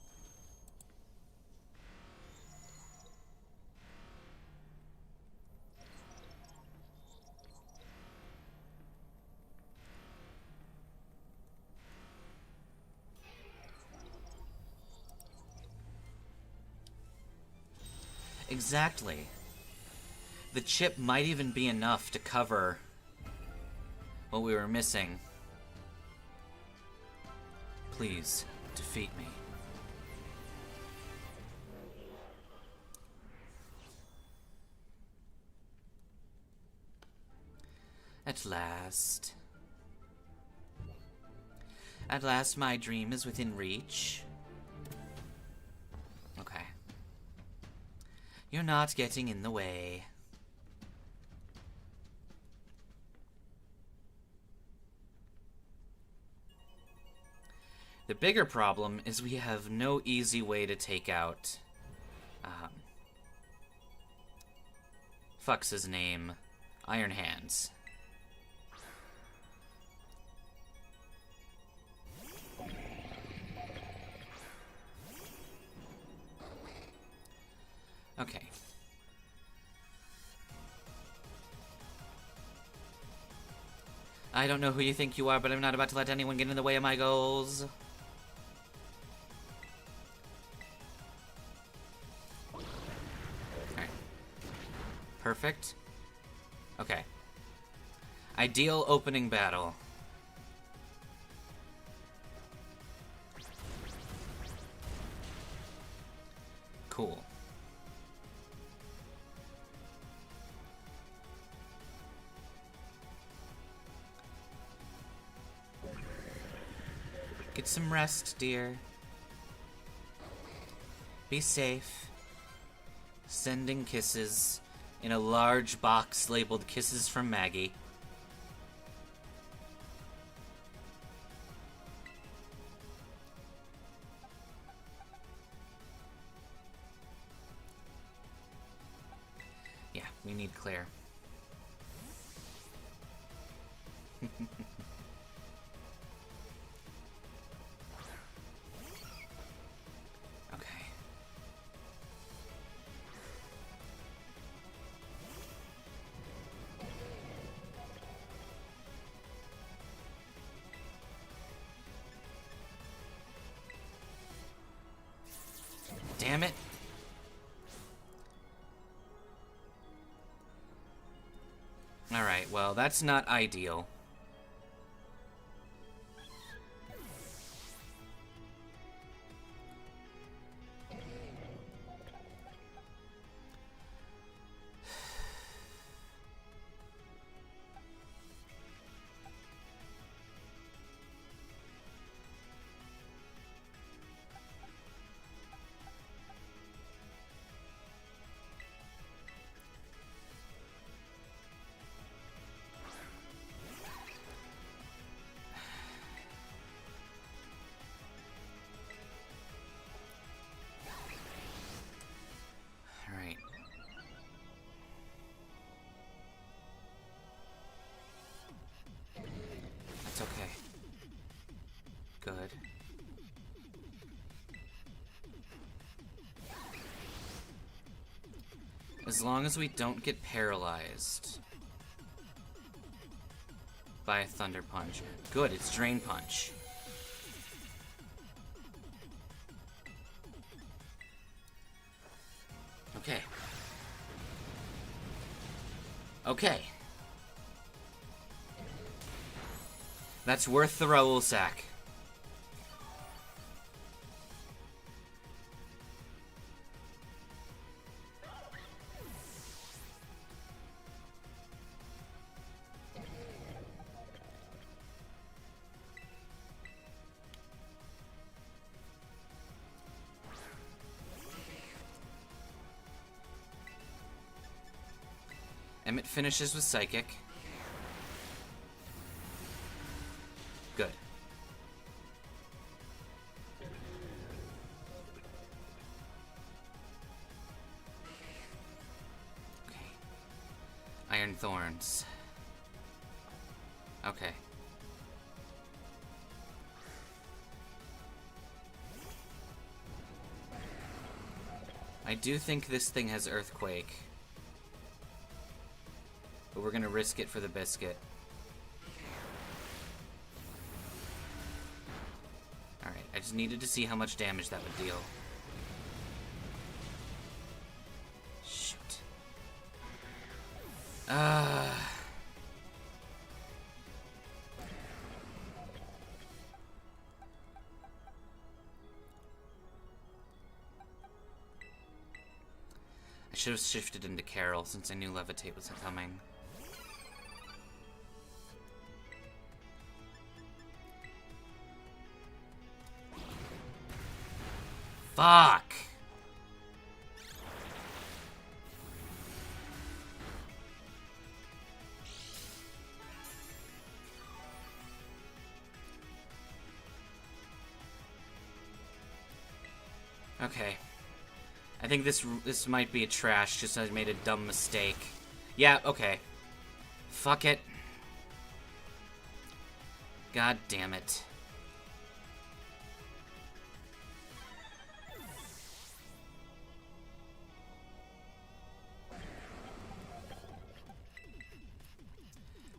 Exactly. The chip might even be enough to cover what we were missing. Please, defeat me. At last. At last my dream is within reach. Okay. You're not getting in the way. The bigger problem is we have no easy way to take out, fuck's his name, Iron Hands. Okay. I don't know who you think you are, but I'm not about to let anyone get in the way of my goals. Perfect. Okay. Ideal opening battle. Cool. Get some rest, dear. Be safe. Sending kisses in a large box labeled Kisses from Maggie. Yeah, we need Claire. Damn it. Alright, well, that's not ideal. Okay. Good. As long as we don't get paralyzed by a Thunder Punch. Good, it's Drain Punch. Okay. Okay. That's worth the Raoul sack. Emote finishes with Psychic. Good. Okay. Iron Thorns. Okay. I do think this thing has Earthquake. But we're gonna risk it for the biscuit. Alright, I just needed to see how much damage that would deal. Shoot. I should have shifted into Carol since I knew Levitate was coming. Fuck! Okay. I think this might be a trash, just I made a dumb mistake. Yeah, okay. Fuck it. God damn it.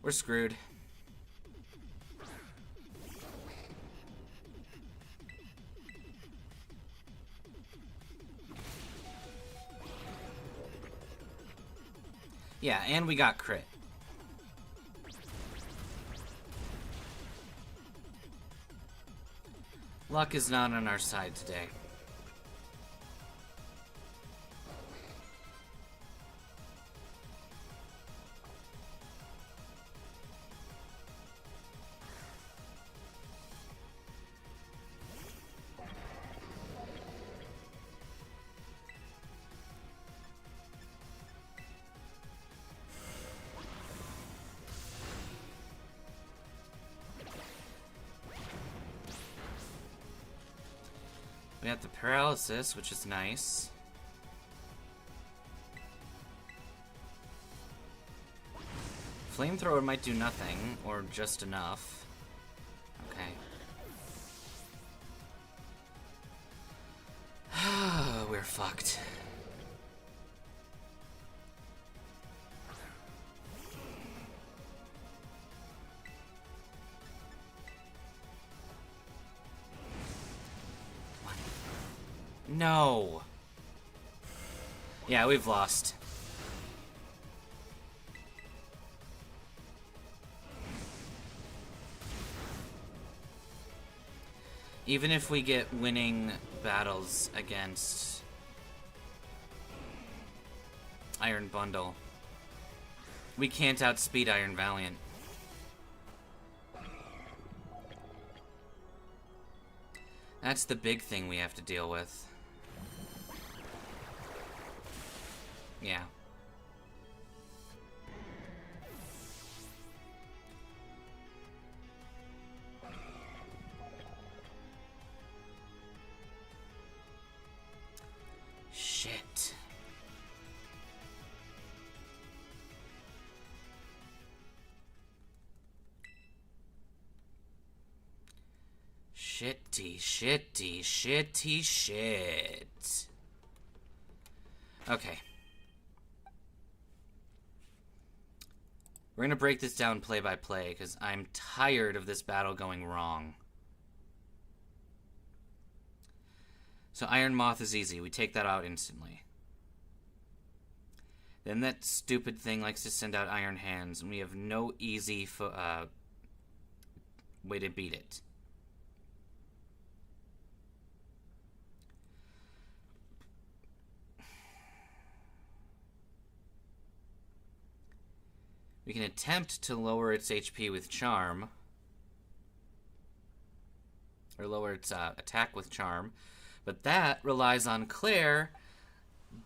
We're screwed. Yeah, and we got crit. Luck is not on our side today. We got the paralysis, which is nice. Flamethrower might do nothing, or just enough. Okay. We're fucked. No. Yeah, we've lost. Even if we get winning battles against Iron Bundle, we can't outspeed Iron Valiant. That's the big thing we have to deal with. Yeah. Shit. Shitty, shitty, shitty, shit. Okay. We're gonna break this down play by play, because I'm tired of this battle going wrong. So Iron Moth is easy. We take that out instantly. Then that stupid thing likes to send out Iron Hands, and we have no easy way to beat it. We can attempt to lower its HP with Charm. Or lower its attack with Charm. But that relies on Claire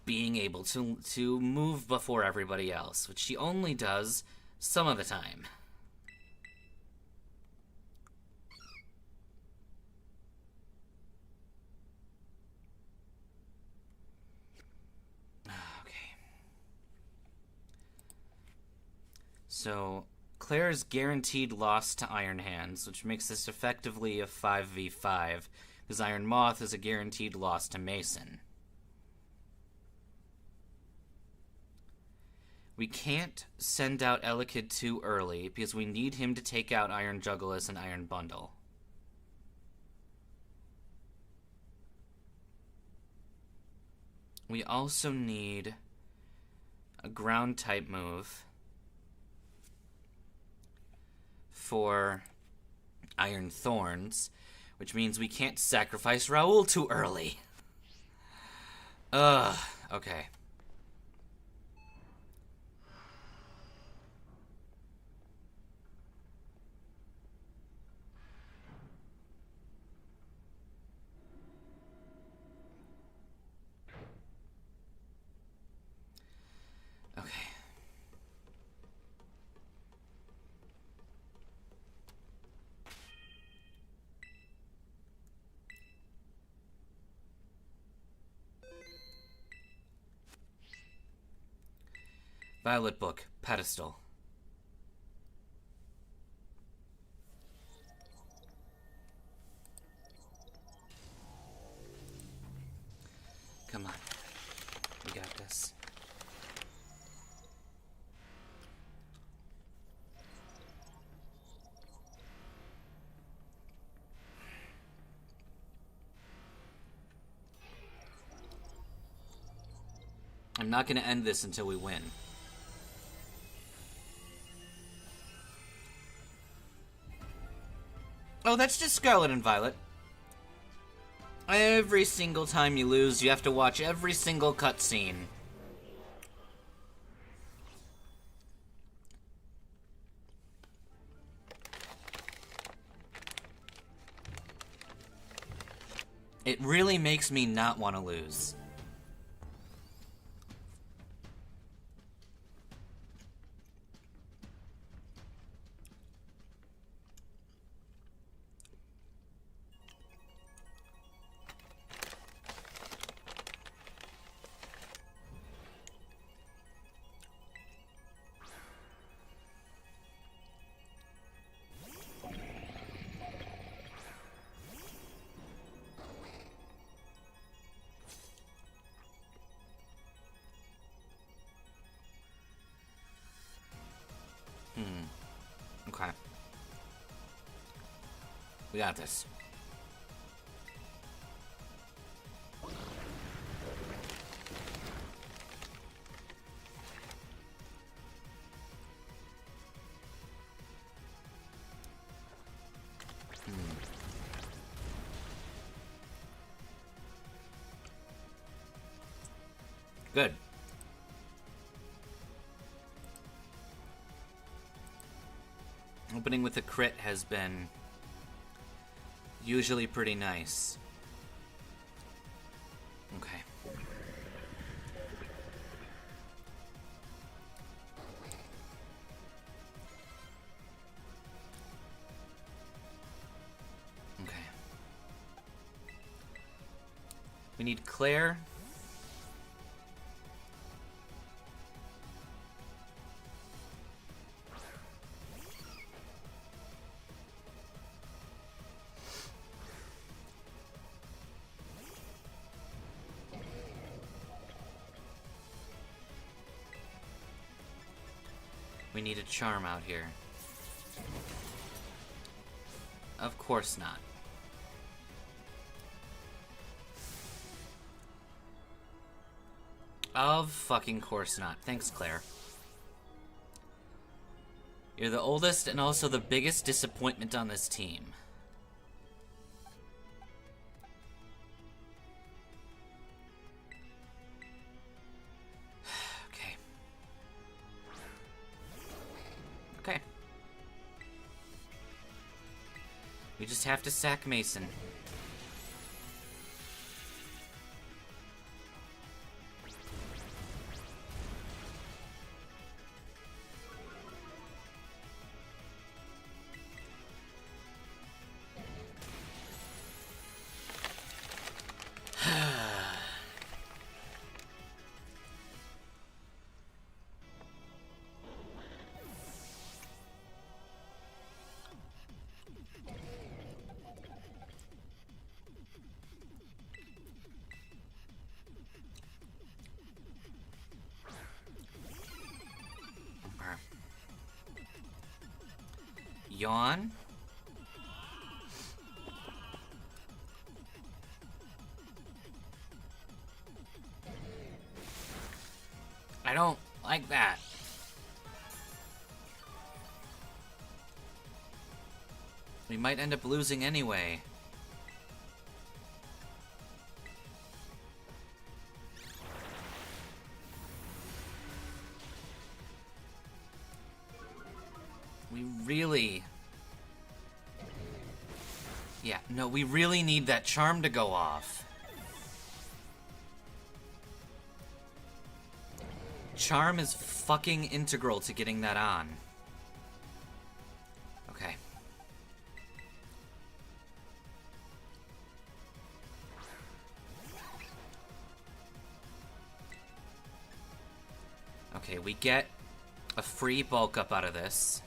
being able to move before everybody else, which she only does some of the time. So, Claire's guaranteed loss to Iron Hands, which makes this effectively a 5v5, because Iron Moth is a guaranteed loss to Mason. We can't send out Elekid too early, because we need him to take out Iron Juggalos and Iron Bundle. We also need a ground-type move for Iron Thorns, which means we can't sacrifice Raoul too early. Okay. Okay. Violet Book, Pedestal. Come on. We got this. I'm not going to end this until we win. Oh, that's just Scarlet and Violet. Every single time you lose, you have to watch every single cutscene. It really makes me not want to lose. Okay. We got this. Good. Opening with a crit has been usually pretty nice. Okay. Okay. We need Claire. We need a charm out here. Of course not. Of fucking course not. Thanks, Claire. You're the oldest and also the biggest disappointment on this team. We just have to sack Mason. Yawn? I don't like that. We might end up losing anyway. We really... Yeah, no, we really need that charm to go off. Charm is fucking integral to getting that on. Okay. Okay, we get a free bulk up out of this.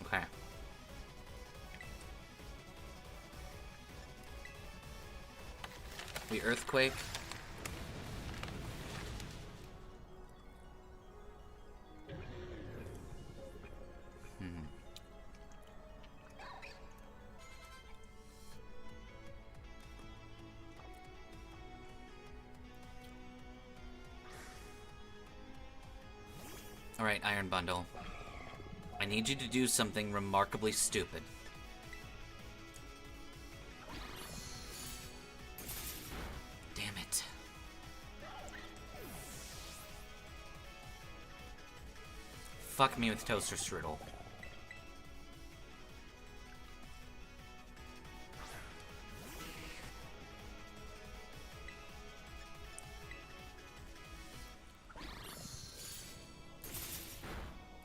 Okay. We earthquake. Alright, Iron Bundle. I need you to do something remarkably stupid. Damn it. Fuck me with Toaster Strudel.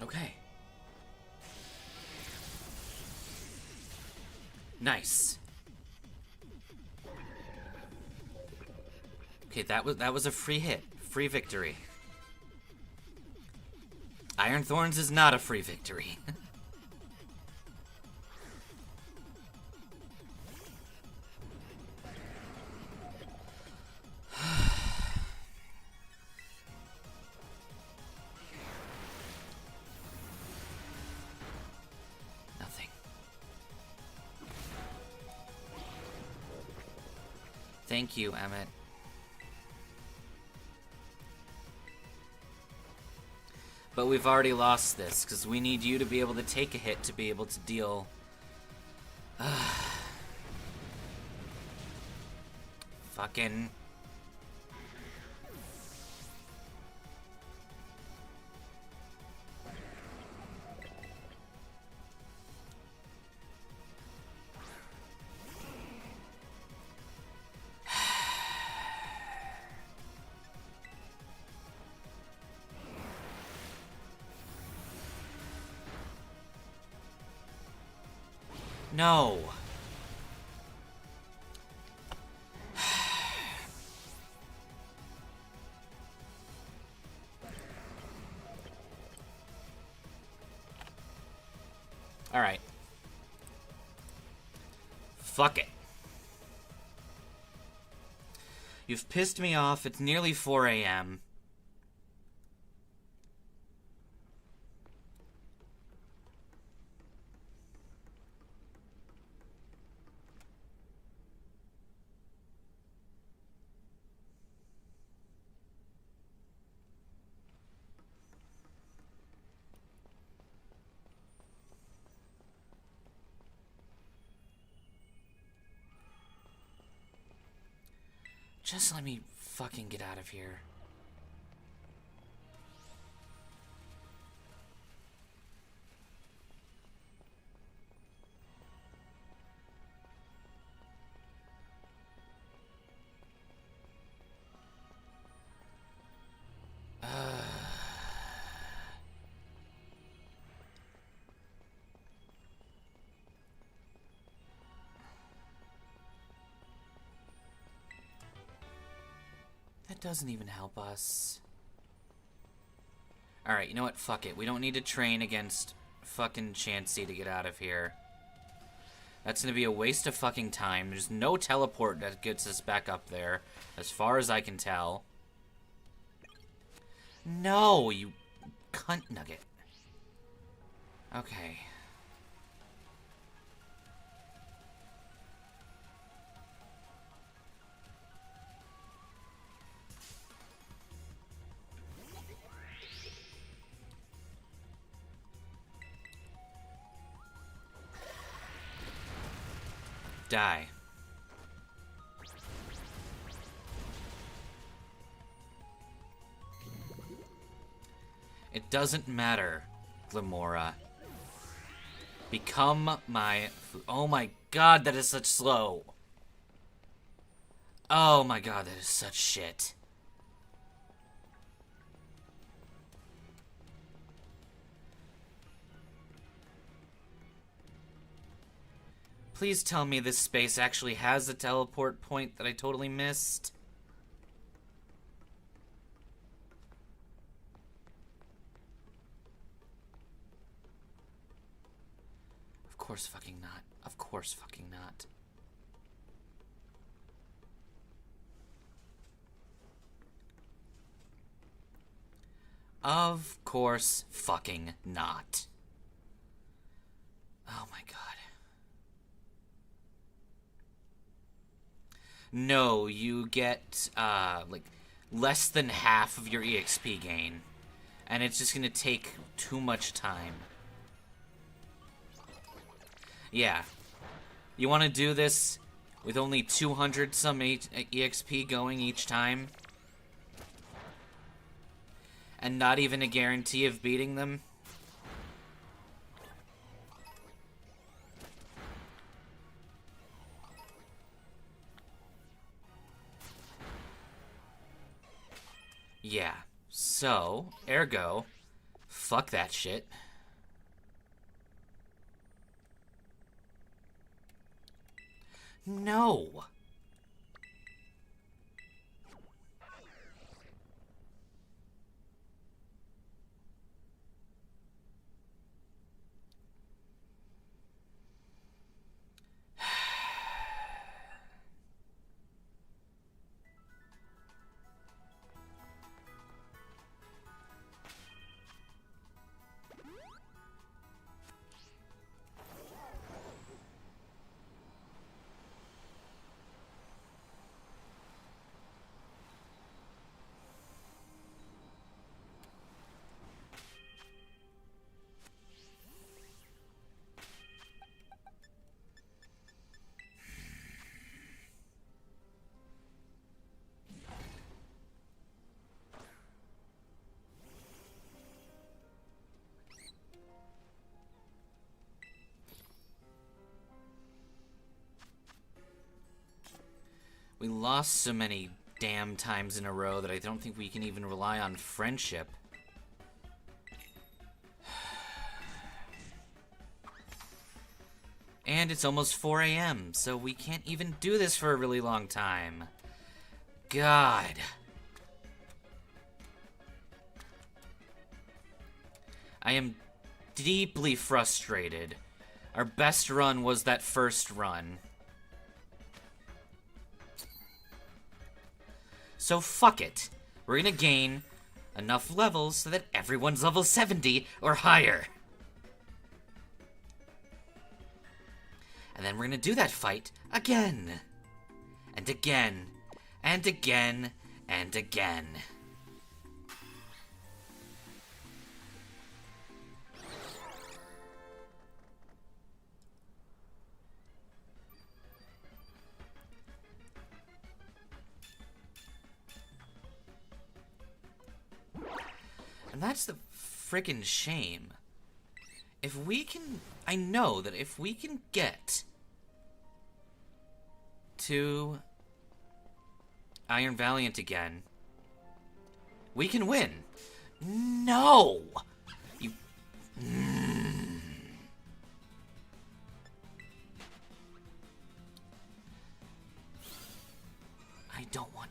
Okay. Nice. Okay, that was a free hit. Free victory. Iron Thorns is not a free victory. Nothing. Thank you, Emmett. But we've already lost this, because we need you to be able to take a hit to be able to deal... Fucking... No. All right. Fuck it. You've pissed me off. It's nearly 4 a.m. Just let me fucking get out of here. doesn't even help us. Alright, you know what? Fuck it. We don't need to train against fucking Chansey to get out of here. That's gonna be a waste of fucking time. There's no teleport that gets us back up there, as far as I can tell. No, you cunt nugget. Okay. Die. It doesn't matter, Glamora. Become my food. Oh my god, that is such slow. Oh my god, that is such shit. Please tell me this space actually has a teleport point that I totally missed. Of course fucking not. Of course fucking not. Of course fucking not. Oh my god. No, you get, like, less than half of your EXP gain. And it's just gonna take too much time. Yeah. You wanna do this with only 200 some EXP going each time? And not even a guarantee of beating them? Yeah, so, ergo, fuck that shit. No! We lost so many damn times in a row that I don't think we can even rely on friendship. And it's almost 4 AM, so we can't even do this for a really long time. God. I am deeply frustrated. Our best run was that first run. So fuck it. We're gonna gain enough levels so that everyone's level 70 or higher. And then we're gonna do that fight again. And again. And again. And again. And that's the friggin' shame. If we can... I know that if we can get to Iron Valiant again, we can win. No! You... I don't want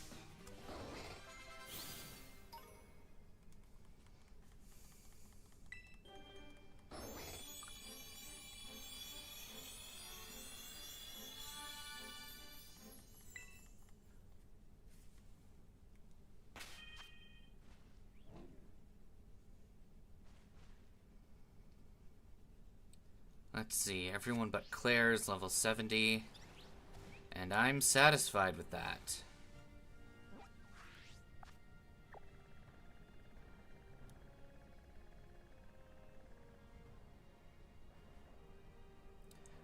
Let's see, everyone but Claire is level 70. And I'm satisfied with that.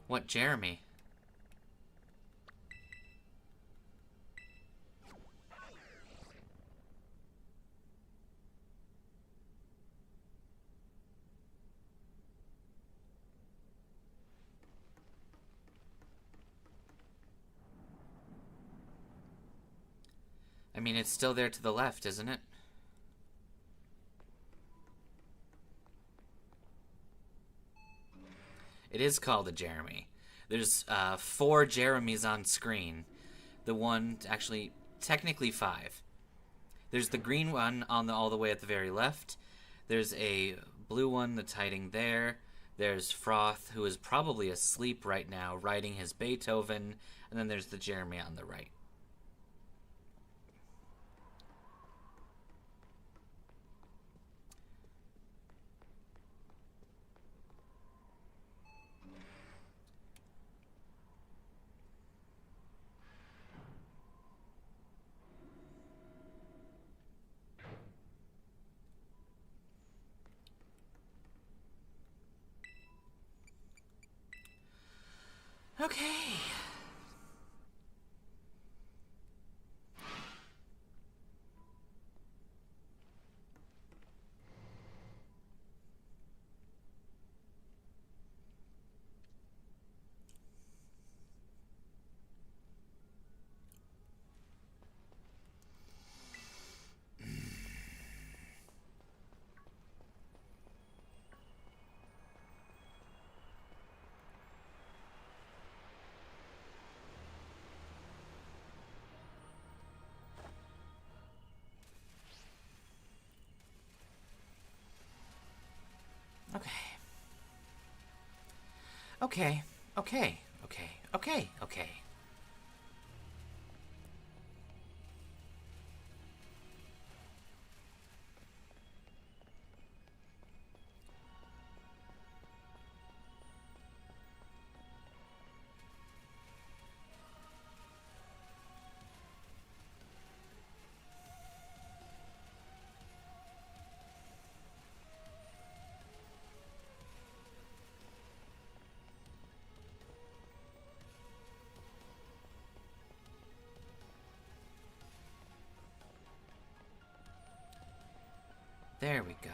What, Jeremy? I mean, it's still there to the left, isn't it? It is called a Jeremy. There's 4 Jeremys on screen. The one, actually, technically 5. There's the green one on all the way at the very left. There's a blue one that's hiding there. There's Froth, who is probably asleep right now, writing his Beethoven. And then there's the Jeremy on the right. Okay. Okay. Okay. Okay. Okay. Okay. Okay. There we go.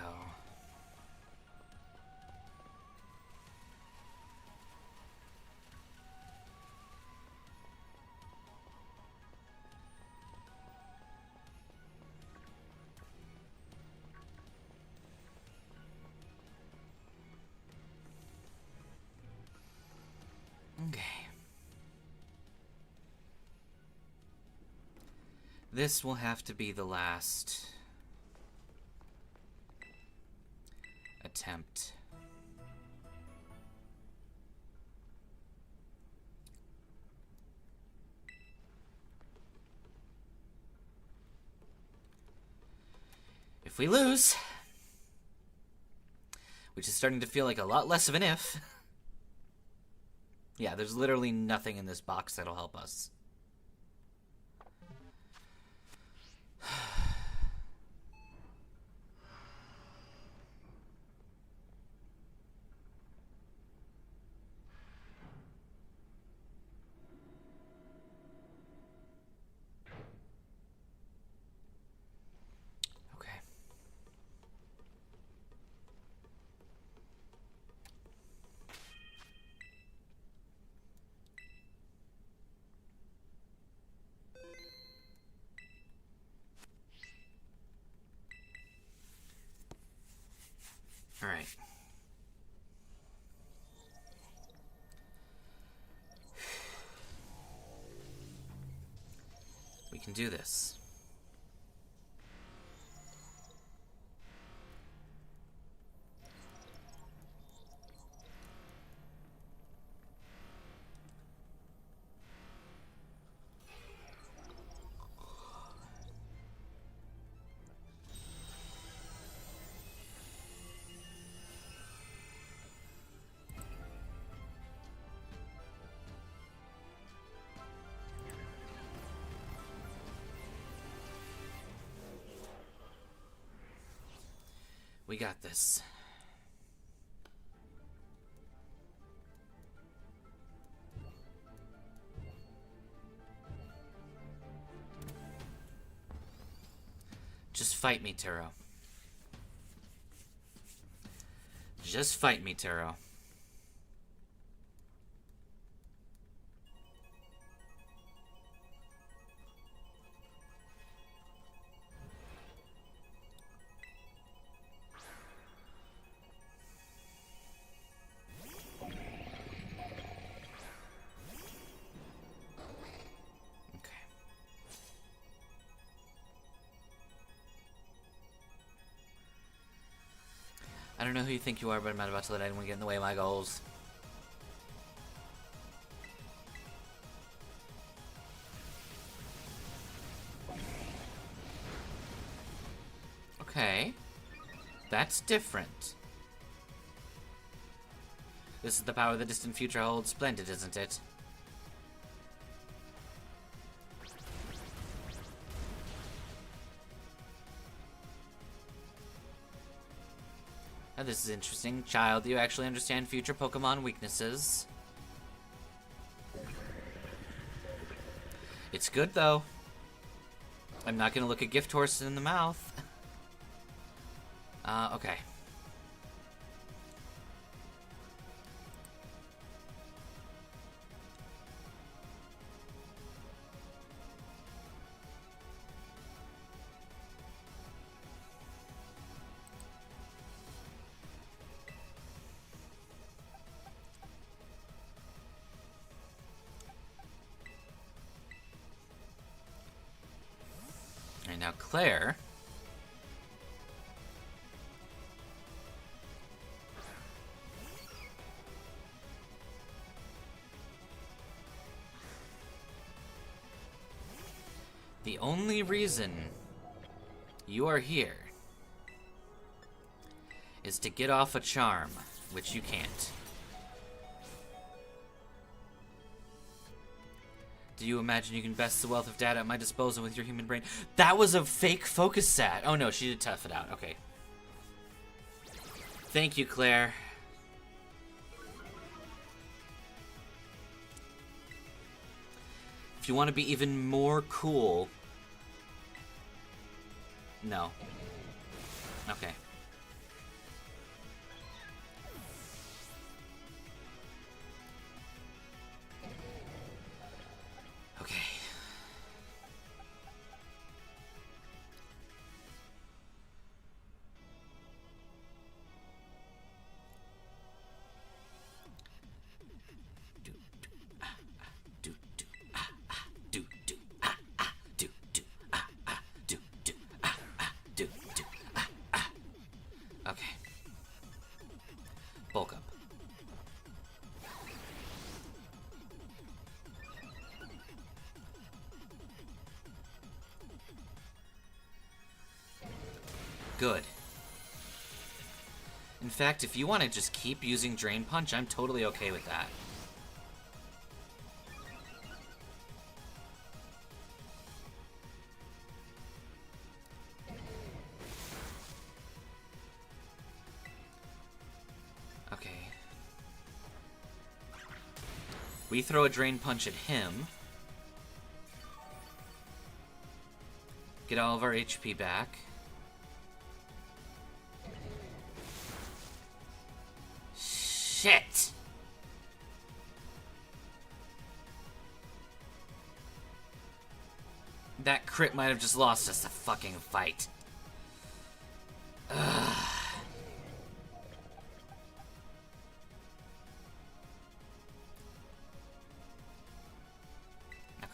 Okay. This will have to be the last attempt. If we lose, which is starting to feel like a lot less of an if, yeah, there's literally nothing in this box that'll help us. Okay. All right. We can do this. We got this. Just fight me, Taro. Just fight me, Taro. I don't know who you think you are, but I'm not about to let anyone get in the way of my goals. Okay. That's different. This is the power the distant future holds. Splendid, isn't it? Now this is interesting. Child, you actually understand future Pokemon weaknesses. It's good, though. I'm not gonna look a gift horse in the mouth. Okay. And now Claire. The only reason you are here is to get off a charm, which you can't. Do you imagine you can best the wealth of data at my disposal with your human brain? That was a fake focus sat. Oh no, she did tough it out. Okay. Thank you, Claire. If you want to be even more cool... No. Okay. Okay. Okay. Bulk up. Good. In fact, if you want to just keep using Drain Punch, I'm totally okay with that. Okay. We throw a Drain Punch at him. Get all of our HP back. Shit! That crit might have just lost us the fucking fight. Ugh. Okay.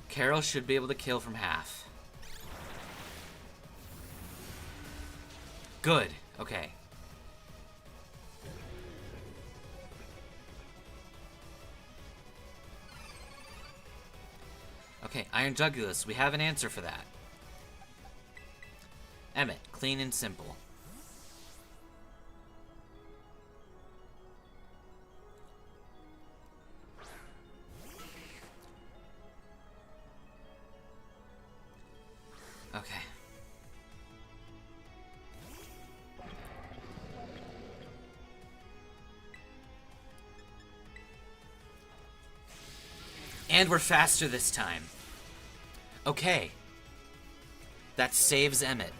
Carol should be able to kill from half. Good. Okay. Okay, Iron Jugulus, we have an answer for that. Emote, clean and simple. And we're faster this time. Okay. That saves Emmet.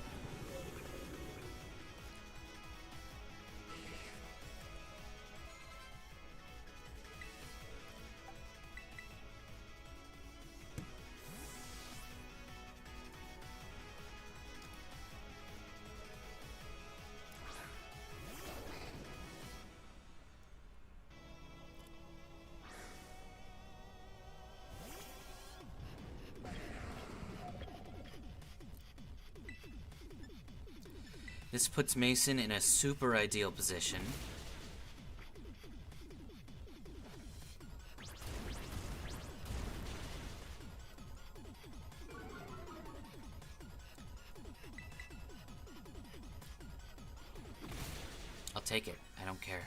This puts Mason in a super ideal position. I'll take it. I don't care.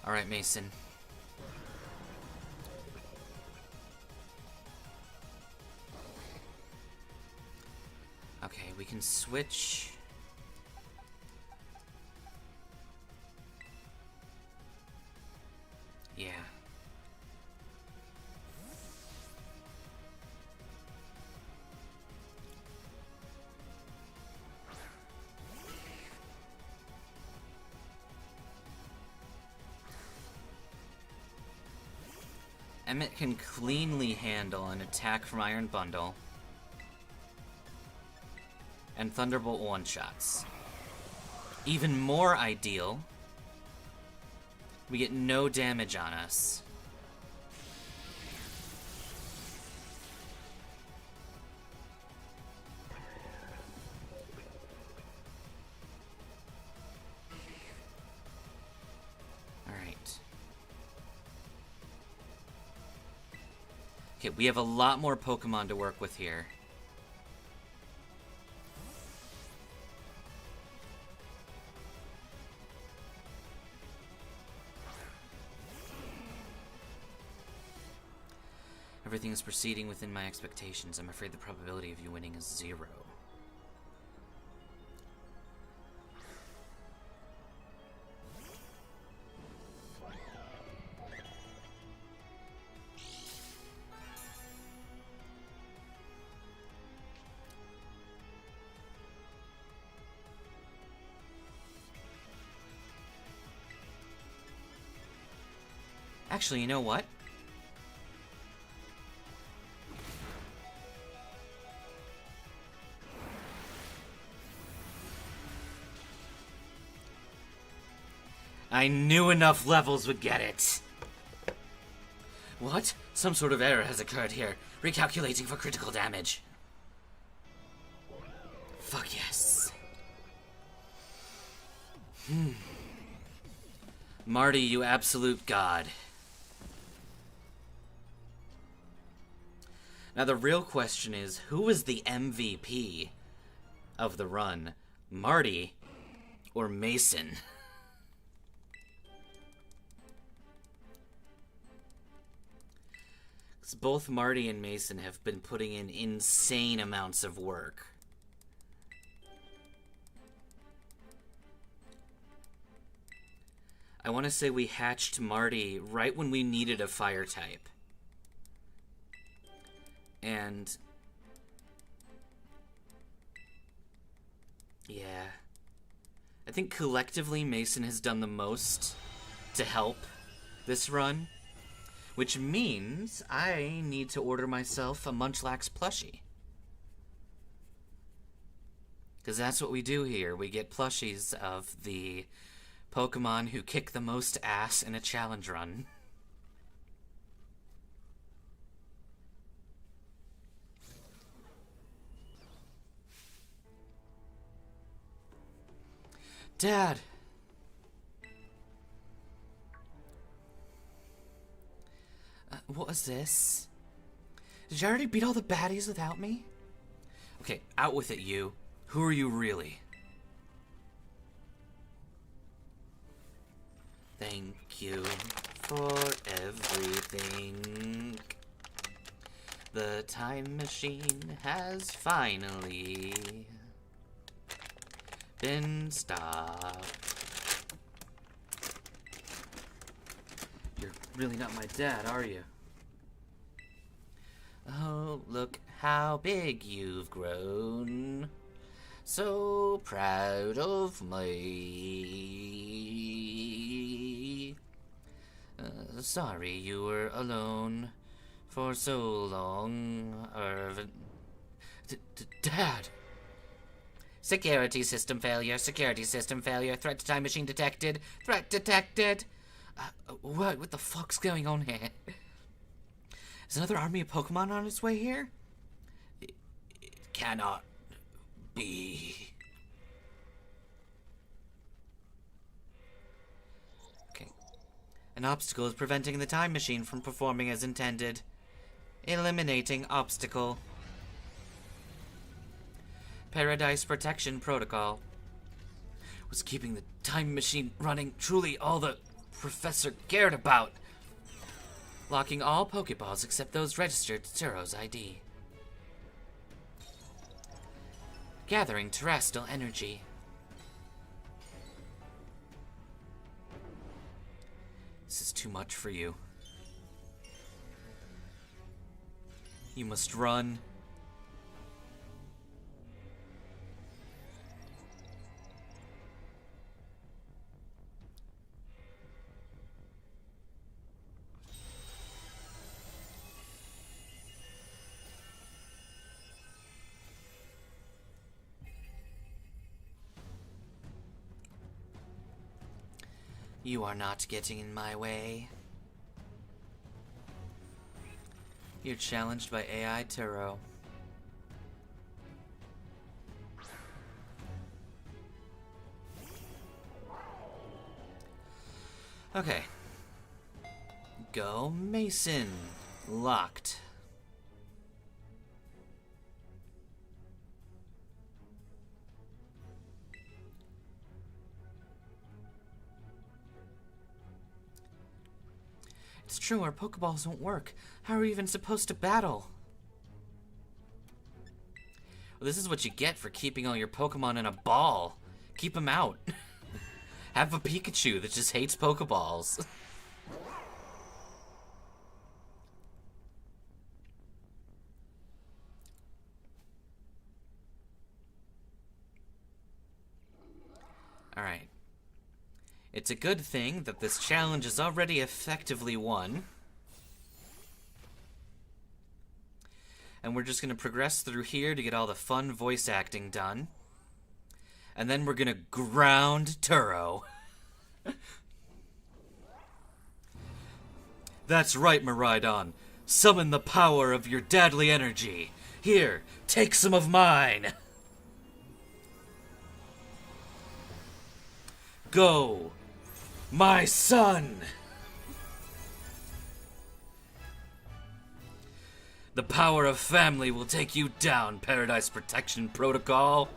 All right, Mason. Okay, we can switch. Yeah. Emmet can cleanly handle an attack from Iron Bundle and Thunderbolt one-shots. Even more ideal, we get no damage on us. Alright. Okay, we have a lot more Pokemon to work with here. Everything is proceeding within my expectations. I'm afraid the probability of you winning is 0. Actually, you know what? I knew enough levels would get it. What? Some sort of error has occurred here. Recalculating for critical damage. Fuck yes. Marty, you absolute god. Now the real question is, who was the MVP of the run? Marty or Mason? Both Marty and Mason have been putting in insane amounts of work. I want to say we hatched Marty right when we needed a fire type. And yeah, I think collectively Mason has done the most to help this run. Which means I need to order myself a Munchlax plushie. Because that's what we do here. We get plushies of the Pokemon who kick the most ass in a challenge run. Dad! What was this? Did you already beat all the baddies without me? Okay, out with it, you. Who are you really? Thank you for everything. The time machine has finally been stopped. really not my dad, are you? Oh, look how big you've grown. So proud of me. Sorry you were alone for so long, Irvin. Dad! Security system failure, security system failure, threat to time machine detected, threat detected! What the fuck's going on here? Is another army of Pokemon on its way here? It cannot be. Okay. An obstacle is preventing the time machine from performing as intended. Eliminating obstacle. Paradise Protection Protocol. Was keeping the time machine running truly all the professor cared about? Locking all Pokeballs except those registered to Turo's ID. Gathering terrestrial energy. This is too much for you. You must run. You are not getting in my way. You're challenged by AI Turo. Okay. Go Mason. Locked. It's true, our Pokeballs won't work. How are we even supposed to battle? Well, this is what you get for keeping all your Pokemon in a ball. Keep them out. Have a Pikachu that just hates Pokeballs. Alright. It's a good thing that this challenge is already effectively won. And we're just going to progress through here to get all the fun voice acting done. And then we're going to ground Turo. That's right, Miraidon. Summon the power of your deadly energy. Here, take some of mine. Go, my son. The power of family will take you down, Paradise Protection Protocol.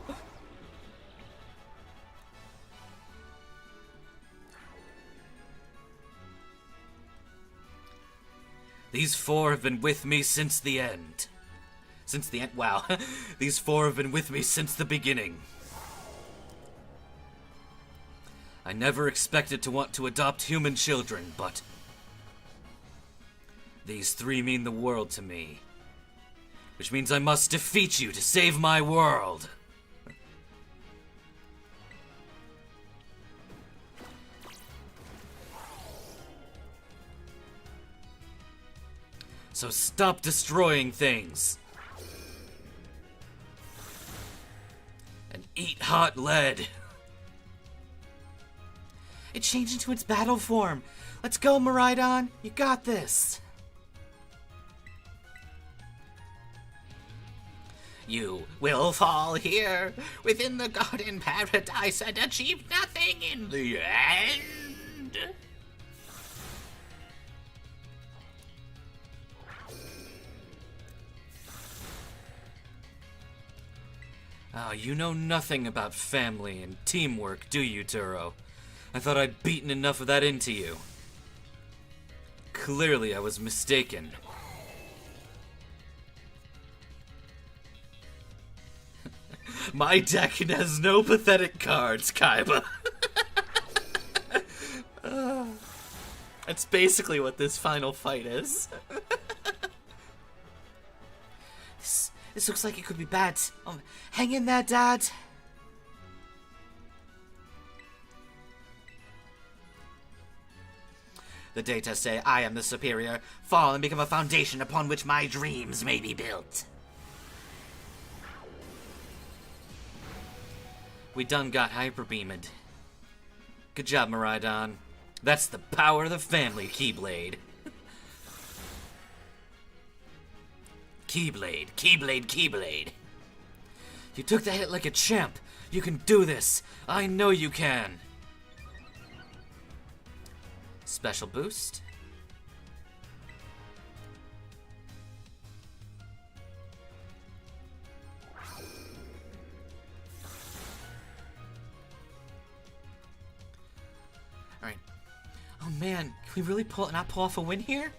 These four have been with me since the end. Since the end? Wow. These four have been with me since the beginning. I never expected to want to adopt human children, but these three mean the world to me. Which means I must defeat you to save my world. So stop destroying things. And eat hot lead. It changed into its battle form. Let's go, Miraidon. You got this. You will fall here within the garden paradise and achieve nothing in the end. Oh, you know nothing about family and teamwork, do you, Turo? I thought I'd beaten enough of that into you. Clearly, I was mistaken. My deck has no pathetic cards, Kaiba. That's basically what this final fight is. This looks like it could be bad. Hang in there, Dad. The data say I am the superior. Fall and become a foundation upon which my dreams may be built. We done got hyperbeamed. Good job, Miraidon. That's the power of the family, Keyblade. Keyblade, Keyblade, Keyblade. You took the hit like a champ. You can do this. I know you can. Special boost. Alright. Oh man, can we really not pull off a win here?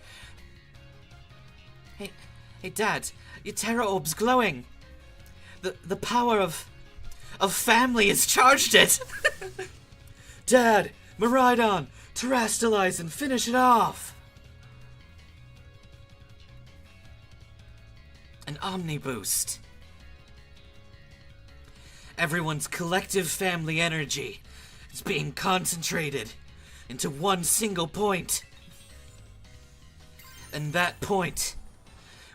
Hey Dad, your Terra Orb's glowing. The power of family has charged it. Dad, Miraidon, terrestrialize and finish it off. An Omni boost. Everyone's collective family energy is being concentrated into one single point. And that point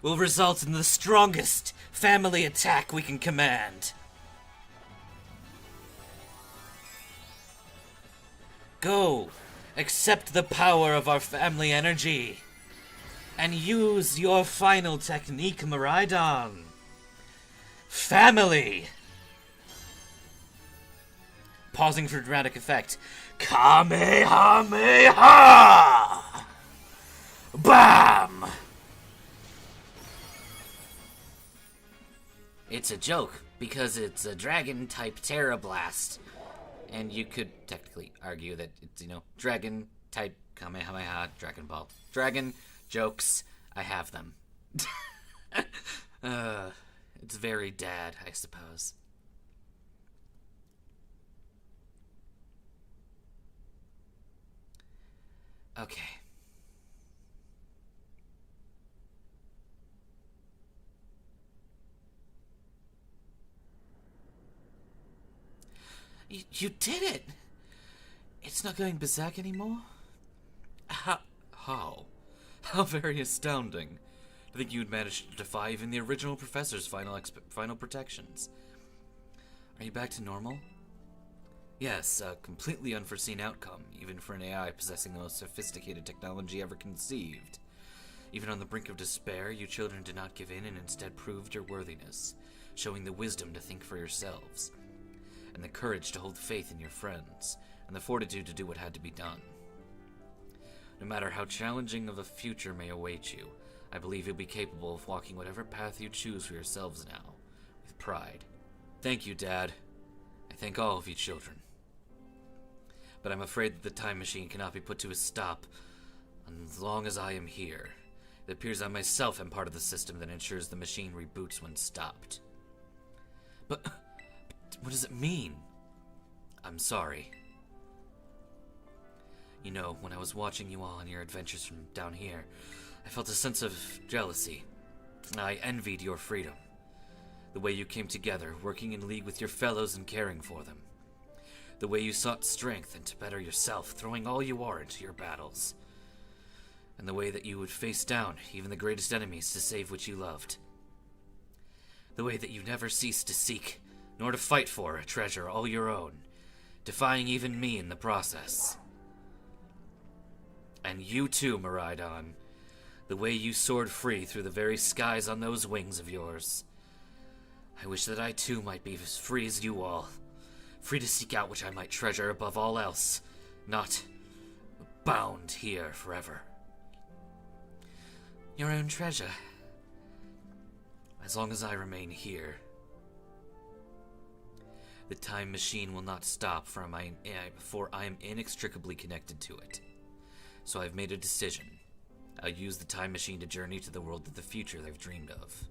will result in the strongest family attack we can command. Go, accept the power of our family energy, and use your final technique, Miraidon. Family! Pausing for dramatic effect. Kamehameha! Bam! It's a joke, because it's a dragon-type Terra Blast. And you could technically argue that it's, dragon-type Kamehameha Dragon Ball. Dragon jokes, I have them. It's very dad, I suppose. Okay. You did it! It's not going berserk anymore? How? How very astounding. I think you'd managed to defy even the original professor's final protections. Are you back to normal? Yes, a completely unforeseen outcome, even for an AI possessing the most sophisticated technology ever conceived. Even on the brink of despair, you children did not give in and instead proved your worthiness, showing the wisdom to think for yourselves, and the courage to hold faith in your friends, and the fortitude to do what had to be done. No matter how challenging of a future may await you, I believe you'll be capable of walking whatever path you choose for yourselves now, with pride. Thank you, Dad. I thank all of you children. But I'm afraid that the time machine cannot be put to a stop as long as I am here. It appears I myself am part of the system that ensures the machine reboots when stopped. But what does it mean? I'm sorry. You know, when I was watching you all on your adventures from down here, I felt a sense of jealousy. I envied your freedom. The way you came together, working in league with your fellows and caring for them. The way you sought strength and to better yourself, throwing all you are into your battles. And the way that you would face down even the greatest enemies to save what you loved. The way that you never ceased to seek, nor to fight for a treasure all your own, defying even me in the process. And you too, Miraidon. The way you soared free through the very skies on those wings of yours. I wish that I too might be as free as you all. Free to seek out which I might treasure above all else. Not bound here forever. Your own treasure. As long as I remain here. The time machine will not stop for I am inextricably connected to it. So I've made a decision. I'll use the time machine to journey to the world of the future they've dreamed of.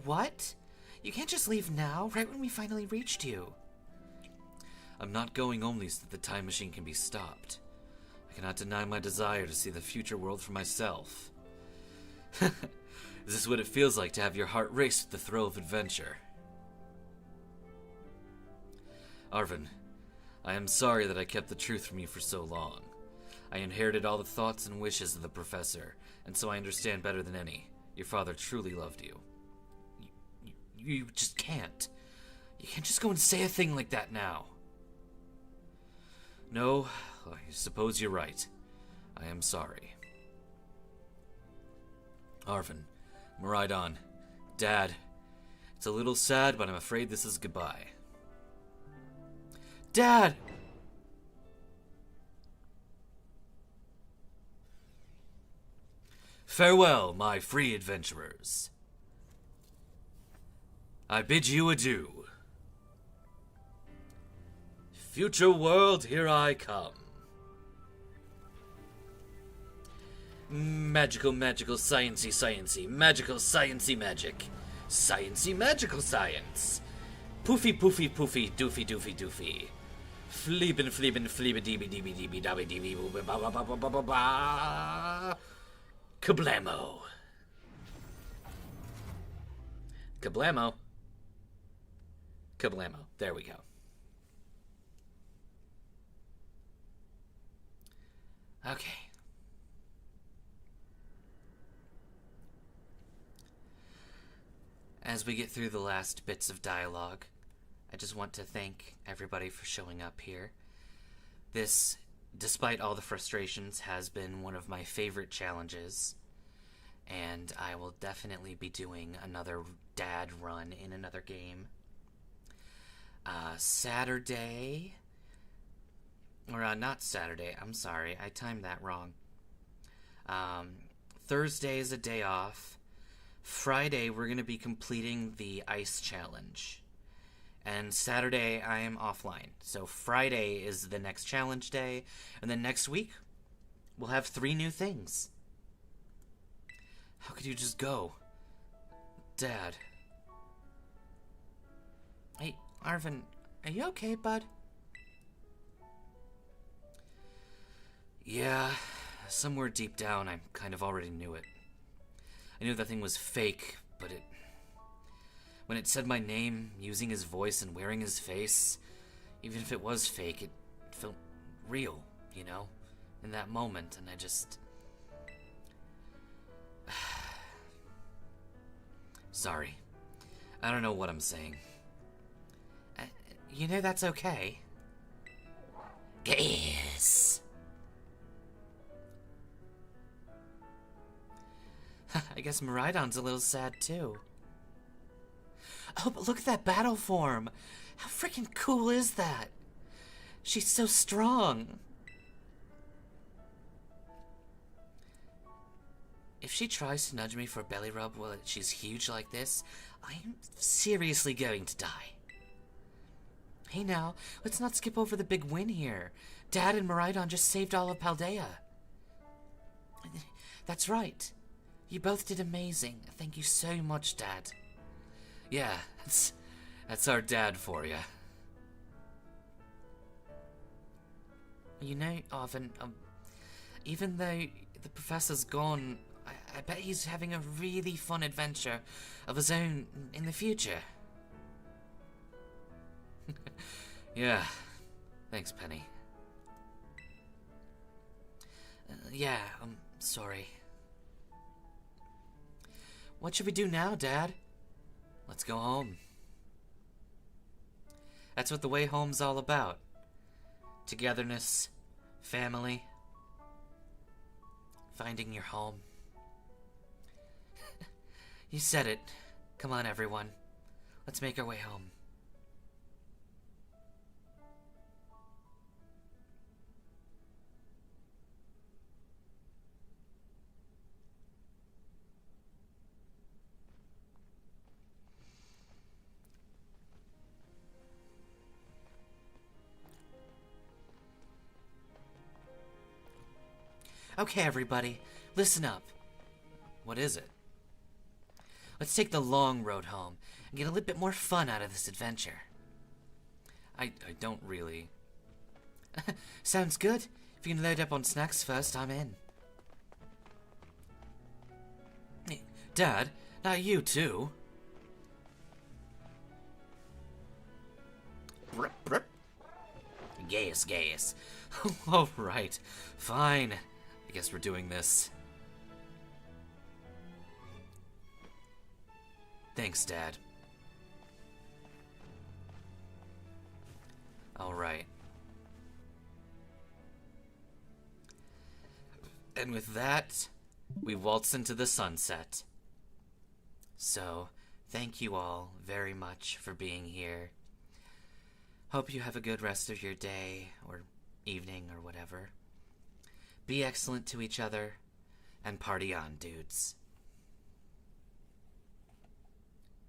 What? You can't just leave now, right when we finally reached you. I'm not going only so that the time machine can be stopped. I cannot deny my desire to see the future world for myself. Is this what it feels like to have your heart race with the thrill of adventure? Arvin, I am sorry that I kept the truth from you for so long. I inherited all the thoughts and wishes of the professor, and so I understand better than any. Your father truly loved you. You just can't. You can't just go and say a thing like that now. No, I suppose you're right. I am sorry. Arvin, Maridon, Dad, it's a little sad, but I'm afraid this is goodbye. Dad! Farewell, my free adventurers. I bid you adieu. Future world, here I come. Magical, sciencey, magical, sciencey, magic. Sciencey, magical science. Poofy, doofy. Fleebin, deeby, dabby, deeby, ba. Kablamo. There we go. Okay. As we get through the last bits of dialogue, I just want to thank everybody for showing up here. This, despite all the frustrations, has been one of my favorite challenges, and I will definitely be doing another dad run in another game. Saturday, or not Saturday, I'm sorry, I timed that wrong. Thursday is a day off. Friday, we're going to be completing the ice challenge. And Saturday, I am offline. So Friday is the next challenge day. And then next week, we'll have 3 new things. How could you just go? Dad. Hey, Arvin, are you okay, bud? Yeah, somewhere deep down, I kind of already knew it. I knew that thing was fake, but when it said my name, using his voice and wearing his face, even if it was fake, it felt real, you know, in that moment, and I just... Sorry. I don't know what I'm saying. You know that's okay. Yes. I guess Maridon's a little sad too. Oh, but look at that battle form! How freaking cool is that? She's so strong! If she tries to nudge me for a belly rub while she's huge like this, I'm seriously going to die. Hey now, let's not skip over the big win here. Dad and Maridon just saved all of Paldea. That's right. You both did amazing. Thank you so much, Dad. Yeah, that's our dad for you. You know, Arvin, even though the professor's gone, I bet he's having a really fun adventure of his own in the future. Yeah, thanks, Penny. Yeah, I'm sorry. What should we do now, Dad? Let's go home. That's what the way home's all about. Togetherness, family, finding your home. You said it. Come on, everyone. Let's make our way home. Okay, everybody, listen up. What is it? Let's take the long road home and get a little bit more fun out of this adventure. I don't really Sounds good. If you can load up on snacks first, I'm in. Dad, not you too. Gas. All right, fine. I guess we're doing this. Thanks, Dad. All right. And with that, we waltz into the sunset. So, thank you all very much for being here. Hope you have a good rest of your day, or evening, or whatever. Be excellent to each other, and party on, dudes.